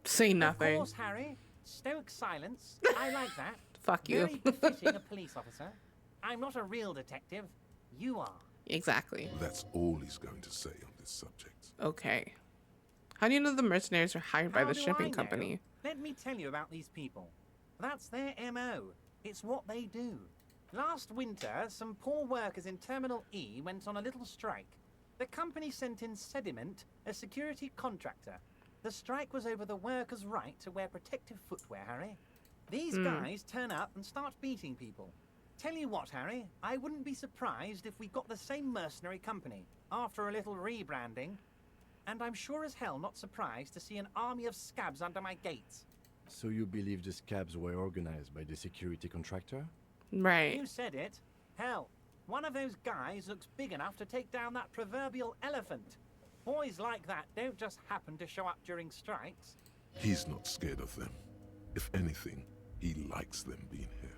Say nothing. Of course, Harry. Stoic silence. I like that. Fuck you. Very befitting a police officer. I'm not a real detective. You are. Exactly. That's all he's going to say on this subject. Okay. How do you know the mercenaries are hired by How the do shipping I know? company? Let me tell you about these people. That's their MO. It's what they do. Last winter, some poor workers in Terminal E went on a little strike. The company sent in Sediment, a security contractor. The strike was over the workers' right to wear protective footwear, Harry. These guys turn up and start beating people. Tell you what, Harry, I wouldn't be surprised if we got the same mercenary company after a little rebranding. And I'm sure as hell not surprised to see an army of scabs under my gates. So you believe the scabs were organized by the security contractor? Right. You said it. Hell, one of those guys looks big enough to take down that proverbial elephant. Boys like that don't just happen to show up during strikes. He's not scared of them. If anything, he likes them being here.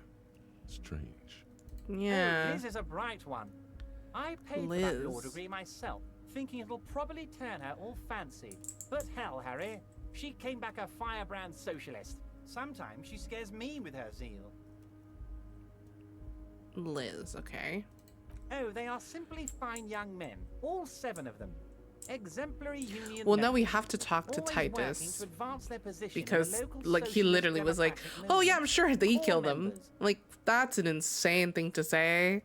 Strange. Yeah. Oh, Liz is a bright one. I paid for that law degree myself, thinking it'll probably turn her all fancy. But hell, Harry, she came back a firebrand socialist. Sometimes she scares me with her zeal. Liz, okay. Oh, they are simply fine young men, all 7 of them. Exemplary union Well, now members, we have to talk to always working Titus to advance their position in the because, local like, he socialist literally was like, democratic "Oh yeah, movement. I'm sure they Core killed them." members. Like, that's an insane thing to say.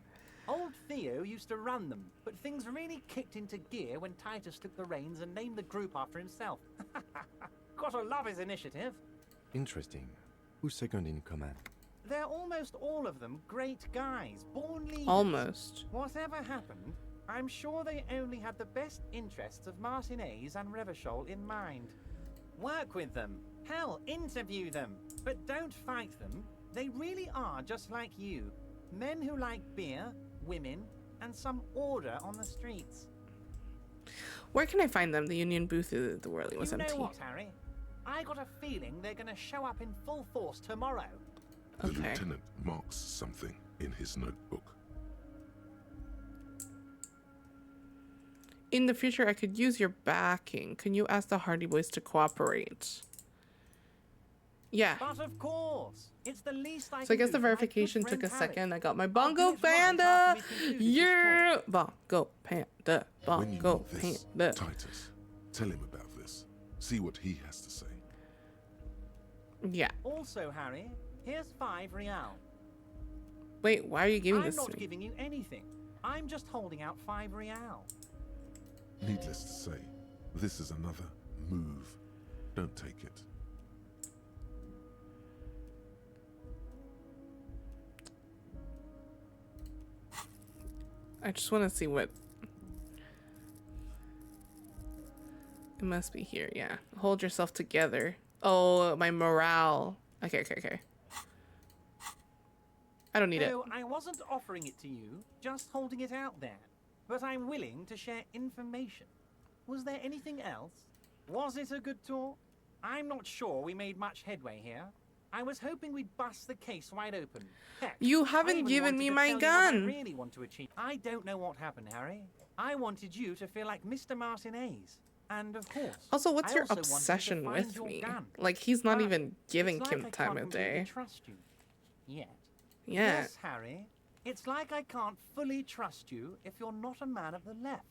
Old Theo used to run them, but things really kicked into gear when Titus took the reins and named the group after himself. Gotta love his initiative. Interesting. Who's second in command? They're almost all of them great guys, born leaders. Almost. Whatever happened, I'm sure they only had the best interests of Martinez and Revachol in mind. Work with them. Hell, interview them. But don't fight them. They really are just like you. Men who like beer, women, and some order on the streets. Where can I find them? The Union booth at the Whirly was You empty. know what, Harry? I got a feeling they're going to show up in full force tomorrow. The lieutenant marks something in his notebook. In the future, I could use your backing. Can you ask the Hardy Boys to cooperate? Yeah. But of course, it's the least I So I guess the verification took a second. I got my Bongo Panda. Yeah. Bongo Panda. Bongo Panda. Titus, tell him about this. See what he has to say. Yeah. Also, Harry, here's 5 real. Wait, why are you giving this I'm to not me? giving you anything. I'm just holding out 5 real. Needless to say, this is another move. Don't take it. I just want to see what... It must be here, yeah. Hold yourself together. Oh, my morale. Okay. I don't need it. No, I wasn't offering it to you, just holding it out there. But I'm willing to share information. Was there anything else? Was it a good talk? I'm not sure we made much headway here. I was hoping we'd bust the case wide open. Heck, You I haven't even given wanted me to my tell you what gun. I really want to achieve. I don't know what happened, Harry. I wanted you to feel like Mr. Martinez. And of course. Also, what's I your also wanted you to obsession find with your me? gun. Like, he's not But even giving it's Kim like I time can't of completely day. trust you yet. Yeah. Yes, Harry. It's like I can't fully trust you if you're not a man of the left.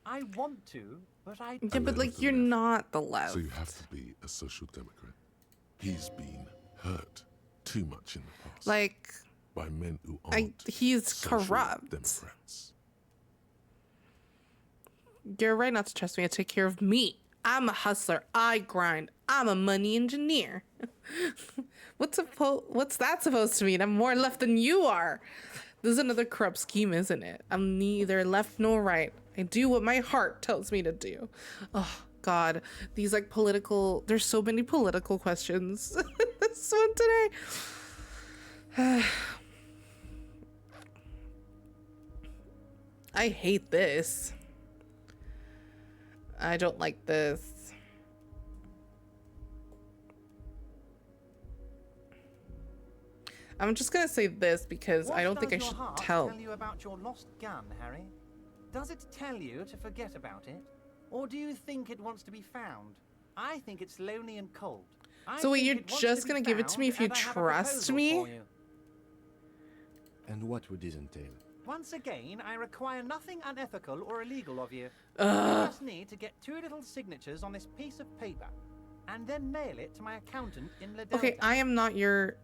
I want to, but I Yeah, but like, you're not the left. So you have to be a social democrat. He's been hurt too much in the past. Like, by men who aren't he's social corrupt. Democrats. You're right not to trust me. I take care of me. I'm a hustler. I grind. I'm a money engineer. What's that supposed to mean? I'm more left than you are. This is another corrupt scheme, isn't it? I'm neither left nor right. I do what my heart tells me to do. Oh, God. These, like, political... There's so many political questions in this one today. I hate this. I don't like this. I'm just gonna say this because I don't think I should tell. Tell you about your lost gun, Harry? Does it tell you to forget about it? Or do you think it wants to be found? I think it's lonely and cold. So wait, you're just gonna give it to me if you trust me? And what would this entail? Once again, I require nothing unethical or illegal of you. You just need to get 2 little signatures on this piece of paper, and then mail it to my accountant in La Delta. Okay, I am not your...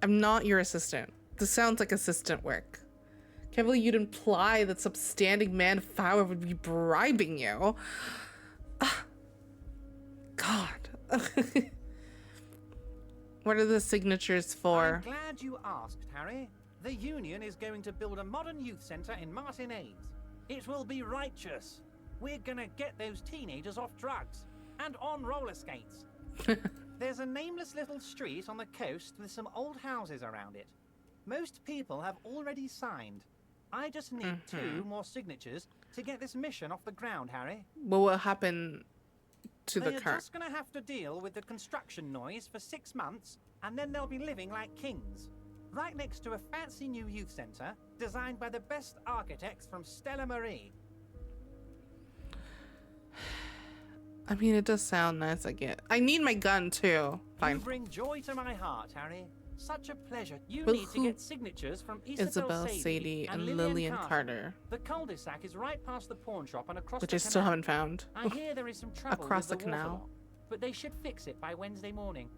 I'm not your assistant. This sounds like assistant work. Can't believe you'd imply that some standing man Fowler would be bribing you. God. What are the signatures for? I'm glad you asked, Harry. The Union is going to build a modern youth centre in Martinez. It will be righteous. We're gonna get those teenagers off drugs and on roller skates. There's a nameless little street on the coast with some old houses around it. Most people have already signed. I just need 2 more signatures to get this mission off the ground, Harry. What will happen to the They're car? just gonna have to deal with the construction noise for 6 months, and then they'll be living like kings. Right next to a fancy new youth centre, designed by the best architects from Stella Marie. I mean, it does sound nice, I get. I need my gun, too. Fine. You bring joy to my heart, Harry. Such a pleasure. You Well, need to get signatures from Isabel Sadie and Lillian Carter. The cul-de-sac is right past the pawn shop and across Which the I still canal. haven't found. I hear there is some trouble Across with the the water canal. lock, but they should fix it by Wednesday morning.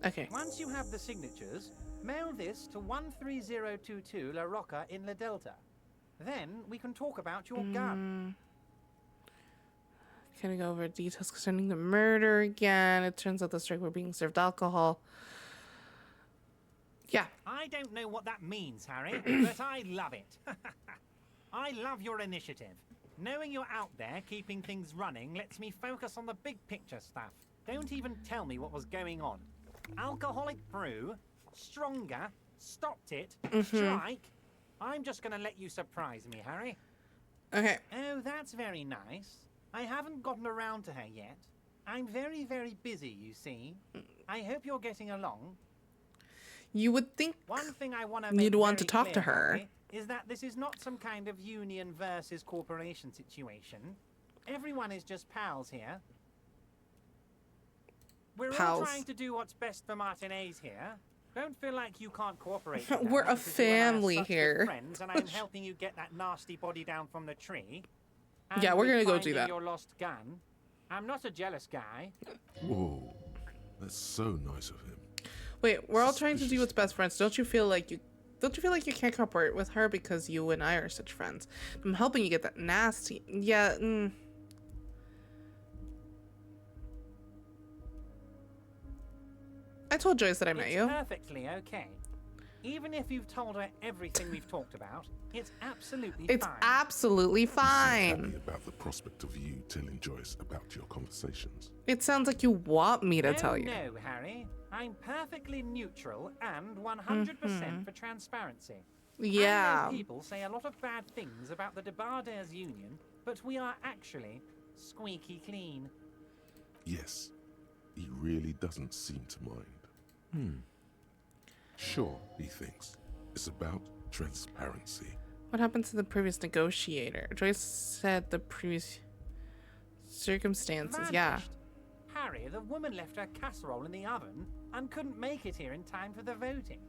Okay. Once you have the signatures, mail this to 13022 La Rocca in La Delta. Then we can talk about your gun. Can we go over details concerning the murder again? It turns out the strike were being served alcohol. Yeah. I don't know what that means, Harry, but I love it. I love your initiative. Knowing you're out there keeping things running lets me focus on the big picture stuff. Don't even tell me what was going on. Alcoholic brew, stronger, stopped it, Mhm. strike. I'm just gonna let you surprise me, Harry. Okay. Oh, that's very nice. I haven't gotten around to her yet. I'm very, very busy, you see. I hope you're getting along. You would think One thing I want to you'd make want to very talk to clear, her. Harry, is that this is not some kind of union versus corporation situation. Everyone is just pals here. We're all Pals. trying to do what's best for Martinez here. Don't feel like you can't cooperate with We're her, a because you and I are family such good here. friends, and I'm helping you get that nasty body down from the tree. And Yeah, we're with gonna go do finding that. Your lost gun. I'm not a jealous guy. Whoa, that's so nice of him. Wait, we're all trying to do what's best friends. Don't you feel like you can't cooperate with her because you and I are such friends? I'm helping you get that nasty. Yeah. I told Joyce that I met It's you. perfectly okay. Even if you've told her everything we've talked about, it's absolutely It's fine. absolutely Happy fine. about the prospect of you telling Joyce about your conversations. It sounds like you want me to tell you. No, Harry. I'm perfectly neutral and 100% for transparency. Yeah. I know people say a lot of bad things about the Debarders Union, but we are actually squeaky clean. Yes, he really doesn't seem to mind. Sure, he thinks. It's about transparency. What happened to the previous negotiator? Joyce said the previous circumstances. Yeah. Vanished. Harry, the woman left her casserole in the oven and couldn't make it here in time for the voting.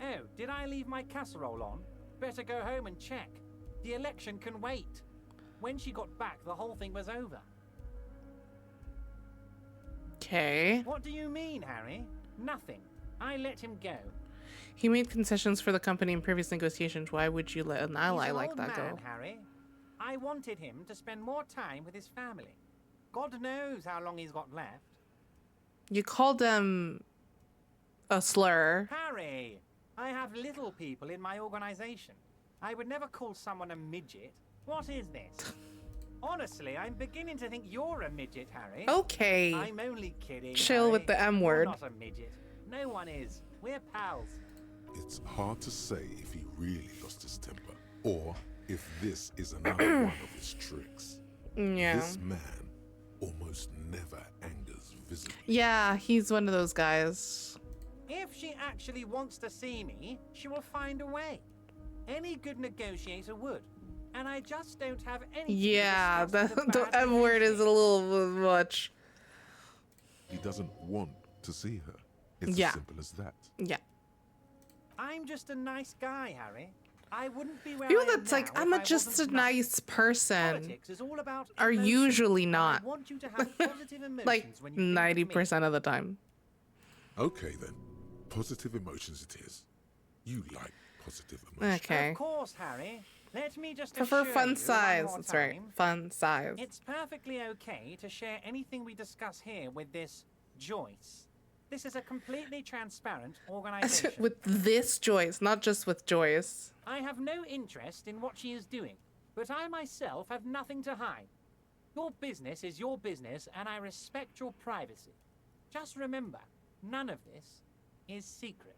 Oh, did I leave my casserole on? Better go home and check. The election can wait. When she got back, the whole thing was over. Okay. What do you mean, Harry? Nothing. I let him go. He made concessions for the company in previous negotiations. Why would you let an ally He's an like old that man, go? Harry. I wanted him to spend more time with his family. God knows how long he's got left. You called him a slur. Harry, I have little people in my organization. I would never call someone a midget. What is this? Honestly, I'm beginning to think you're a midget, Harry. Okay. I'm only kidding. Chill Harry. with the M word. You're not a midget. No one is. We're pals. It's hard to say if he really lost his temper, or if this is another one of his tricks. Yeah. This man almost never angers visibly. Yeah, he's one of those guys. If she actually wants to see me, she will find a way. Any good negotiator would. And I just don't have anything. Yeah, to discuss with the a bad M word is a little bit much. He doesn't want to see her. It's Yeah. as simple as that. Yeah. I'm just a nice guy, Harry. I wouldn't be where People I am that's like, now I'm if I just a wasn't nice person Politics is all about are emotions, usually and not. I want you to have positive emotions Like when you think of me. 90% of the time. Okay then. Positive emotions it is. You like positive emotions. Okay. Of course, Harry. Let me just Prefer assure fun you size. one more That's right. time, Fun size. It's perfectly okay to share anything we discuss here with this Joyce. This is a completely transparent organization. With this Joyce, not just with Joyce. I have no interest in what she is doing, but I myself have nothing to hide. Your business is your business, and I respect your privacy. Just remember, none of this is secret.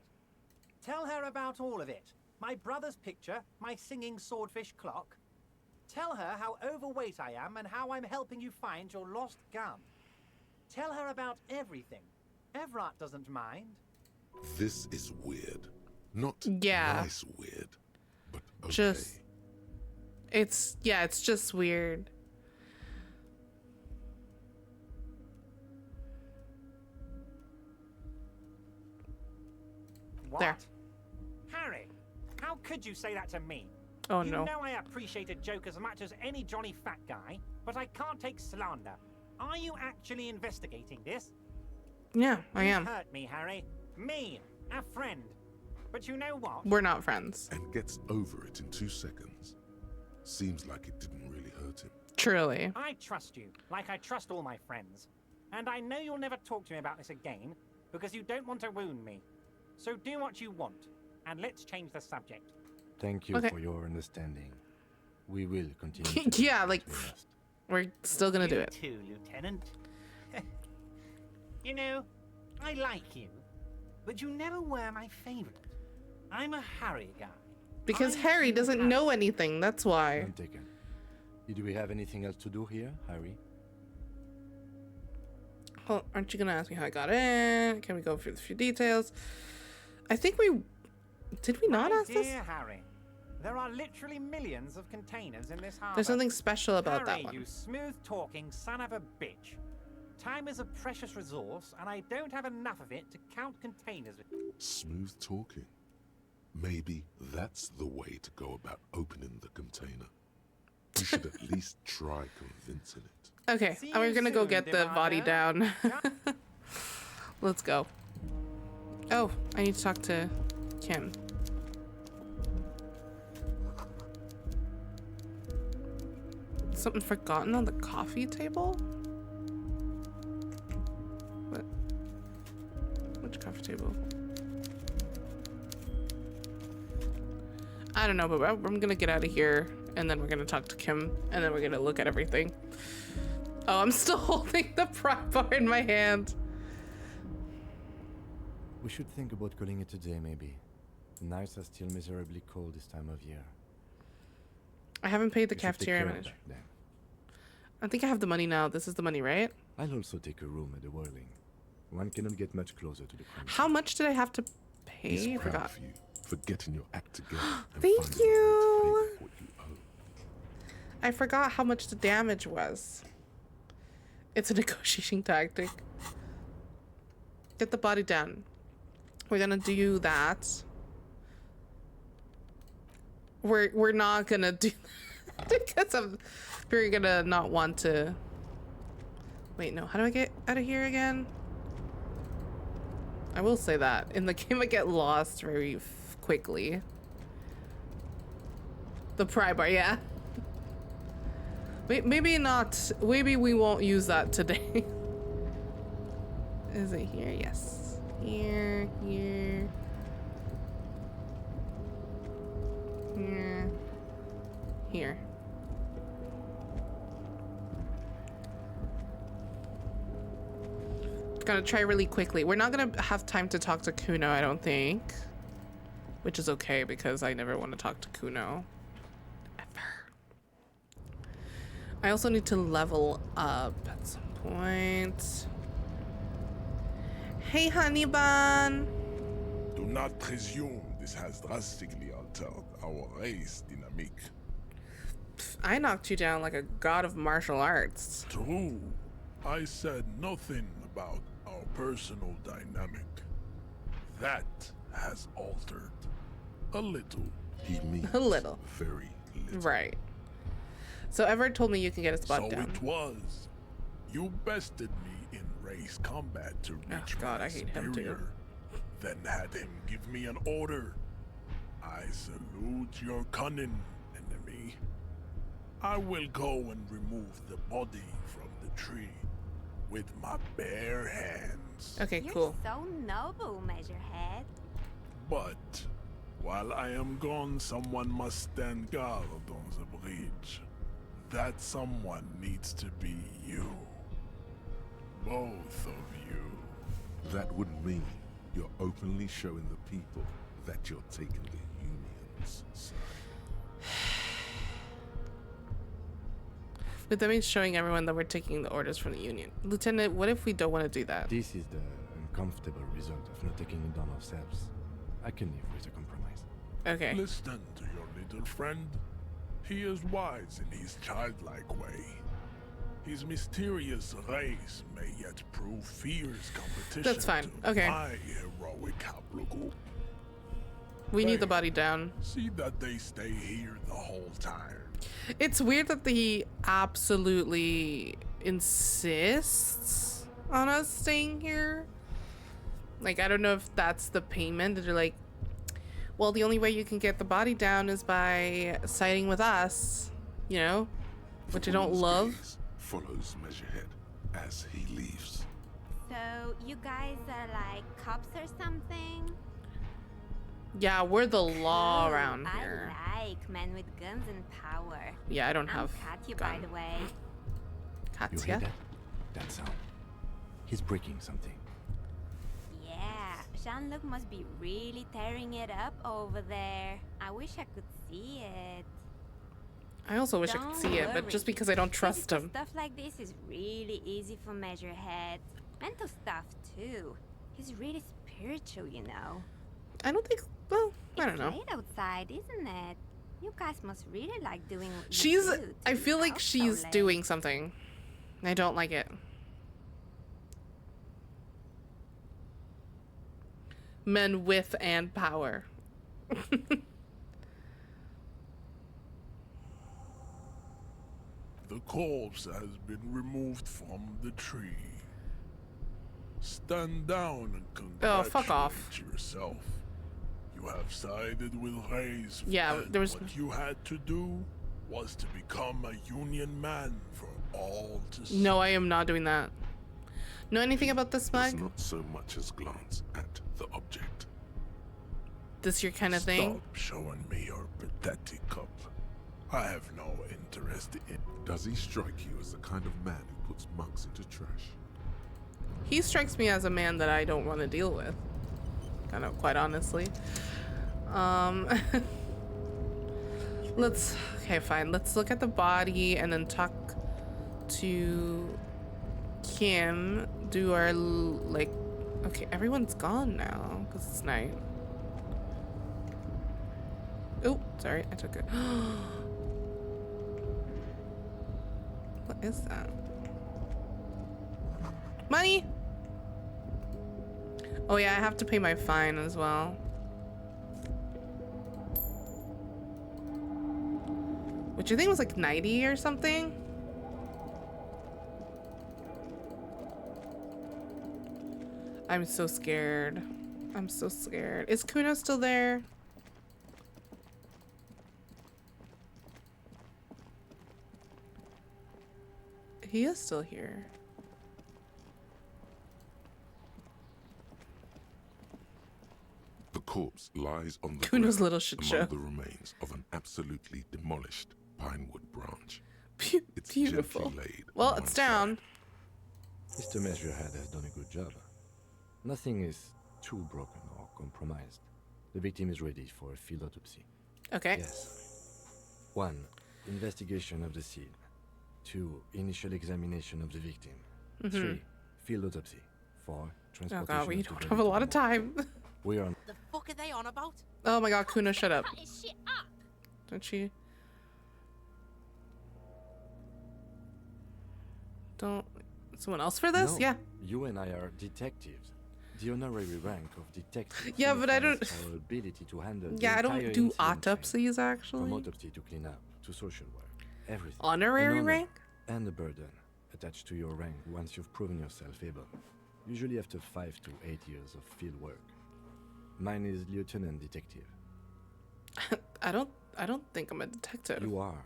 Tell her about all of it. My brother's picture, my singing swordfish clock. Tell her how overweight I am and how I'm helping you find your lost gun. Tell her about everything. Everett doesn't mind. This is weird. Not Yeah. nice weird, but okay. Just it's just weird. What? There. Harry, how could you say that to me? Oh, you no. know I appreciate a joke as much as any Johnny fat guy, but I can't take slander. Are you actually investigating this? Yeah, I You am. hurt me, Harry. Me, a friend. But you know what? We're not friends. And gets over it in 2 seconds. Seems like it didn't really hurt him. Truly. I trust you, like I trust all my friends. And I know you'll never talk to me about this again, because you don't want to wound me. So do what you want, and let's change the subject. Thank you Okay. for your understanding. We will continue. to Yeah, do like what we must. we're still gonna do You it. too, Lieutenant. You know, I like you. but you never were my favorite. I'm a Harry guy. Because I'm Harry King doesn't Harry. know anything, that's why. Point taken. Did we have anything else to do here, Harry? Well, aren't you gonna ask me how I got in? Can we go through a few details? I think we... Did we not ask this? Dear Harry, there are literally millions of containers in this harbor. There's something special about Harry, that one. you smooth-talking son of a bitch. Time is a precious resource, and I don't have enough of it to count containers. Smooth talking. Maybe that's the way to go about opening the container. You should at least try convincing it. Okay, See we're you gonna go soon, get the body Divana. down. Let's go. Oh, I need to talk to Kim. Something forgotten on the coffee table? What? Which coffee table? I don't know, but I'm gonna get out of here and then we're gonna talk to Kim and then we're gonna look at everything. Oh, I'm still holding the prop bar in my hand. We should think about calling it a day, maybe. The nights are still miserably cold this time of year. I haven't paid the We should take cafeteria care of manager. that then. I think I have the money now. This is the money, right? I'll also take a room at the Whirling. One cannot get much closer to the crime. How much did I have to pay? He's I proud forgot. of you for getting your act together. and Thank finding a way to you. pay back what you owe. I forgot how much the damage was. It's a negotiating tactic. Get the body down. We're gonna do that. We're not gonna do because we're gonna not want to. Wait, no. How do I get out of here again? I will say that in the game I get lost very quickly. The pry bar, yeah. Maybe not. Maybe we won't use that today. Is it here? Yes. Here, here. Here. Here. Gonna try really quickly. We're not gonna have time to talk to Kuno, I don't think. Which is okay because I never want to talk to Kuno. Ever. I also need to level up at some point. Hey, honey bun. Do not presume this has drastically altered our race dynamic. I knocked you down like a god of martial arts. True. I said nothing about our personal dynamic. That has altered. A little. He means A little. very little. Right. So Everett told me you can get a spot So down. it was. You bested me in race combat to reach God, my I hate him too. superior. Then had him give me an order. I salute your cunning, enemy. I will go and remove the body from the tree with my bare hands. Okay, You're cool. so noble, Measurehead. But while I am gone, someone must stand guard on the bridge. That someone needs to be you. Both of you. That would mean you're openly showing the people that you're taking the Union's side. But that means showing everyone that we're taking the orders from the Union. Lieutenant, what if we don't want to do that? This is the uncomfortable result of not taking it down ourselves. I can live with a compromise. Okay. Listen to your little friend. He is wise in his childlike way. His mysterious race may yet prove fierce competition. That's fine. To Okay. my heroic haplogroup. We need the Hey, body down. See that they stay here the whole time. It's weird that he absolutely insists on us staying here. Like, I don't know if that's the payment. They're like, well, the only way you can get the body down is by siding with us, you know? Which I don't Woman's love. gaze follows Measurehead as he leaves. So, you guys are like cops or something? Yeah, we're the law Cool. around here. I like men with guns and power. Yeah, I don't have I'm Katya, gun. by the way. You hear Katya? that? That sound. He's breaking something. Yeah, Shanlook must be really tearing it up over there. I wish I could see it. I also wish I could see it, but just because I don't trust him. Stuff like this is really easy for Measurehead. Mental stuff too. He's really spiritual, you know. I don't think. Well, I don't know. It's late outside, isn't it? You guys must really like doing what you She's. do to I be feel like out so she's late. doing something. I don't like it. Men with and power. The corpse has been removed from the tree. Stand down and Oh, congratulate fuck off. yourself. You have sided with Hayes. Yeah, and there was. what you had to do was to become a Union man for all to see. No, I am not doing that. Know anything about this Does mug? not so much as glance at the object. This your kind of thing? Stop showing me your pathetic cup. I have no interest in. Does he strike you as the kind of man who puts mugs into trash? He strikes me as a man that I don't want to deal with. Kind of, quite honestly. Let's. Okay, fine. Let's look at the body and then talk to Kim. Do our like. Okay, everyone's gone now because it's night. Oh, sorry, I took it. What is that? Money! Oh yeah, I have to pay my fine as well. Which I think was like 90 or something. I'm so scared. I'm so scared. Is Kuno still there? He is still here. The corpse lies on the Kuno's ground little shit among show. the remains of an absolutely demolished pinewood branch. It's Beautiful. gently laid Well, it's down. Mr. Measurehead has done a good job. Nothing is too broken or compromised. The victim is ready for a field autopsy. Okay. Yes. 1. Investigation of the scene. 2. Initial examination of the victim. 3. Field autopsy. 4. Transportation. Oh god, we of the don't body have a to lot the of time. We are on. The fuck are they on about? Oh my god, Kuno, shut up. Cut this shit up. Don't she? Don't. Someone else for this? No, Yeah. You and I are detectives. The honorary rank of detective. Yeah, but I don't. signifies our ability to handle the Yeah, I don't entire do incident chain. autopsies actually. From autopsy to cleanup to social work, everything. Honorary An honor rank? and a burden attached to your rank once you've proven yourself able. Usually after 5 to 8 years of field work. Mine is lieutenant detective. I don't think I'm a detective. You are.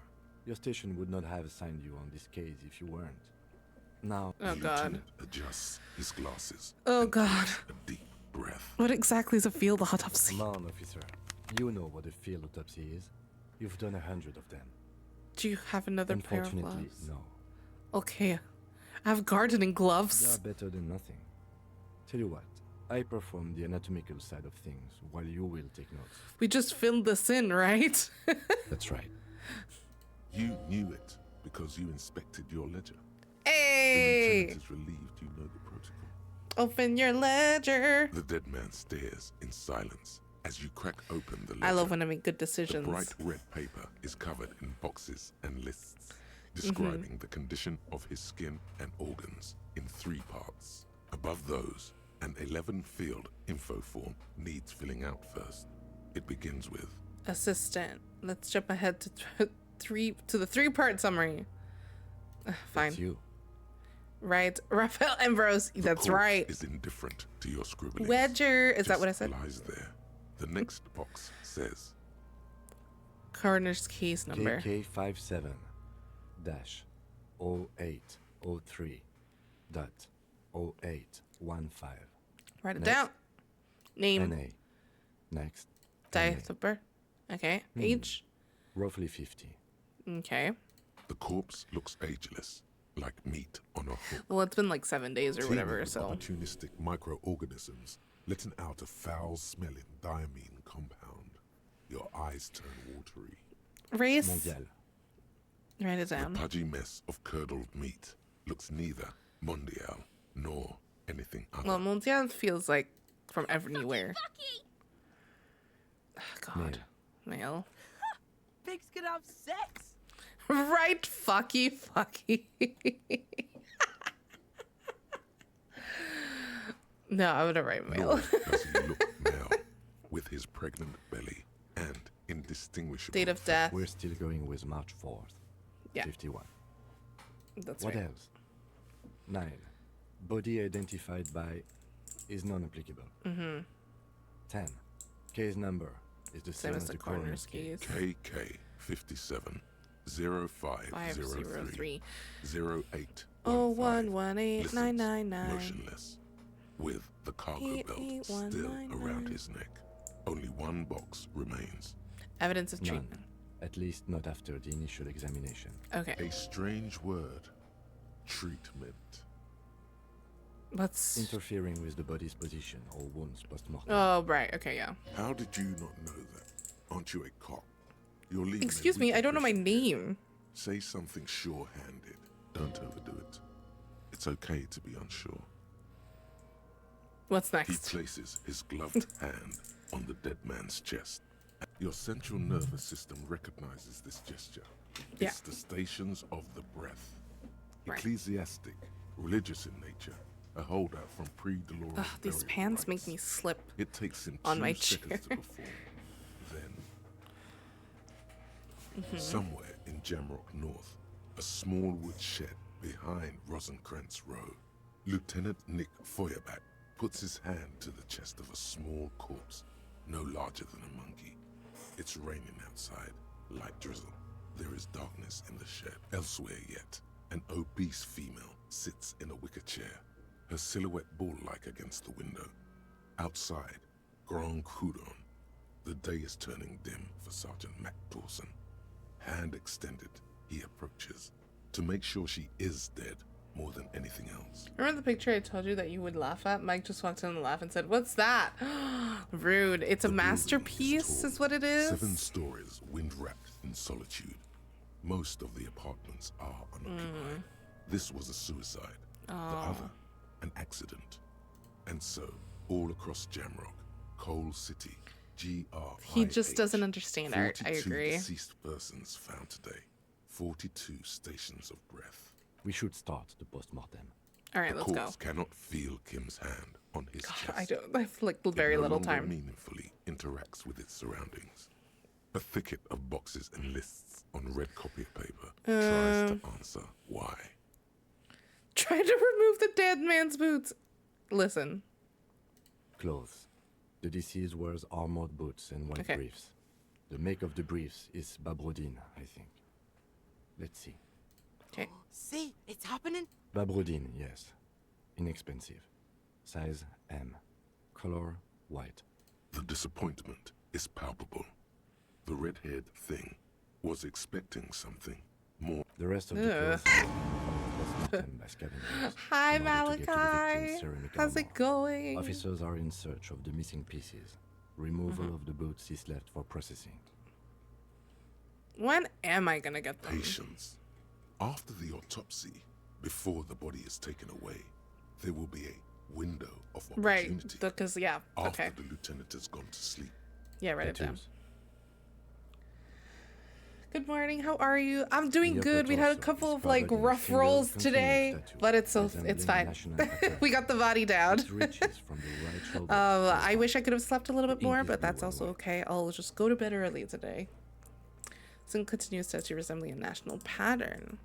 Your station would not have assigned you on this case if you weren't. Now. Oh The god. lieutenant adjusts his glasses. Oh and god. takes a deep breath. What exactly is a field autopsy? Come on, officer. You know what a field autopsy is. You've done 100 of them. Do you have another pair of Unfortunately, gloves? no. Okay. I have gardening gloves. You are better than nothing. Tell you what, I perform the anatomical side of things while you will take notes. We just filled this in, right? That's right. You knew it because you inspected your ledger. Hey! The lieutenant is relieved you know the protocol. Open your ledger. The dead man stares in silence as you crack open the ledger. I love when I make good decisions. The bright red paper is covered in boxes and lists, describing the condition of his skin and organs in 3 parts. Above those, an 11-field info form needs filling out first. It begins with Assistant. Let's jump ahead to the 3-part summary. Fine. It's you. Right. Raphael Ambrose. The That's corpse right. is indifferent to your scribbling. Ledger. Is that what I Just said? lies there. The next box says Coroner's case number. KK57 0803 dot 0815. Write it Next. down. Name. NA. Next. Date of birth. Okay. Age. Roughly 50. Okay. the corpse looks ageless, like meat on a hook. Well, it's been like 7 days or Teeming whatever, with so. opportunistic microorganisms letting out a foul-smelling diamine compound. Your eyes turn watery. Race. Mondial. Write it The down. pudgy mess of curdled meat looks neither mondial nor anything other. Well, Mondial feels like from everywhere. Oh, God. Male. Pigs can have sex. Right, fucky. No, I'm gonna write male. Nor does he look male, with his pregnant belly and indistinguishable. Date of death. We're still going with March 4th. Yeah. 51. That's What right. else? 9. Body identified by is non-applicable. 10. Case number is the same as the coroner's case. KK 57 0503 08 0118999. motionless, with the cargo belt 88199. still around his neck. Only one box remains. Evidence of None. treatment. At least not after the initial examination. Okay. A strange word. Treatment. Let's. Interfering with the body's position or wounds post-mortem. Oh, right. Okay, yeah. How did you not know that? Aren't you a cop? You're leaving. Excuse me, I don't know my name. Say something sure-handed. Don't overdo it. It's okay to be unsure. What's He next? places his gloved hand on the dead man's chest. Your central nervous system recognizes this gesture. Yeah. It's the stations of the breath. Right. Ecclesiastic, religious in nature, a holdout from pre-Dolores. Ugh, these pants make me slip It takes him on 2 my seconds chair. to perform. Then, somewhere in Jamrock North, a small wood shed behind Rosencrantz Row, Lieutenant Nick Feuerbach puts his hand to the chest of a small corpse, no larger than a monkey. It's raining outside, light drizzle. There is darkness in the shed. Elsewhere yet, an obese female sits in a wicker chair, her silhouette bull-like against the window. Outside, Grand Coudon. The day is turning dim for Sergeant Mac Dawson. Hand extended, he approaches, to make sure she is dead more than anything else. Remember the picture I told you that you would laugh at? Mike just walked in and laughed and said, "What's that?" Rude. It's a masterpiece, is what it is. 7 stories, wind-wrapped in solitude. Most of the apartments are unoccupied. This was a suicide. The other, an accident. And so, all across Jamrock, Coal City, GRIH. He just doesn't understand art. I 42 agree. deceased persons found today. 42 stations of breath. We should start the post-mortem. All right, The let's go. corpse cannot feel Kim's hand on his chest. I don't. I have like very It no little longer time. meaningfully interacts with its surroundings. A thicket of boxes and lists on red copier paper tries to answer why. Trying to remove the dead man's boots. Listen. Clothes. The deceased wears armored boots and white Okay. briefs. The make of the briefs is Babrodine, I think. Let's see. Okay. See, it's happening. Babrodine, yes. Inexpensive. Size M. Color white. The disappointment is palpable. The red-haired thing was expecting something more. The rest of the Ugh. clothes are post-mortem by scavengers. Hi, in order to get to the Malachi. victim's ceramic How's it armor. going? Officers are in search of the missing pieces. Removal of the boots is left for processing. When am I gonna get them? Patience. After the autopsy, before the body is taken away, there will be a window of Right. opportunity. Because yeah. After Okay. the lieutenant has gone to sleep. Yeah. Write it down. Tattoos. Good morning. How are you? I'm doing The good. We had a torso couple is of like covered in rough single rolls continuous today, tattoo, but it's resembling fine. national anthem. We got the body down. It reaches from the right shoulder to the I wish I could have slept a little bit The more, ink is but that's blue and also white. okay. I'll just go to bed early today. Some continuous tattoo resembling a national pattern.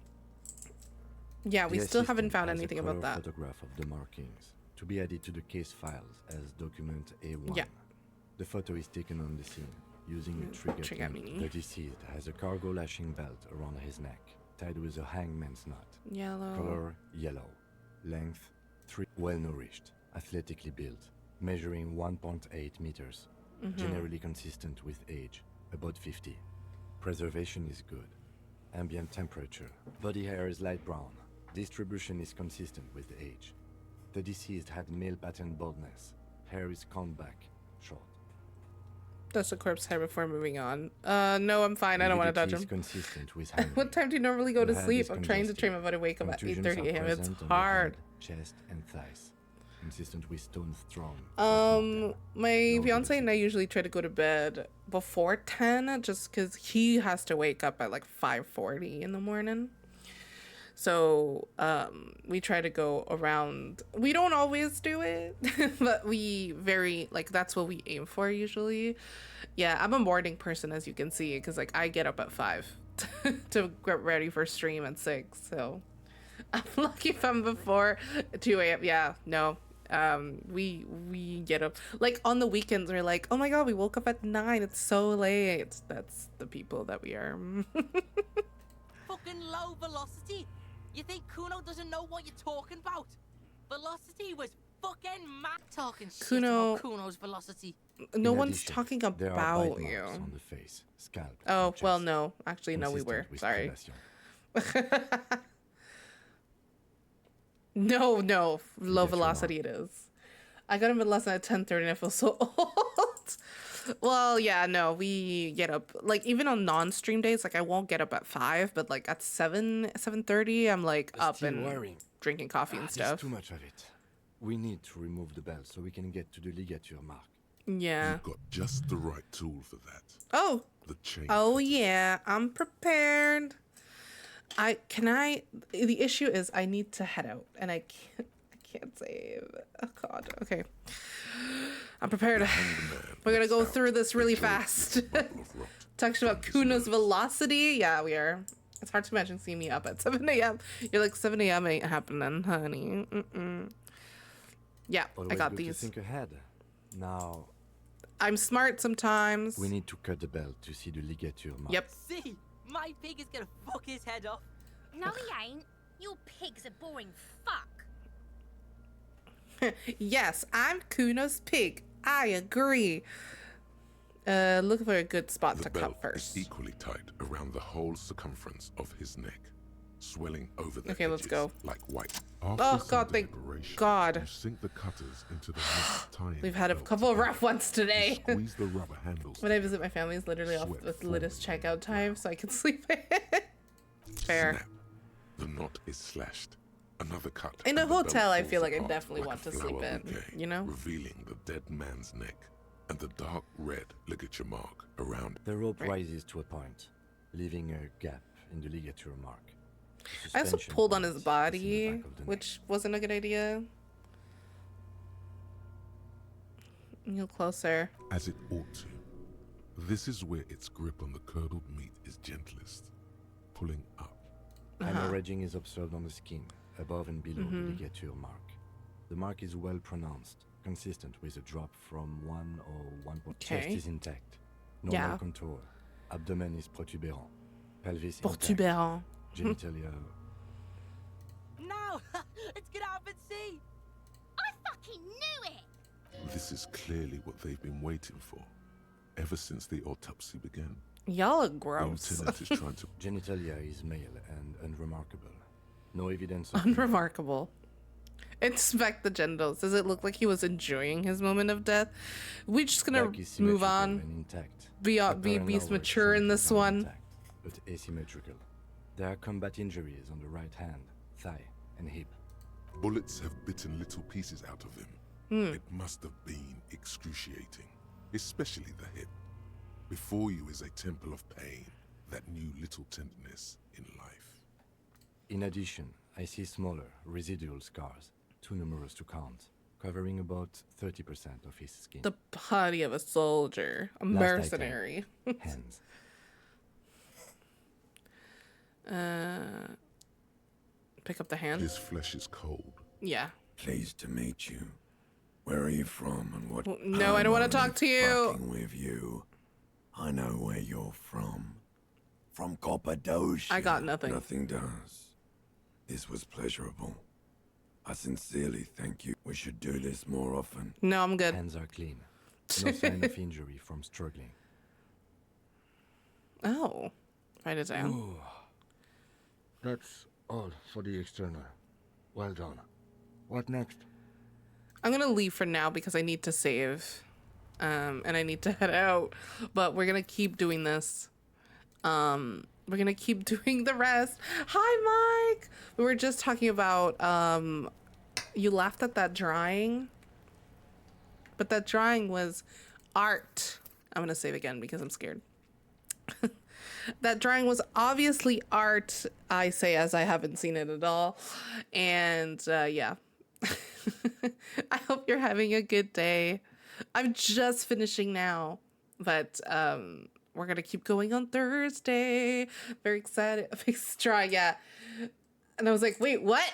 Yeah, we The still haven't assistant found has a anything about color that. photograph of the markings to be added to the case files as document A1. Yeah. The photo is taken on the scene using a trigger. Trigamini. The deceased has a cargo lashing belt around his neck, tied with a hangman's knot. Yellow. Color yellow. Length 3. Well nourished, athletically built, measuring 1.8 meters. Generally consistent with age, about 50. Preservation is good. Ambient temperature. Body hair is light brown. Distribution is consistent with age. The deceased had male pattern baldness. Hair is combed back, short. That's the corpse hair before moving on. No, I'm fine. I don't want to touch Lividity is him. consistent with hungry. What time do you normally go The to head sleep? is I'm trying to congested. train my body to wake up at Contusions 8:30 are a.m. It's present on the hard. hand, chest, and thighs. Consistent with stones thrown. My fiance and I usually try to go to bed before 10 just because he has to wake up at like 5:40 in the morning. So we try to go around. We don't always do it, but that's what we aim for usually. Yeah, I'm a morning person, as you can see, because like I get up at 5 to get ready for stream at 6. So I'm lucky if I'm before 2 a.m. Yeah, no. We get up like on the weekends. We're like, oh my god, we woke up at 9. It's so late. That's the people that we are. Fucking low velocity. You think Kuno doesn't know what you're talking about? Velocity was fucking mad. Talking shit about Kuno's velocity. No one's talking There are about bite you. marks on the face, scalp. Oh, and well, chest, no. Actually, no, we were. consistent with Sorry. predation. No, low velocity it is. I got him in lesson at 10:30 and I feel so old. Well, yeah, no, we get up like even on non-stream days. Like I won't get up at 5, but like at 7:30, I'm like up Still and worrying. drinking coffee and There's stuff. too much of it. We need to remove the belt so we can get to the ligature mark. Yeah. You've got just the right tool for that. Oh. The chain. Oh yeah, I'm prepared. The issue is I need to head out and I can't save. Oh god. Okay. I'm prepared. We're gonna go through this really fast. Talking about Kuno's velocity. Yeah, we are. It's hard to imagine seeing me up at 7 a.m. You're like 7 a.m. ain't happening, honey. Yeah, Always I got good these. To think ahead. Now I'm smart sometimes. we need to cut the belt to see the ligature mark. Yep. See, my pig is gonna fuck his head off. No, he ain't. Your pig's a boring fuck. Yes, I'm Kuno's pig. I agree. Looking for a good spot to cut first. Is equally tight around the whole circumference of his neck, swelling over the Okay, let's edges go. like white. Oh After god, some thank deliberation, god. You sink the cutters into the neck, tying We've the had a belt couple of together. rough ones today. You squeeze the rubber handles. When I visit my family, it's literally off with the latest checkout time, so I can sleep. Fair. Snap. The knot is slashed. Another cut. In a and the belt hotel, I falls feel like I apart definitely like want a to sleep flower in, bouquet, you know? revealing the dead man's neck and the dark red ligature mark around. The rope Right. rises to a point, leaving a gap in the ligature mark. The I also suspension pulled on point his is in the body, back of the neck. which wasn't a good idea. You closer. As it ought to. This is where its grip on the curdled meat is gentlest, pulling up. Hemorrhaging is observed on the skin, above and below the Mhm. ligature mark. The mark is well pronounced, consistent with a drop from 1 or 1. Chest Okay. is intact, normal Yeah. contour. Abdomen is protuberant, pelvis Protuberant. intact, genitalia. No, it's gonna happen. See. I fucking knew it! This is clearly what they've been waiting for, ever since the autopsy began. Y'all are The gross. lieutenant is trying to Genitalia is male and unremarkable. No evidence of Unremarkable. Inspect the genitals. Does it look like he was enjoying his moment of death? We're just gonna back is move symmetrical on. and intact. Be Upper and lower mature in this extremities are one. intact, but asymmetrical. There are combat injuries on the right hand, thigh, and hip. Bullets have bitten little pieces out of him. Hmm. It must have been excruciating, especially the hip. Before you is a temple of pain that knew little tenderness in life. In addition, I see smaller, residual scars, too numerous to count, covering about 30% of his skin. The body of a soldier, a Last mercenary. item, hands. Pick up the hand. His flesh is cold. Yeah. Pleased to meet you. Where are you from and what? No, I don't want to talk to you. Fucking with you. I know where you're from. From Cappadocia. I got nothing. Nothing does. This was pleasurable. I sincerely thank you. We should do this more often. No, I'm good. Hands are clean. No sign of injury from struggling. Oh. Write it down. Ooh. That's all for the external. Well done. What next? I'm gonna leave for now because I need to save. And I need to head out. But we're gonna keep doing this. We're gonna keep doing the rest. Hi, Mike! We were just talking about, you laughed at that drawing. But that drawing was art. I'm gonna save again because I'm scared. That drawing was obviously art, I say as I haven't seen it at all. And yeah. I hope you're having a good day. I'm just finishing now. But we're gonna keep going on Thursday. Very excited. Big straw, yeah. And I was like, wait, what?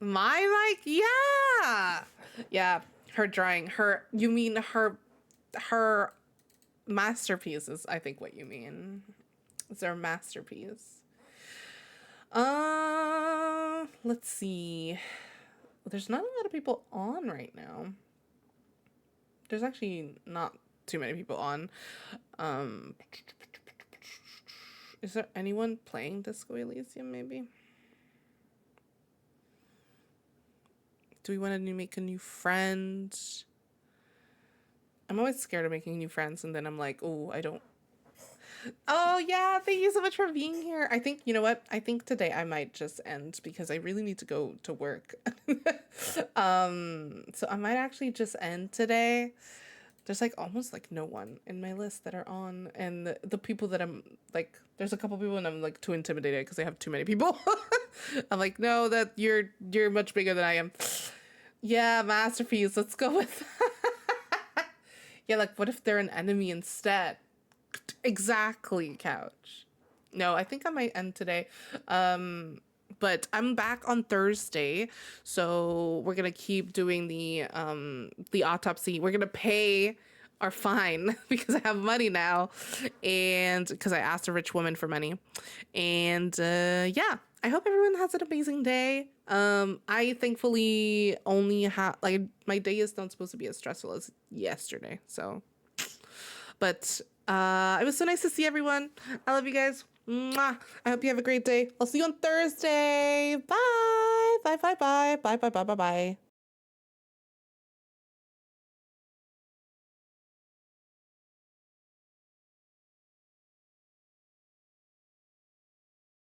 My mic? Yeah. Yeah. Her drawing. You mean her masterpieces, I think what you mean. It's their masterpiece. Let's see. There's not a lot of people on right now. There's actually not too many people on. Is there anyone playing Disco Elysium, maybe? Do we want to make a new friend? I'm always scared of making new friends, and then I'm like, oh, I don't. Oh, yeah, thank you so much for being here. I think, you know what? I think today I might just end because I really need to go to work. So I might actually just end today. There's like almost like no one in my list that are on, and the people that I'm like, there's a couple people and I'm like too intimidated because I have too many people. I'm like, no, that you're much bigger than I am. Yeah, masterpiece. Let's go with that. Yeah, like what if they're an enemy instead? Exactly, couch. No, I think I might end today. But I'm back on Thursday, so we're gonna keep doing the autopsy. We're gonna pay our fine because I have money now, and because I asked a rich woman for money. And yeah, I hope everyone has an amazing day. I thankfully only have like my day is not supposed to be as stressful as yesterday. So, but it was so nice to see everyone. I love you guys. Mwah. I hope you have a great day. I'll see you on Thursday. Bye. Bye, bye, bye. Bye, bye, bye, bye, bye.